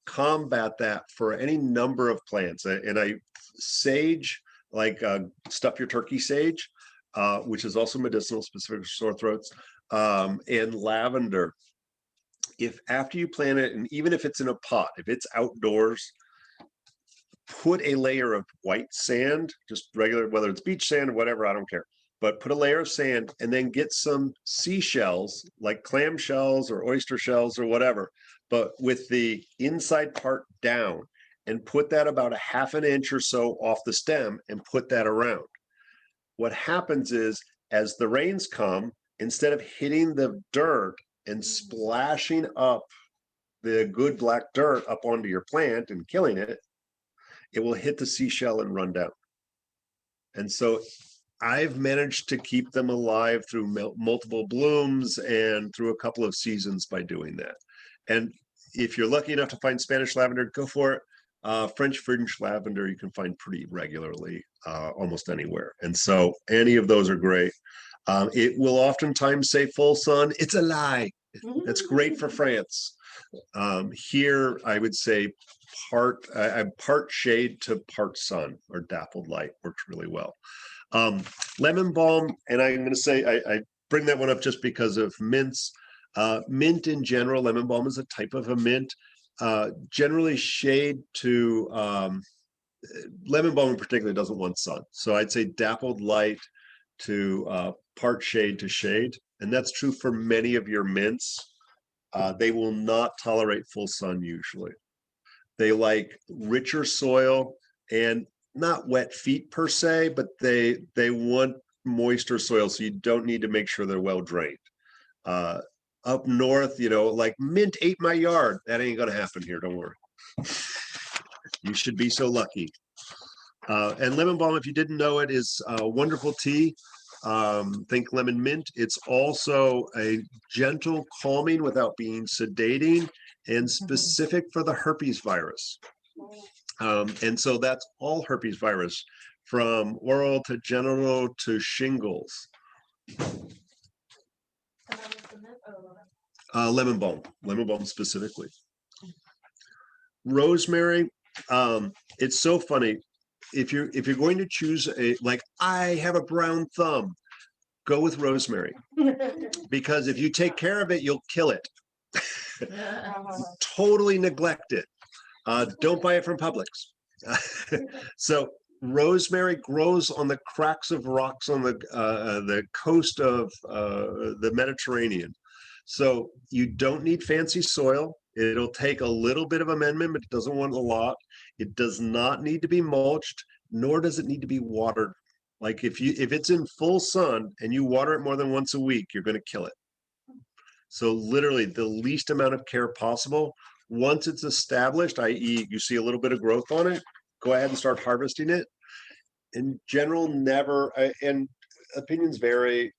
combat that for any number of plants, and sage, like stuff your turkey sage, which is also medicinal, specific for sore throats, and lavender. If after you plant it, and even if it's in a pot, if it's outdoors, put a layer of white sand, just regular, whether it's beach sand or whatever, I don't care. But put a layer of sand and then get some seashells, like clam shells or oyster shells or whatever, but with the inside part down, and put that about a ½ inch or so off the stem and put that around. What happens is, as the rains come, instead of hitting the dirt and splashing up the good black dirt up onto your plant and killing it, it will hit the seashell and run down. And so I've managed to keep them alive through multiple blooms and through a couple of seasons by doing that. And if you're lucky enough to find Spanish lavender, go for it. French fringed lavender you can find pretty regularly almost anywhere. And so any of those are great. It will oftentimes say full sun. It's a lie. That's great for France. Here, I would say part shade to part sun, or dappled light works really well. Lemon balm, and I'm going to say I bring that one up just because of mints. Mint in general, lemon balm is a type of a mint. Generally shade to lemon balm in particular doesn't want sun. So I'd say dappled light to part shade to shade. And that's true for many of your mints. They will not tolerate full sun usually. They like richer soil and not wet feet per se, but they want moisture soil, so you don't need to make sure they're well drained. Up north, like mint ate my yard. That ain't gonna happen here, don't worry. You should be so lucky. And lemon balm, if you didn't know it, is a wonderful tea. Think lemon mint. It's also a gentle calming without being sedating and specific for the herpes virus. And so that's all herpes virus, from oral to genital to shingles. Lemon balm specifically. Rosemary, it's so funny. If you're going to choose like I have a brown thumb, go with rosemary, because if you take care of it, you'll kill it. Totally neglect it. Don't buy it from Publix. So rosemary grows on the cracks of rocks on the coast of the Mediterranean. So you don't need fancy soil. It'll take a little bit of amendment, but it doesn't want a lot. It does not need to be mulched, nor does it need to be watered. Like if it's in full sun and you water it more than once a week, you're going to kill it. So literally the least amount of care possible. Once it's established, i.e. you see a little bit of growth on it, go ahead and start harvesting it. In general, never, and opinions vary.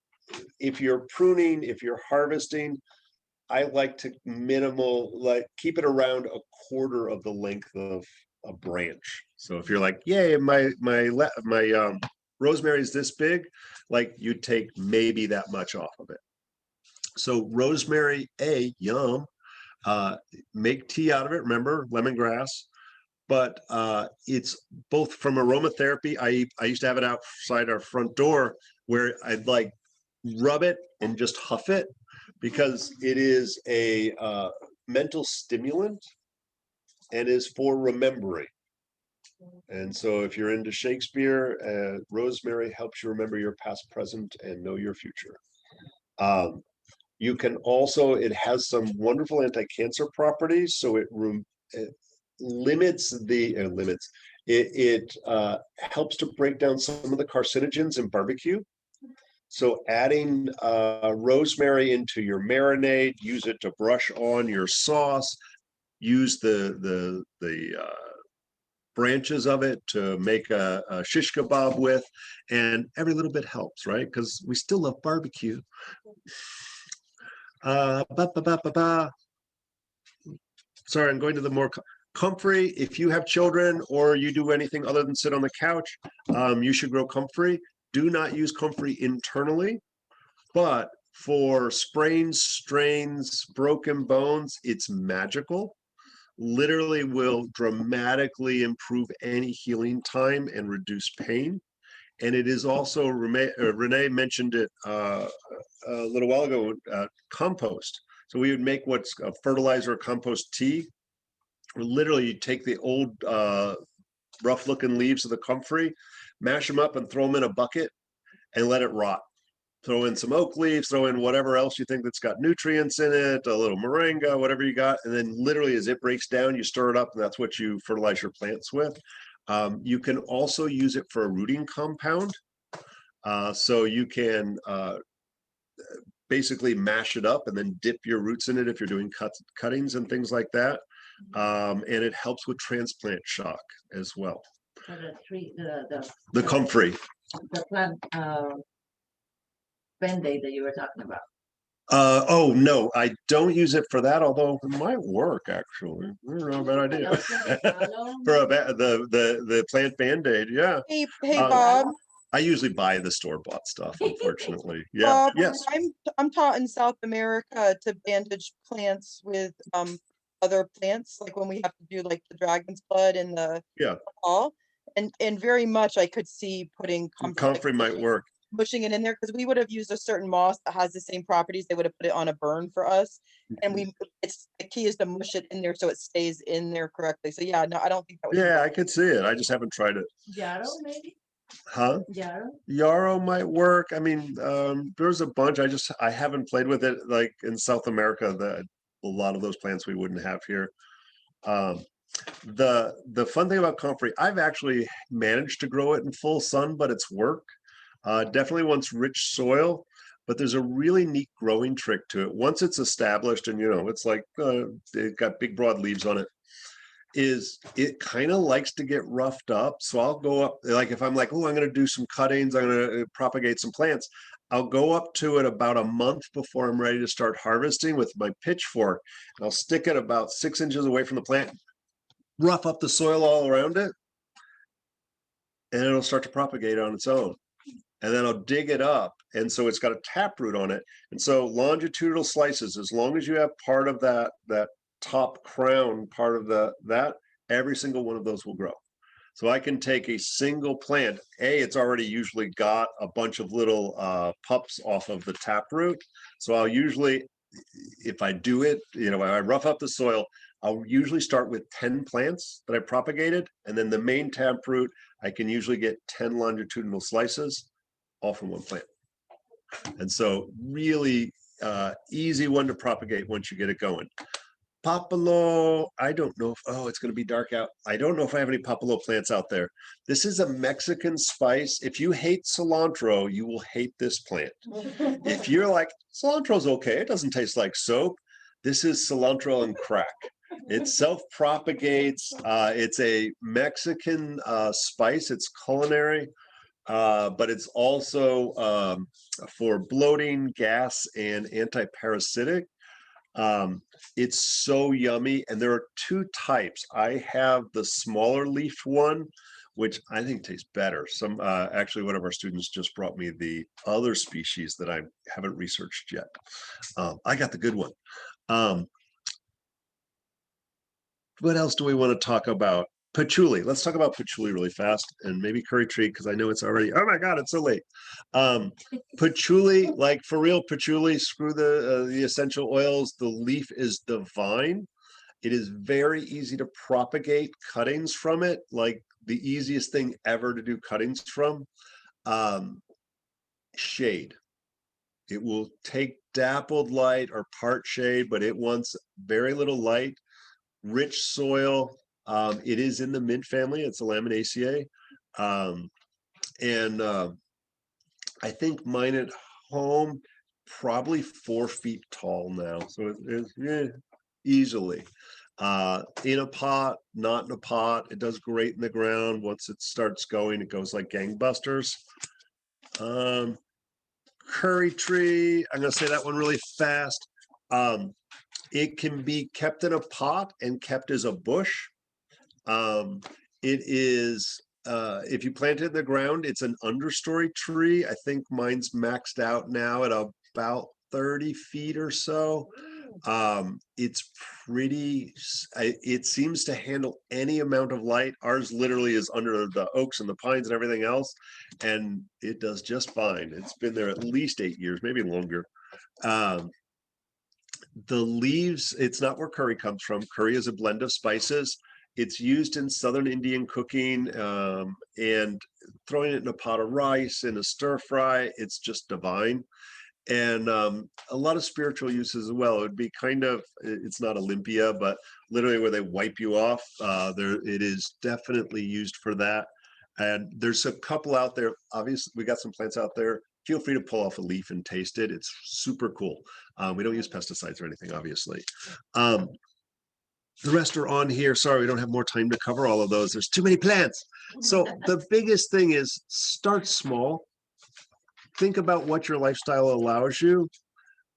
If you're pruning, if you're harvesting, I like to keep it around a quarter of the length of a branch. So if you're like, yay, my rosemary is this big, like you take maybe that much off of it. So rosemary, yum. Make tea out of it. Remember, lemongrass. But it's both from aromatherapy. I used to have it outside our front door where I'd like rub it and just huff it, because it is a mental stimulant and is for remembering. And so if you're into Shakespeare, rosemary helps you remember your past, present, and know your future. You can also, it has some wonderful anti-cancer properties. So it helps to break down some of the carcinogens in barbecue. So adding rosemary into your marinade, use it to brush on your sauce, use the branches of it to make a shish kebab with, and every little bit helps, right? Because we still love barbecue. Sorry, I'm going to the more comfrey. If you have children or you do anything other than sit on the couch, you should grow comfrey. Do not use comfrey internally, but for sprains, strains, broken bones, it's magical. Literally will dramatically improve any healing time and reduce pain. And it is also, Renee mentioned it a little while ago, compost. So we would make what's a fertilizer compost tea. Literally, you take the old rough looking leaves of the comfrey, mash them up and throw them in a bucket and let it rot. Throw in some oak leaves, throw in whatever else you think that's got nutrients in it, a little moringa, whatever you got. And then literally as it breaks down, you stir it up and that's what you fertilize your plants with. You can also use it for a rooting compound. So you can basically mash it up and then dip your roots in it if you're doing cuttings and things like that. And it helps with transplant shock as well. So the tree, the comfrey. The plant Band-Aid that you were talking about. Oh no, I don't use it for that, although it might work actually. I don't know, bad idea. For the plant Band-Aid, yeah. Hey, Bob. I usually buy the store-bought stuff, unfortunately. Yeah. Bob, Yes. I'm taught in South America to bandage plants with other plants, like when we have to do like the dragon's blood in the fall. And very much I could see putting comfrey might work. Pushing it in there, because we would have used a certain moss that has the same properties. They would have put it on a burn for us, and it's the key is to mush it in there so it stays in there correctly. So yeah, no, I don't think that would. Yeah, I could see it. I just haven't tried it. Yarrow, maybe. Huh? Yarrow might work. I mean, there's a bunch. I haven't played with it like in South America. That a lot of those plants we wouldn't have here. The fun thing about comfrey, I've actually managed to grow it in full sun, but it's work. Definitely wants rich soil, but there's a really neat growing trick to it. Once it's established and, it's like it got big, broad leaves on it, is it kind of likes to get roughed up. So I'll go up, like if I'm like, oh, I'm going to do some cuttings, I'm going to propagate some plants. I'll go up to it about a month before I'm ready to start harvesting with my pitchfork. And I'll stick it about 6 inches away from the plant, rough up the soil all around it, and it'll start to propagate on its own. And then I'll dig it up. And so it's got a taproot on it. And so longitudinal slices, as long as you have part of that top crown, part of that, every single one of those will grow. So I can take a single plant. It's already usually got a bunch of little pups off of the taproot. So I'll usually, if I do it, I rough up the soil, I'll usually start with 10 plants that I propagated. And then the main taproot, I can usually get 10 longitudinal slices all from one plant. And so really easy one to propagate once you get it going. Papalo, I don't know if, it's going to be dark out. I don't know if I have any papalo plants out there. This is a Mexican spice. If you hate cilantro, you will hate this plant. If you're like, cilantro's okay, it doesn't taste like soap. This is cilantro and crack. It self-propagates. It's a Mexican spice. It's culinary, but it's also for bloating, gas, and anti-parasitic. It's so yummy, and there are two types. I have the smaller leafed one, which I think tastes better. Actually, one of our students just brought me the other species that I haven't researched yet. I got the good one. What else do we want to talk about? Patchouli. Let's talk about patchouli really fast, and maybe curry tree, because I know it's already, oh my God, it's so late. Patchouli, like for real patchouli, screw the essential oils. The leaf is divine. It is very easy to propagate cuttings from it, like the easiest thing ever to do cuttings from. Shade. It will take dappled light or part shade, but it wants very little light. Rich soil. It is in the mint family. It's a Laminaceae. And I think mine at home, probably 4 feet tall now. So it's easily. In a pot, not in a pot. It does great in the ground. Once it starts going, it goes like gangbusters. Curry tree. I'm going to say that one really fast. It can be kept in a pot and kept as a bush. It is, if you plant it in the ground, it's an understory tree. I think mine's maxed out now at about 30 feet or so. It's pretty, it seems to handle any amount of light. Ours literally is under the oaks and the pines and everything else, and it does just fine. It's been there at least 8 years, maybe longer. The leaves, it's not where curry comes from. Curry is a blend of spices. It's used in southern Indian cooking, and throwing it in a pot of rice in a stir fry, it's just divine. And a lot of spiritual uses as well. It would be kind of, it's not Olympia, but literally where they wipe you off. It is definitely used for that. And there's a couple out there. Obviously, we got some plants out there. Feel free to pull off a leaf and taste it. It's super cool. We don't use pesticides or anything, obviously. The rest are on here. Sorry, we don't have more time to cover all of those. There's too many plants. So the biggest thing is start small. Think about what your lifestyle allows you.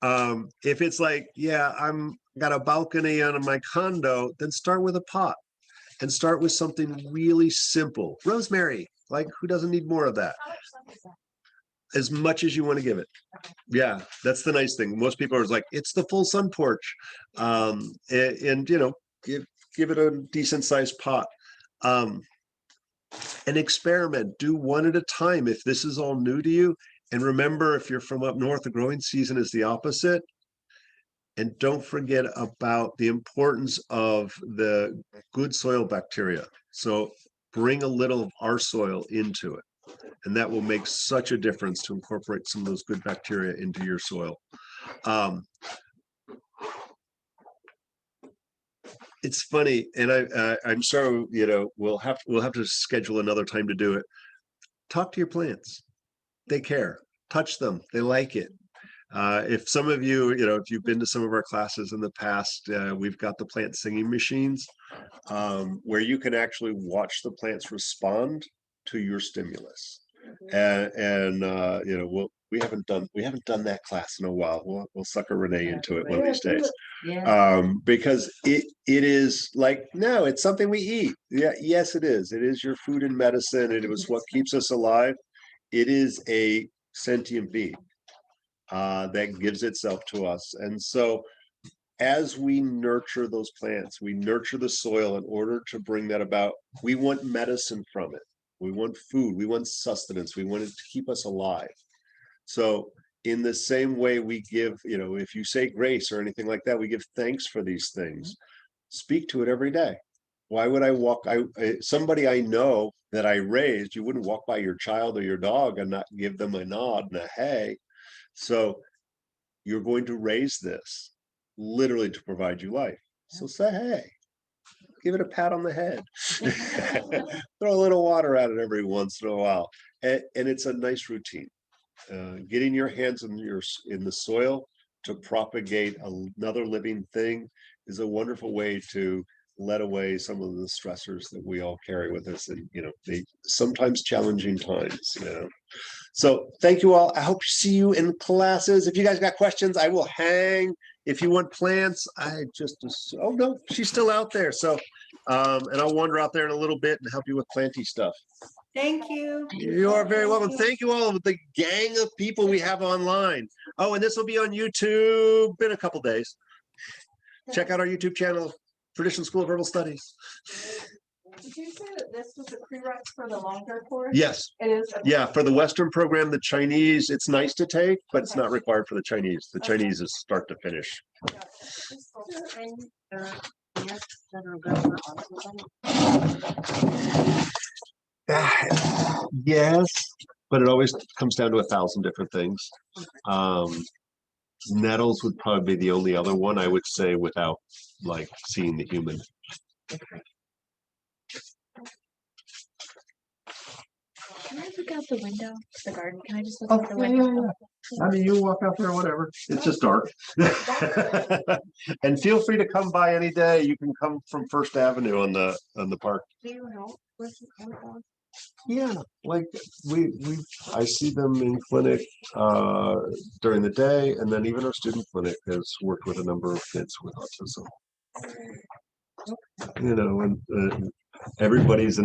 If it's like, yeah, I'm got a balcony on my condo, then start with a pot and start with something really simple. Rosemary, like who doesn't need more of that? As much as you want to give it. Yeah, that's the nice thing. Most people are like, it's the full sun porch. And you know, give it a decent sized pot. And experiment, do one at a time. If this is all new to you, and remember, if you're from up north, the growing season is the opposite. And don't forget about the importance of the good soil bacteria. So bring a little of our soil into it. And that will make such a difference to incorporate some of those good bacteria into your soil. It's funny, and I'm sorry, you know, we'll have to schedule another time to do it. Talk to your plants. They care. Touch them. They like it. If some of you, you know, if you've been to some of our classes in the past, we've got the plant singing machines, where you can actually watch the plants respond to your stimulus. And you know, we haven't done that class in a while. We'll sucker Renee into it one of these days. Yeah. Because it is like, no, it's something we eat. Yeah, yes, it is. It is your food and medicine. It was what keeps us alive. It is a sentient being that gives itself to us. And so as we nurture those plants, we nurture the soil in order to bring that about. We want medicine from it. We want food. We want sustenance. We want it to keep us alive. So in the same way we give, if you say grace or anything like that, we give thanks for these things. Speak to it every day. Why would I walk? Somebody I know that I raised, you wouldn't walk by your child or your dog and not give them a nod and a hey. So you're going to raise this literally to provide you life. So say hey, give it a pat on the head, throw a little water at it every once in a while, and it's a nice routine. Getting your hands in the soil to propagate another living thing is a wonderful way to let away some of the stressors that we all carry with us, and they sometimes challenging times. So thank you all. I hope to see you in classes. If you guys got questions, I will hang. If you want plants, oh no, she's still out there. So, and I'll wander out there in a little bit and help you with planty stuff. Thank you. You are very welcome. Thank you all, the gang of people we have online. Oh, and this will be on YouTube in a couple days. Check out our YouTube channel, Traditional School of Herbal Studies. Did you say that this was a prereq for the longer course? Yes. It is. Yeah, for the Western program, the Chinese, it's nice to take, but it's not required for the Chinese. The Chinese is start to finish. Yes, but it always comes down to 1,000 different things. Nettles would probably be the only other one I would say without like seeing the human. Can I look out the window? The garden. Can I just look out the window? I mean, you walk out there, whatever. It's just dark. And feel free to come by any day. You can come from First Avenue on the park. Do you help with the Yeah, like I see them in clinic during the day, and then even our student clinic has worked with a number of kids with autism. And everybody's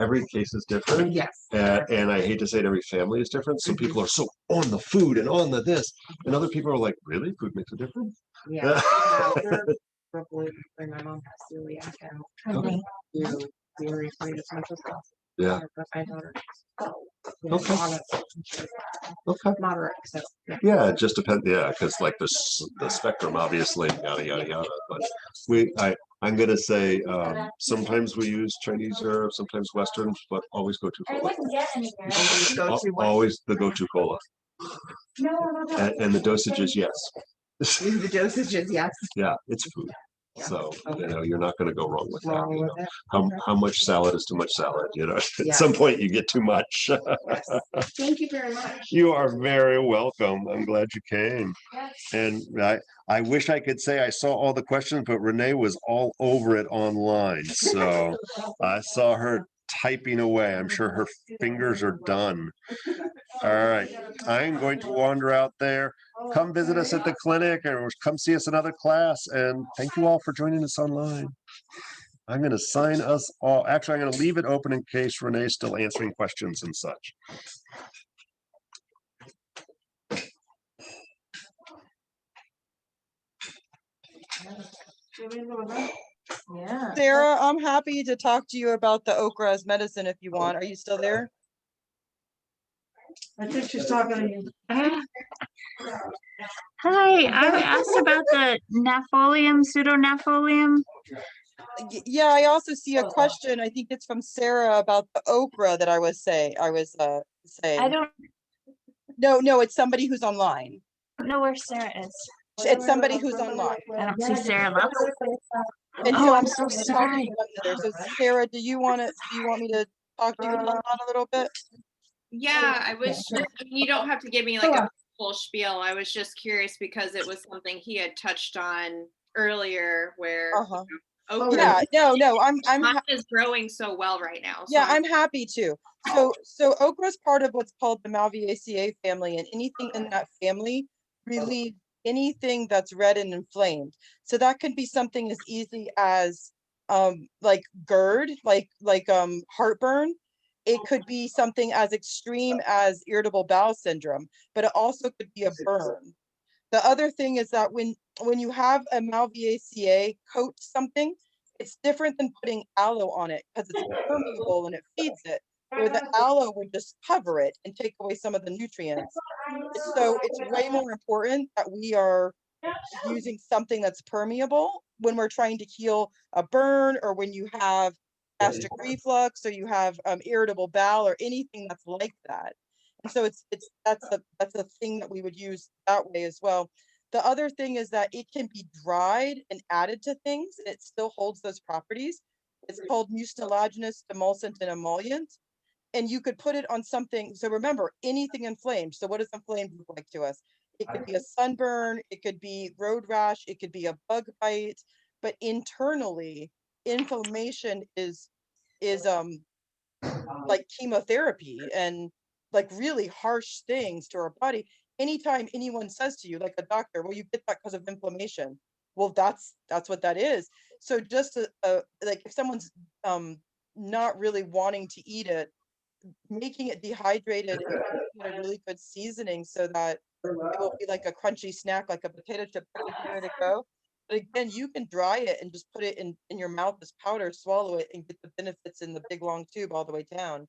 every case is different. Yes. And I hate to say it, every family is different. Some people are so on the food and on the this, and other people are like, really, food makes a difference. Yeah. Probably when my mom has celiac, I don't do dairy free as much as possible. Yeah. But my daughter. Okay. Okay. Moderate. So Yeah, it just depends. Yeah, because like the spectrum, obviously, yada yada yada. But I'm gonna say sometimes we use Chinese herbs, sometimes Westerns, but always Gotu Kola. Always the Gotu Kola. And the dosage is yes. the dosages, yes. Yeah, it's food. Yeah. So Okay. you're not going to go wrong with that. Wrong with it. How much salad is too much salad? At Yeah. some point you get too much. Yes. Thank you very much. You are very welcome. I'm glad you came. Yes. And I wish I could say I saw all the questions, but Renee was all over it online. So I saw her typing away. I'm sure her fingers are done. All right. I'm going to wander out there. Come visit us at the clinic or come see us in another class. And thank you all for joining us online. I'm going to sign us all. Actually, I'm going to leave it open in case Renee's still answering questions and such. Yeah. Sarah, I'm happy to talk to you about the okra as medicine if you want. Are you still there? I think she's talking to you. Hi, I asked about the Nafolium, pseudo-Nafolium. Yeah, I also see a question. I think it's from Sarah about the okra that I was saying. I saying. don't No, it's somebody who's online. know where Sarah is. It's somebody who's online. I don't see Sarah left. And Oh, I'm I'm so happy to talk to sorry. you about it. So Sarah, do you want me to talk to you about that a little bit? Yeah, I was just, you don't have to give me like a full spiel. I was just curious because it was something he had touched on earlier where Yeah, no, I'm mine is growing so well right now. So yeah, I'm happy to. So okra is part of what's called the Malvaceae family, and anything in that family relieves anything that's red and inflamed. So that could be something as easy as like GERD, like heartburn. It could be something as extreme as irritable bowel syndrome, but it also could be a burn. The other thing is that when you have a Malvaceae coat something, it's different than putting aloe on it because it's permeable and it feeds it, where the aloe would just cover it and take away some of the nutrients. So it's way more important that we are using something that's permeable when we're trying to heal a burn, or when you have gastric reflux, or you have irritable bowel, or anything that's like that. And so that's a thing that we would use that way as well. The other thing is that it can be dried and added to things, and it still holds those properties. It's called mucilaginous demulcent and emollient, and you could put it on something. So remember, anything inflamed. So what does inflamed look like to us? It could be a sunburn, it could be road rash, it could be a bug bite, but internally, inflammation is like chemotherapy and like really harsh things to our body. Anytime anyone says to you, like a doctor, well, you get that because of inflammation. Well, that's what that is. So just like if someone's not really wanting to eat it, making it dehydrated and making it a really good seasoning so that it will be like a crunchy snack, like a potato chip, ready to go. But again, you can dry it and just put it in your mouth as powder, swallow it, and get the benefits in the big long tube all the way down.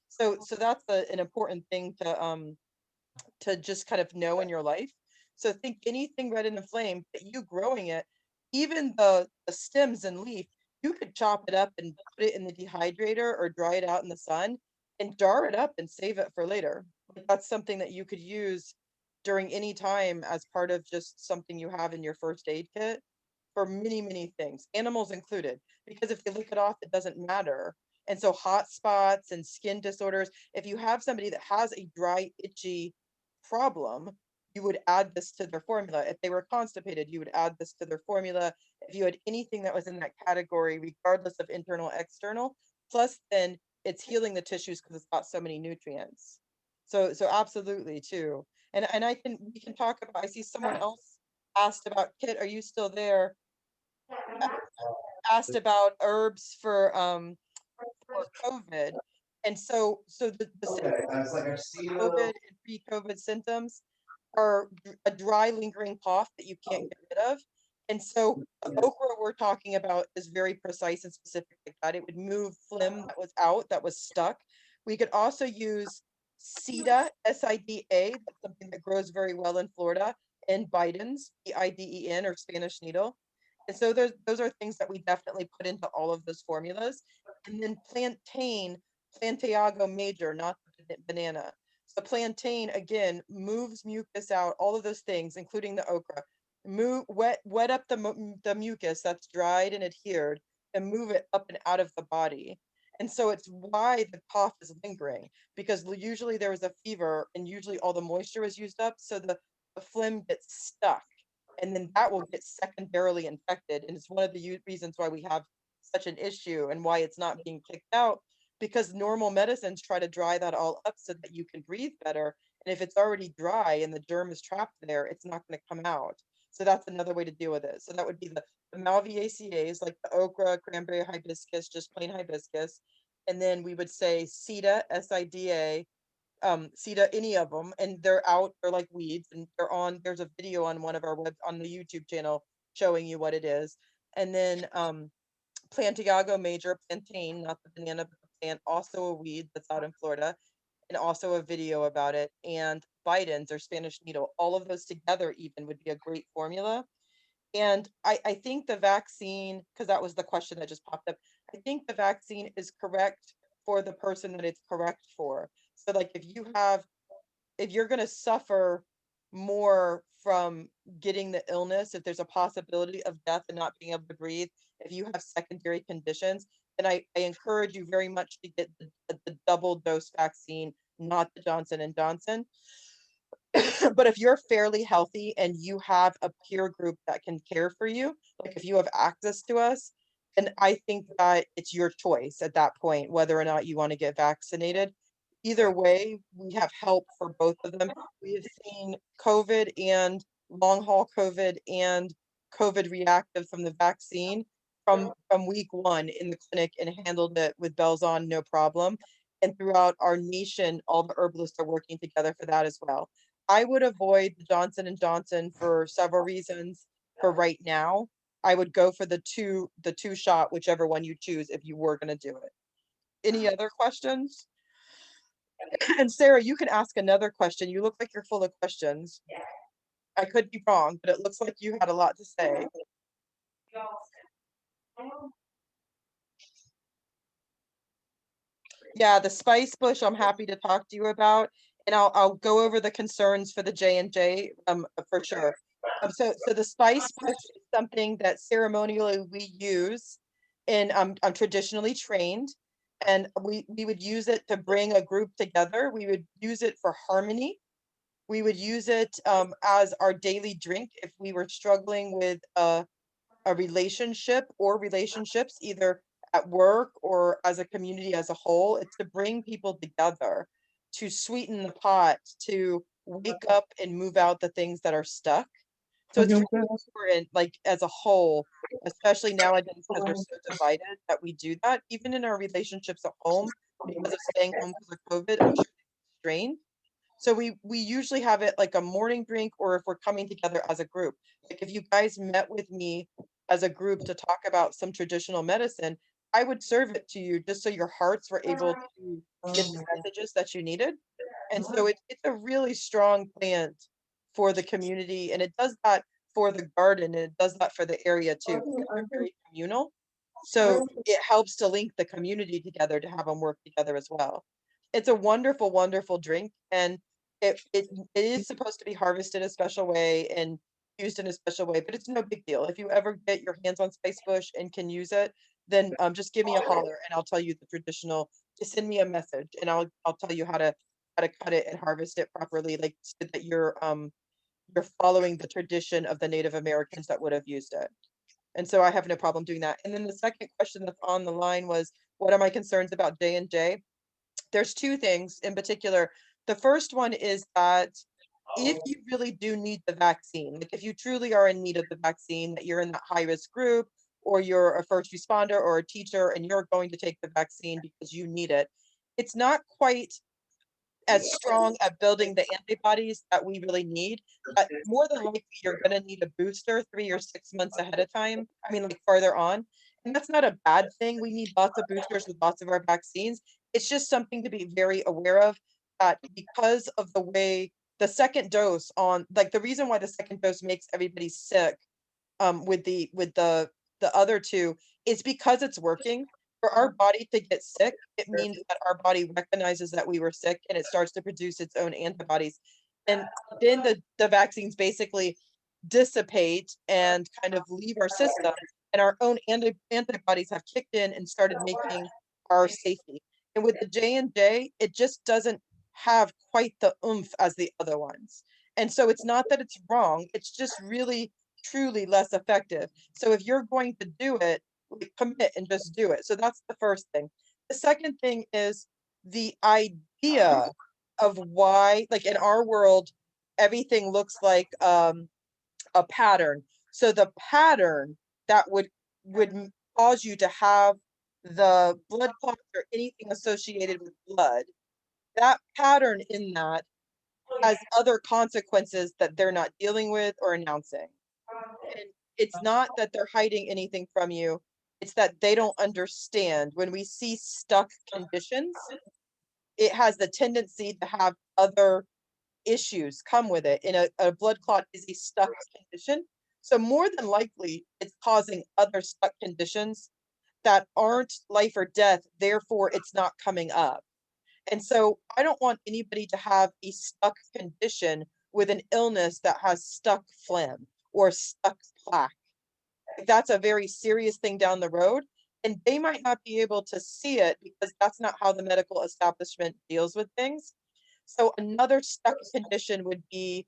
So that's an important thing to just kind of know in your life. So think anything red and inflamed, but you growing it, even the stems and leaf, you could chop it up and put it in the dehydrator or dry it out in the sun and jar it up and save it for later. Like, that's something that you could use during any time as part of just something you have in your first aid kit for many, many things, animals included, because if they lick it off, it doesn't matter. And so hot spots and skin disorders, if you have somebody that has a dry, itchy problem, you would add this to their formula. If they were constipated, you would add this to their formula. If you had anything that was in that category, regardless of internal, external, plus then it's healing the tissues because it's got so many nutrients. So absolutely too. And we can talk about, I see someone else asked about Kit, are you still there? Asked about herbs for COVID. And so the symptoms of COVID and pre-COVID symptoms are a dry, lingering cough that you can't get rid of. And so the okra we're talking about is very precise and specific like that. It would move phlegm that was out, that was stuck. We could also use Sida, S-I-D-A, that's something that grows very well in Florida, and Bidens, B-I-D-E-N, or Spanish needle. And so those are things that we definitely put into all of those formulas. And then plantain, Plantago major, not the banana. So plantain, again, moves mucus out, all of those things, including the okra. Wet up the mucus that's dried and adhered and move it up and out of the body. And so it's why the cough is lingering, because usually there was a fever and usually all the moisture was used up. So the phlegm gets stuck, and then that will get secondarily infected. And it's one of the reasons why we have such an issue and why it's not being kicked out, because normal medicines try to dry that all up so that you can breathe better. And if it's already dry and the germ is trapped there, it's not going to come out. So that's another way to deal with it. So that would be the Malvaceae, like the okra, cranberry, hibiscus, just plain hibiscus. And then we would say Sida, S-I-D-A, Sida, any of them, and they're like weeds, and there's a video on one of our on the YouTube channel showing you what it is. And then Plantago major, plantain, not the banana, but the plant, also a weed that's out in Florida, and also a video about it. And Bidens or Spanish needle, all of those together even would be a great formula. And I think the vaccine, because that was the question that just popped up, I think the vaccine is correct for the person that it's correct for. So like if you're going to suffer more from getting the illness, if there's a possibility of death and not being able to breathe, if you have secondary conditions, then I encourage you very much to get the double dose vaccine, not the Johnson and Johnson. But if you're fairly healthy and you have a peer group that can care for you, like if you have access to us, and I think that it's your choice at that point, whether or not you want to get vaccinated. Either way, we have help for both of them. We have seen COVID and long haul COVID and COVID reactive from the vaccine from week one in the clinic and handled it with bells on, no problem. And throughout our nation, all the herbalists are working together for that as well. I would avoid the Johnson and Johnson for several reasons. For right now, I would go for the two shot, whichever one you choose if you were going to do it. Any other questions? And Sarah, you can ask another question. You look like you're full of questions. I could be wrong, but it looks like you had a lot to say. Yeah, the spice bush I'm happy to talk to you about, and I'll go over the concerns for the J&J for sure. So the spice bush is something that ceremonially we use, and I'm traditionally trained, and we would use it to bring a group together. We would use it for harmony. We would use it as our daily drink if we were struggling with a relationship or relationships, either at work or as a community as a whole. It's to bring people together, to sweeten the pot, to wake up and move out the things that are stuck. So it's really important, like as a whole, especially nowadays because we're so divided, that we do that, even in our relationships at home, because of staying home because of COVID. I'm sure it's strained. So we usually have it like a morning drink, or if we're coming together as a group. Like if you guys met with me as a group to talk about some traditional medicine, I would serve it to you just so your hearts were able to get the messages that you needed. And so it's a really strong plant for the community, and it does that for the garden, and it does that for the area too. They're very communal. So it helps to link the community together to have them work together as well. It's a wonderful, wonderful drink, and it is supposed to be harvested a special way and used in a special way, but it's no big deal. If you ever get your hands on Spicebush and can use it, then just give me a holler and I'll tell you the traditional. Just send me a message and I'll tell you how to cut it and harvest it properly, like so that you're following the tradition of the Native Americans that would have used it. And so I have no problem doing that. And then the second question that's on the line was, what are my concerns about J&J? There's two things in particular. The first one is that if you really do need the vaccine, like if you truly are in need of the vaccine, that you're in that high risk group, or you're a first responder or a teacher and you're going to take the vaccine because you need it, it's not quite as strong at building the antibodies that we really need. But more than likely, you're going to need a booster 3 or 6 months ahead of time. I mean, like farther on. And that's not a bad thing. We need lots of boosters with lots of our vaccines. It's just something to be very aware of, that because of the way the second dose on, like the reason why the second dose makes everybody sick with the other two is because it's working. For our body to get sick, it means that our body recognizes that we were sick and it starts to produce its own antibodies. And then the vaccines basically dissipate and kind of leave our system, and our own antibodies have kicked in and started making our safety. And with the J&J, it just doesn't have quite the oomph as the other ones. And so it's not that it's wrong, it's just really truly less effective. So if you're going to do it, commit and just do it. So that's the first thing. The second thing is the idea of why, like in our world, everything looks like a pattern. So the pattern that would cause you to have the blood clots or anything associated with blood, that pattern in that has other consequences that they're not dealing with or announcing. And it's not that they're hiding anything from you. It's that they don't understand. When we see stuck conditions, it has the tendency to have other issues come with it. And a blood clot is a stuck condition. So more than likely, it's causing other stuck conditions that aren't life or death. Therefore, it's not coming up. And so I don't want anybody to have a stuck condition with an illness that has stuck phlegm or stuck plaque. That's a very serious thing down the road. And they might not be able to see it because that's not how the medical establishment deals with things. So another stuck condition would be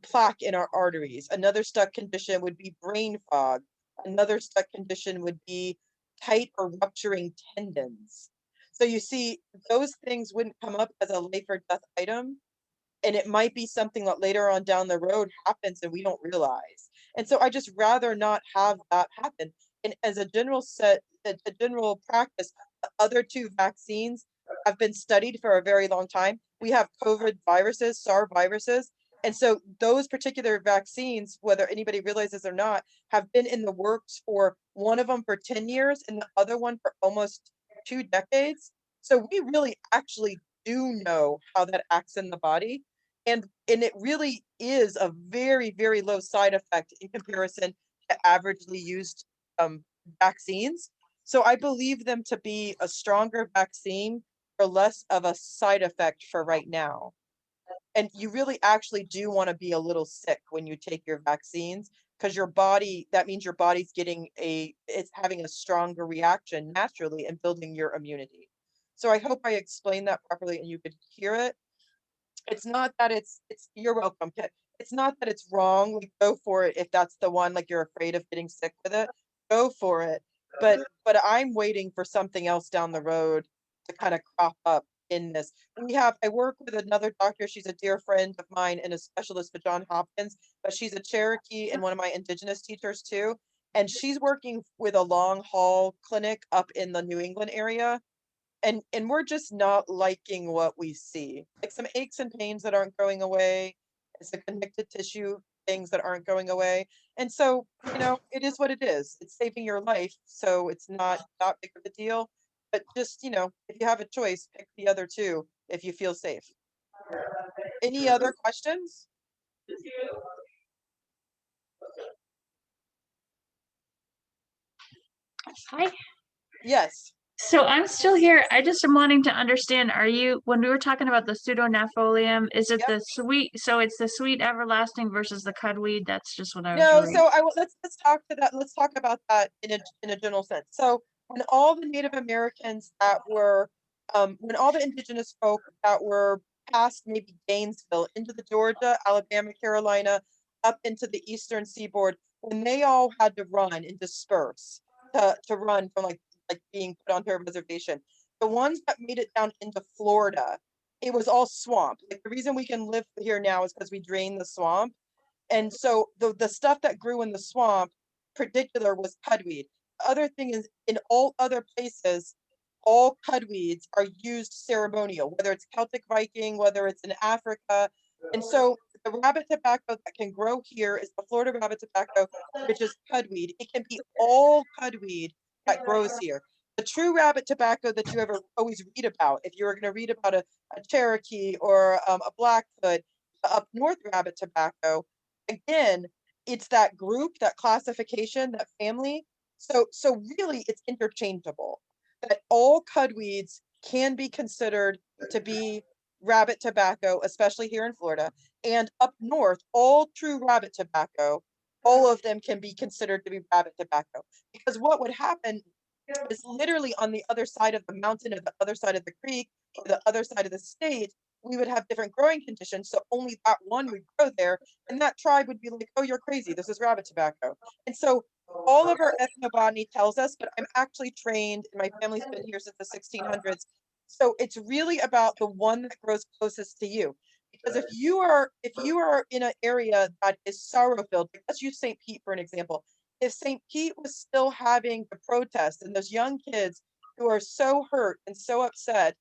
plaque in our arteries. Another stuck condition would be brain fog. Another stuck condition would be tight or rupturing tendons. So you see, those things wouldn't come up as a life or death item. And it might be something that later on down the road happens and we don't realize. And so I just rather not have that happen. And as a general practice, the other two vaccines have been studied for a very long time. We have COVID viruses, SARS viruses, And so those particular vaccines, whether anybody realizes or not, have been in the works for one of them for 10 years and the other one for almost 2 decades. So we really actually do know how that acts in the body. And it really is a very, very low side effect in comparison to averagely used vaccines. So I believe them to be a stronger vaccine for less of a side effect for right now. And you really actually do want to be a little sick when you take your vaccines, because your body, that means your body's it's having a stronger reaction naturally and building your immunity. So I hope I explained that properly and you could hear it. It's not that you're welcome. It's not that it's wrong. Like, go for it if that's the one, like you're afraid of getting sick with it, go for it. But I'm waiting for something else down the road to kind of crop up in this. I work with another doctor. She's a dear friend of mine and a specialist for John Hopkins, but she's a Cherokee and one of my indigenous teachers too. And she's working with a long haul clinic up in the New England area. And we're just not liking what we see, like some aches and pains that aren't going away. It's the connective tissue things that aren't going away. And so, it is what it is. It's saving your life. So it's not that big of a deal. But just, if you have a choice, pick the other two if you feel safe. Any other questions? Hi. Yes. So I'm still here. I just am wanting to understand, when we were talking about the pseudonaphtalium, is it the sweet, so it's the sweet everlasting versus the cudweed? That's just what I was No, reading. so let's talk to that. Let's talk about that in a general sense. So when all the Native Americans when all the indigenous folk that were past maybe Gainesville into the Georgia, Alabama, Carolina, up into the eastern seaboard, when they all had to run and disperse to run from like being put onto a reservation, the ones that made it down into Florida, it was all swamp. Like, the reason we can live here now is because we drained the swamp. And so the stuff that grew in the swamp, particular, was cudweed. The other thing is, in all other places, all cudweeds are used ceremonial, whether it's Celtic Viking, whether it's in Africa. And so the rabbit tobacco that can grow here is the Florida rabbit tobacco, which is cudweed. It can be all cudweed that grows here. The true rabbit tobacco that you ever always read about, if you were going to read about a Cherokee or a Blackfoot, up north rabbit tobacco, again, it's that group, that classification, that family. So really it's interchangeable, that all cudweeds can be considered to be rabbit tobacco, especially here in Florida. And up north, all true rabbit tobacco, all of them can be considered to be rabbit tobacco. Because what would happen is, literally on the other side of the mountain, or the other side of the creek, or the other side of the state, we would have different growing conditions. So only that one would grow there. And that tribe would be like, oh, you're crazy. This is rabbit tobacco. And so all of our ethnobotany tells us, but I'm actually trained, and my family's been here since the 1600s. So it's really about the one that grows closest to you. Because if you are in an area that is sorrow filled, let's use St. Pete for an example. If St. Pete was still having the protest and those young kids who are so hurt and so upset,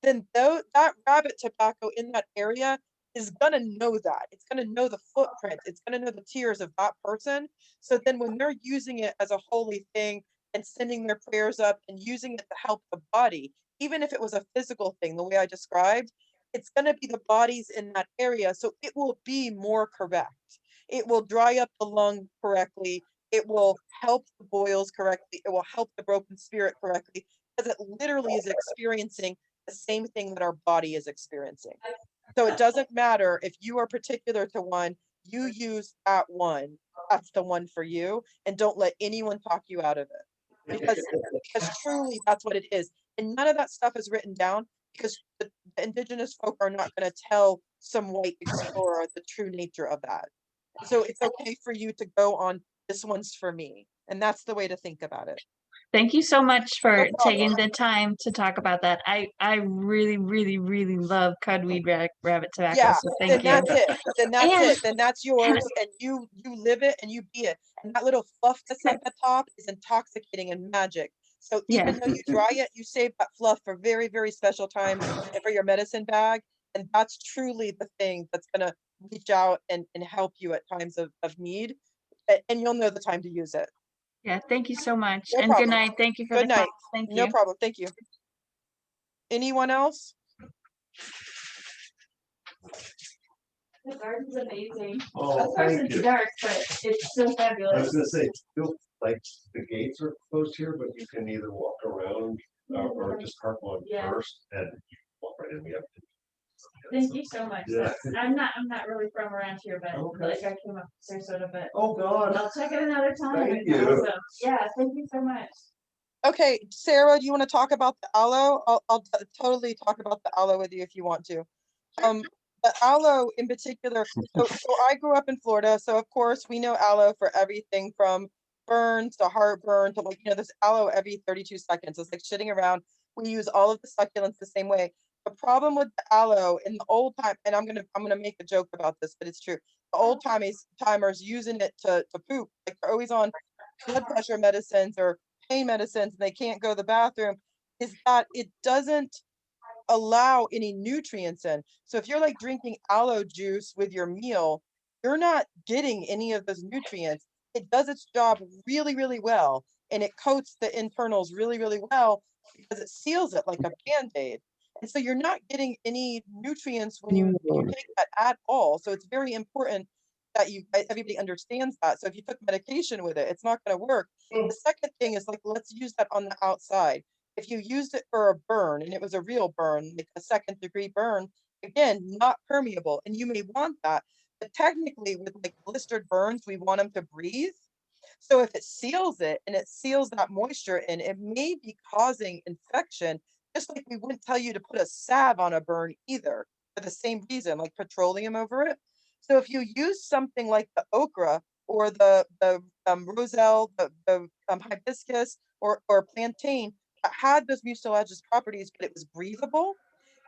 then that rabbit tobacco in that area is going to know that. It's going to know the footprint. It's going to know the tears of that person. So then when they're using it as a holy thing and sending their prayers up and using it to help the body, even if it was a physical thing, the way I described, it's going to be the bodies in that area. So it will be more correct. It will dry up the lung correctly. It will help the boils correctly. It will help the broken spirit correctly, because it literally is experiencing the same thing that our body is experiencing. So it doesn't matter if you are particular to one, you use that one. That's the one for you. And don't let anyone talk you out of it. Because truly that's what it is. And none of that stuff is written down, because the indigenous folk are not going to tell some white explorer the true nature of that. So it's okay for you to go on, this one's for me. And that's the way to think about it. Thank you so much for No problem. taking the time to talk about that. I really, really, really love cudweed rabbit tobacco. Yeah, So then thank you. that's it. Then that's And- it. Then that's yours, and you live it and you be it. And that little fluff that's at the top is intoxicating and magic. So even though you dry it, you save that fluff for very, very special times and for your medicine bag. And that's truly the thing that's gonna reach out and help you at times of need. And you'll know the time to use it. Yeah, thank you so much. No And good problem. night. Thank you for Good the call. night. Thank No you. problem. Thank you. Anyone else? The garden's amazing. Oh, Of course, thank it's you. dark, but it's still I was fabulous. gonna say, feel like the gates are closed here, but you can either walk around or just park on Yeah. first and you walk right in. We have to. Thank you so much. Yeah. I'm not really from around here, but Okay. like I came up to Sarasota, but Oh, God. I'll check it another time. Thank you. So, yeah, thank you so much. Okay, Sarah, do you want to talk about the aloe? I'll totally talk about the aloe with you if you want to. The aloe in particular, so I grew up in Florida, so of course we know aloe for everything from burns to heartburn to, like, there's aloe every 32 seconds. It's like shitting around. We use all of the succulents the same way. The problem with the aloe in the old time, and I'm gonna make a joke about this, but it's true. The old timers using it to poop, like they're always on blood pressure medicines or pain medicines and they can't go to the bathroom, is that it doesn't allow any nutrients in. So if you're like drinking aloe juice with your meal, you're not getting any of those nutrients. It does its job really, really well. And it coats the internals really, really well because it seals it like a Band-Aid. And so you're not getting any nutrients when you take that at all. So it's very important that everybody understands that. So if you took medication with it, it's not going to work. The second thing is, like, let's use that on the outside. If you used it for a burn and it was a real burn, like a 2nd-degree burn, again, not permeable, and you may want that. But technically, with like blistered burns, we want them to breathe. So if it seals it and it seals that moisture in, it may be causing infection, just like we wouldn't tell you to put a salve on a burn either, for the same reason, like petroleum over it. So if you use something like the okra or the roselle, the hibiscus or plantain that had those mucilaginous properties, but it was breathable,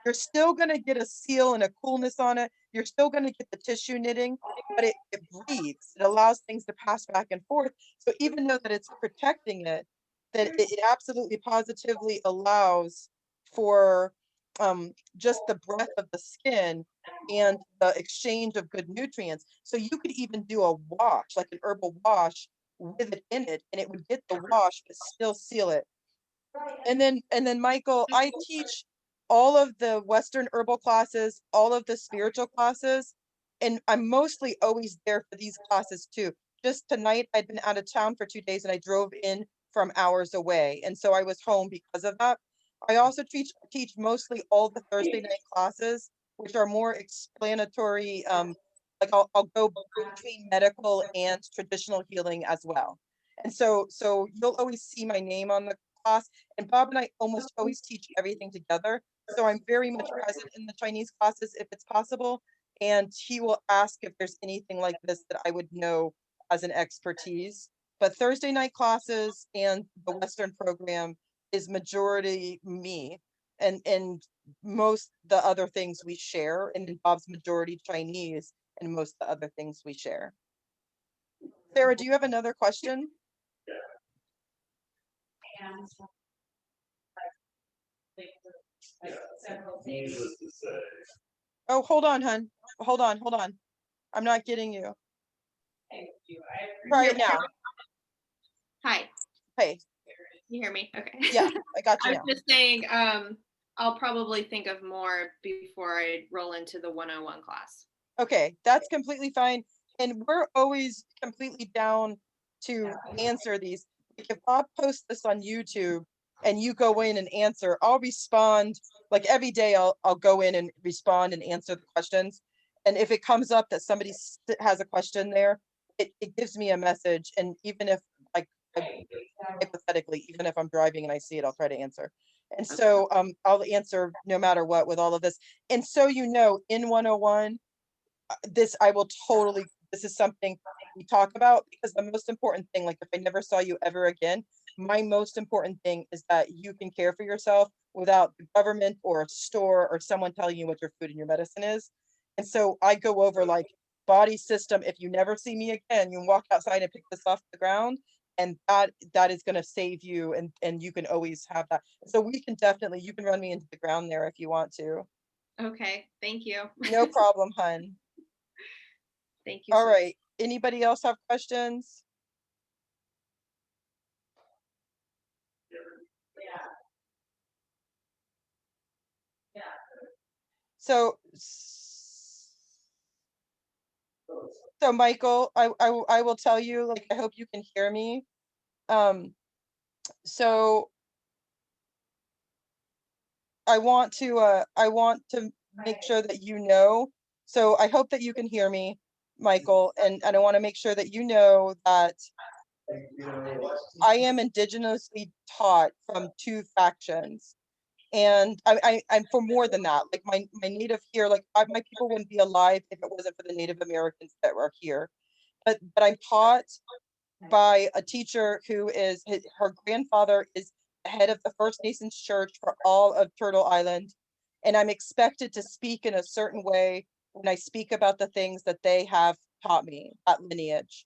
you're still going to get a seal and a coolness on it. You're still going to get the tissue knitting, but it breathes. It allows things to pass back and forth. So even though that it's protecting it, that it absolutely positively allows for just the breath of the skin and the exchange of good nutrients. So you could even do a wash, like an herbal wash with it in it, and it would get the wash, but still seal it. And then Michael, I teach all of the Western herbal classes, all of the spiritual classes, and I'm mostly always there for these classes too. Just tonight, I'd been out of town for 2 days and I drove in from hours away. And so I was home because of that. I also teach mostly all the Thursday night classes, which are more explanatory. Like I'll go between medical and traditional healing as well. And so you'll always see my name on the class, and Bob and I almost always teach everything together. So I'm very much present in the Chinese classes if it's possible. And he will ask if there's anything like this that I would know as an expertise. But Thursday night classes and the Western program is majority me. And most the other things we share, and then Bob's majority Chinese, and most of the other things we share. Sarah, do you have another question? Oh, hold on, hun. Hold on. I'm not getting you. Try it now. Hi, Hey, you hear me? Okay. yeah, I got I you was now. just saying, I'll probably think of more before I roll into the 101 class. Okay, that's completely fine. And we're always completely down to answer these. Like if Bob posts this on YouTube and you go in and answer, I'll respond. Like every day I'll go in and respond and answer the questions. And if it comes up that somebody has a question there, it gives me a message. And even if, like, hypothetically, even if I'm driving and I see it, I'll try to answer. And so I'll answer no matter what with all of this. And so, in 101, this is something we talk about, because the most important thing, like if I never saw you ever again, my most important thing is that you can care for yourself without the government or a store or someone telling you what your food and your medicine is. And so I go over like body system. If you never see me again, you can walk outside and pick this off the ground, and that is going to save you, and you can always have that. So you can run me into the ground there if you want to. Okay, thank you. No problem, hun. Thank you. All so right. Anybody else have questions? So, so Michael, I will tell you, like, I hope you can hear me. So I want to make sure that you know. So I hope that you can hear me, Michael, and I want to make sure that you know that I am indigenously taught from two factions. And I'm for more than that. Like my native here, like my people wouldn't be alive if it wasn't for the Native Americans that were here. But I'm taught by a teacher who is her grandfather is the head of the First Nations church for all of Turtle Island. And I'm expected to speak in a certain way when I speak about the things that they have taught me, that lineage.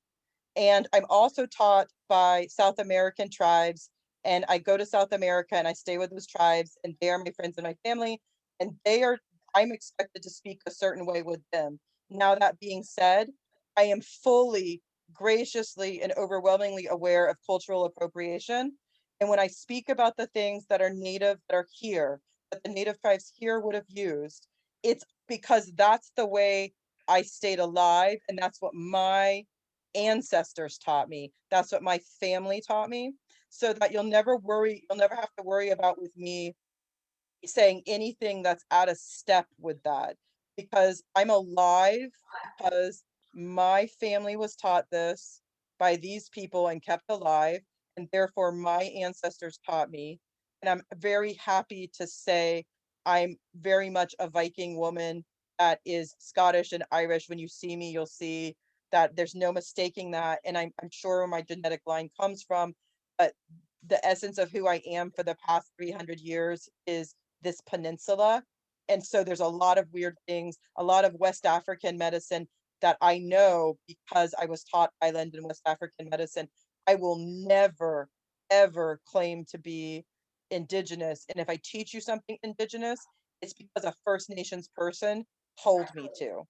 And I'm also taught by South American tribes. And I go to South America and I stay with those tribes, and they are my friends and my family. And I'm expected to speak a certain way with them. Now, that being said, I am fully, graciously, and overwhelmingly aware of cultural appropriation. And when I speak about the things that are native, that are here, that the native tribes here would have used, it's because that's the way I stayed alive. And that's what my ancestors taught me. That's what my family taught me. So that you'll never have to worry about with me saying anything that's out of step with that, because I'm alive because my family was taught this by these people and kept alive, and therefore my ancestors taught me. And I'm very happy to say I'm very much a Viking woman that is Scottish and Irish. When you see me, you'll see that there's no mistaking that. And I'm sure where my genetic line comes from, but the essence of who I am for the past 300 years is this peninsula. And so there's a lot of weird things, a lot of West African medicine that I know because I was taught by Linde in West African medicine. I will never, ever claim to be indigenous. And if I teach you something indigenous, it's because a First Nations person told me to.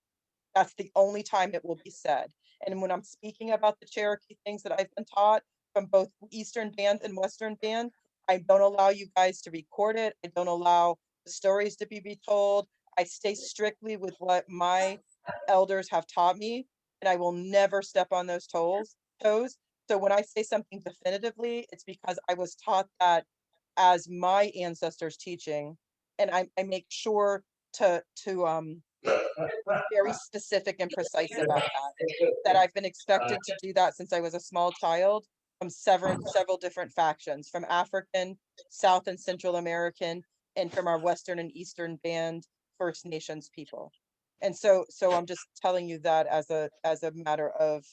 That's the only time it will be said. And when I'm speaking about the Cherokee things that I've been taught from both Eastern Band and Western Band, I don't allow you guys to record it. I don't allow the stories to be told. I stay strictly with what my elders have taught me, and I will never step on those toes. So when I say something definitively, it's because I was taught that as my ancestors' teaching, and I make sure to very specific and precise about that I've been expected to do that since I was a small child from several different factions, from African, South and Central American, and from our Western and Eastern Band First Nations people. And so I'm just telling you that as a matter of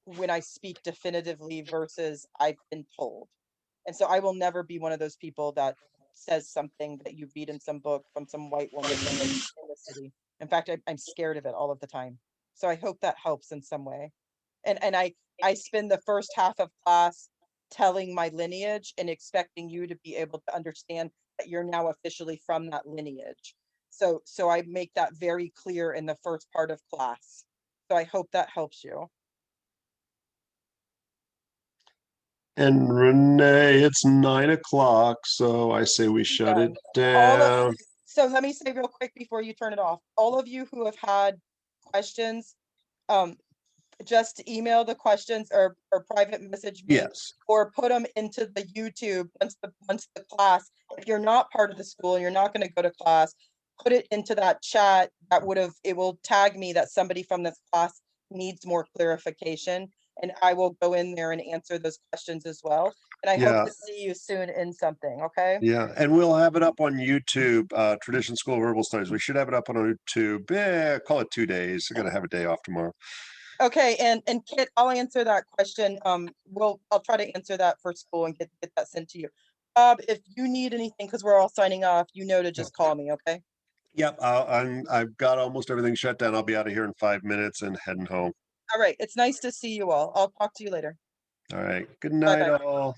when I speak definitively versus I've been told. And so I will never be one of those people that says something that you read in some book from some white woman in the city. In fact, I'm scared of it all of the time. So I hope that helps in some way. And I spend the first half of class telling my lineage and expecting you to be able to understand that you're now officially from that lineage. So I make that very clear in the first part of class. So I hope that helps you. And Renee, it's 9 o'clock, so I say we shut it down. So let me say real quick before you turn it off. All of you who have had questions, just email the questions or private message me. Yes. Or put them into the YouTube once the class. If you're not part of the school and you're not going to go to class, put it into that chat. It will tag me that somebody from this class needs more clarification, and I will go in there and answer those questions as well. And I hope to see you soon in something. Okay. Yeah, and we'll have it up on YouTube, Tradition School of Herbal Studies. We should have it up on YouTube. Call it 2 days. I'm gonna have a day off tomorrow. Okay, and Kit, I'll answer that question. I'll try to answer that for school and get that sent to you. Bob, if you need anything, because we're all signing off, to just call me, okay? Yep, I've got almost everything shut down. I'll be out of here in 5 minutes and heading home. All right, it's nice to see you all. I'll talk to you later. All right, good night, Bye-bye. all.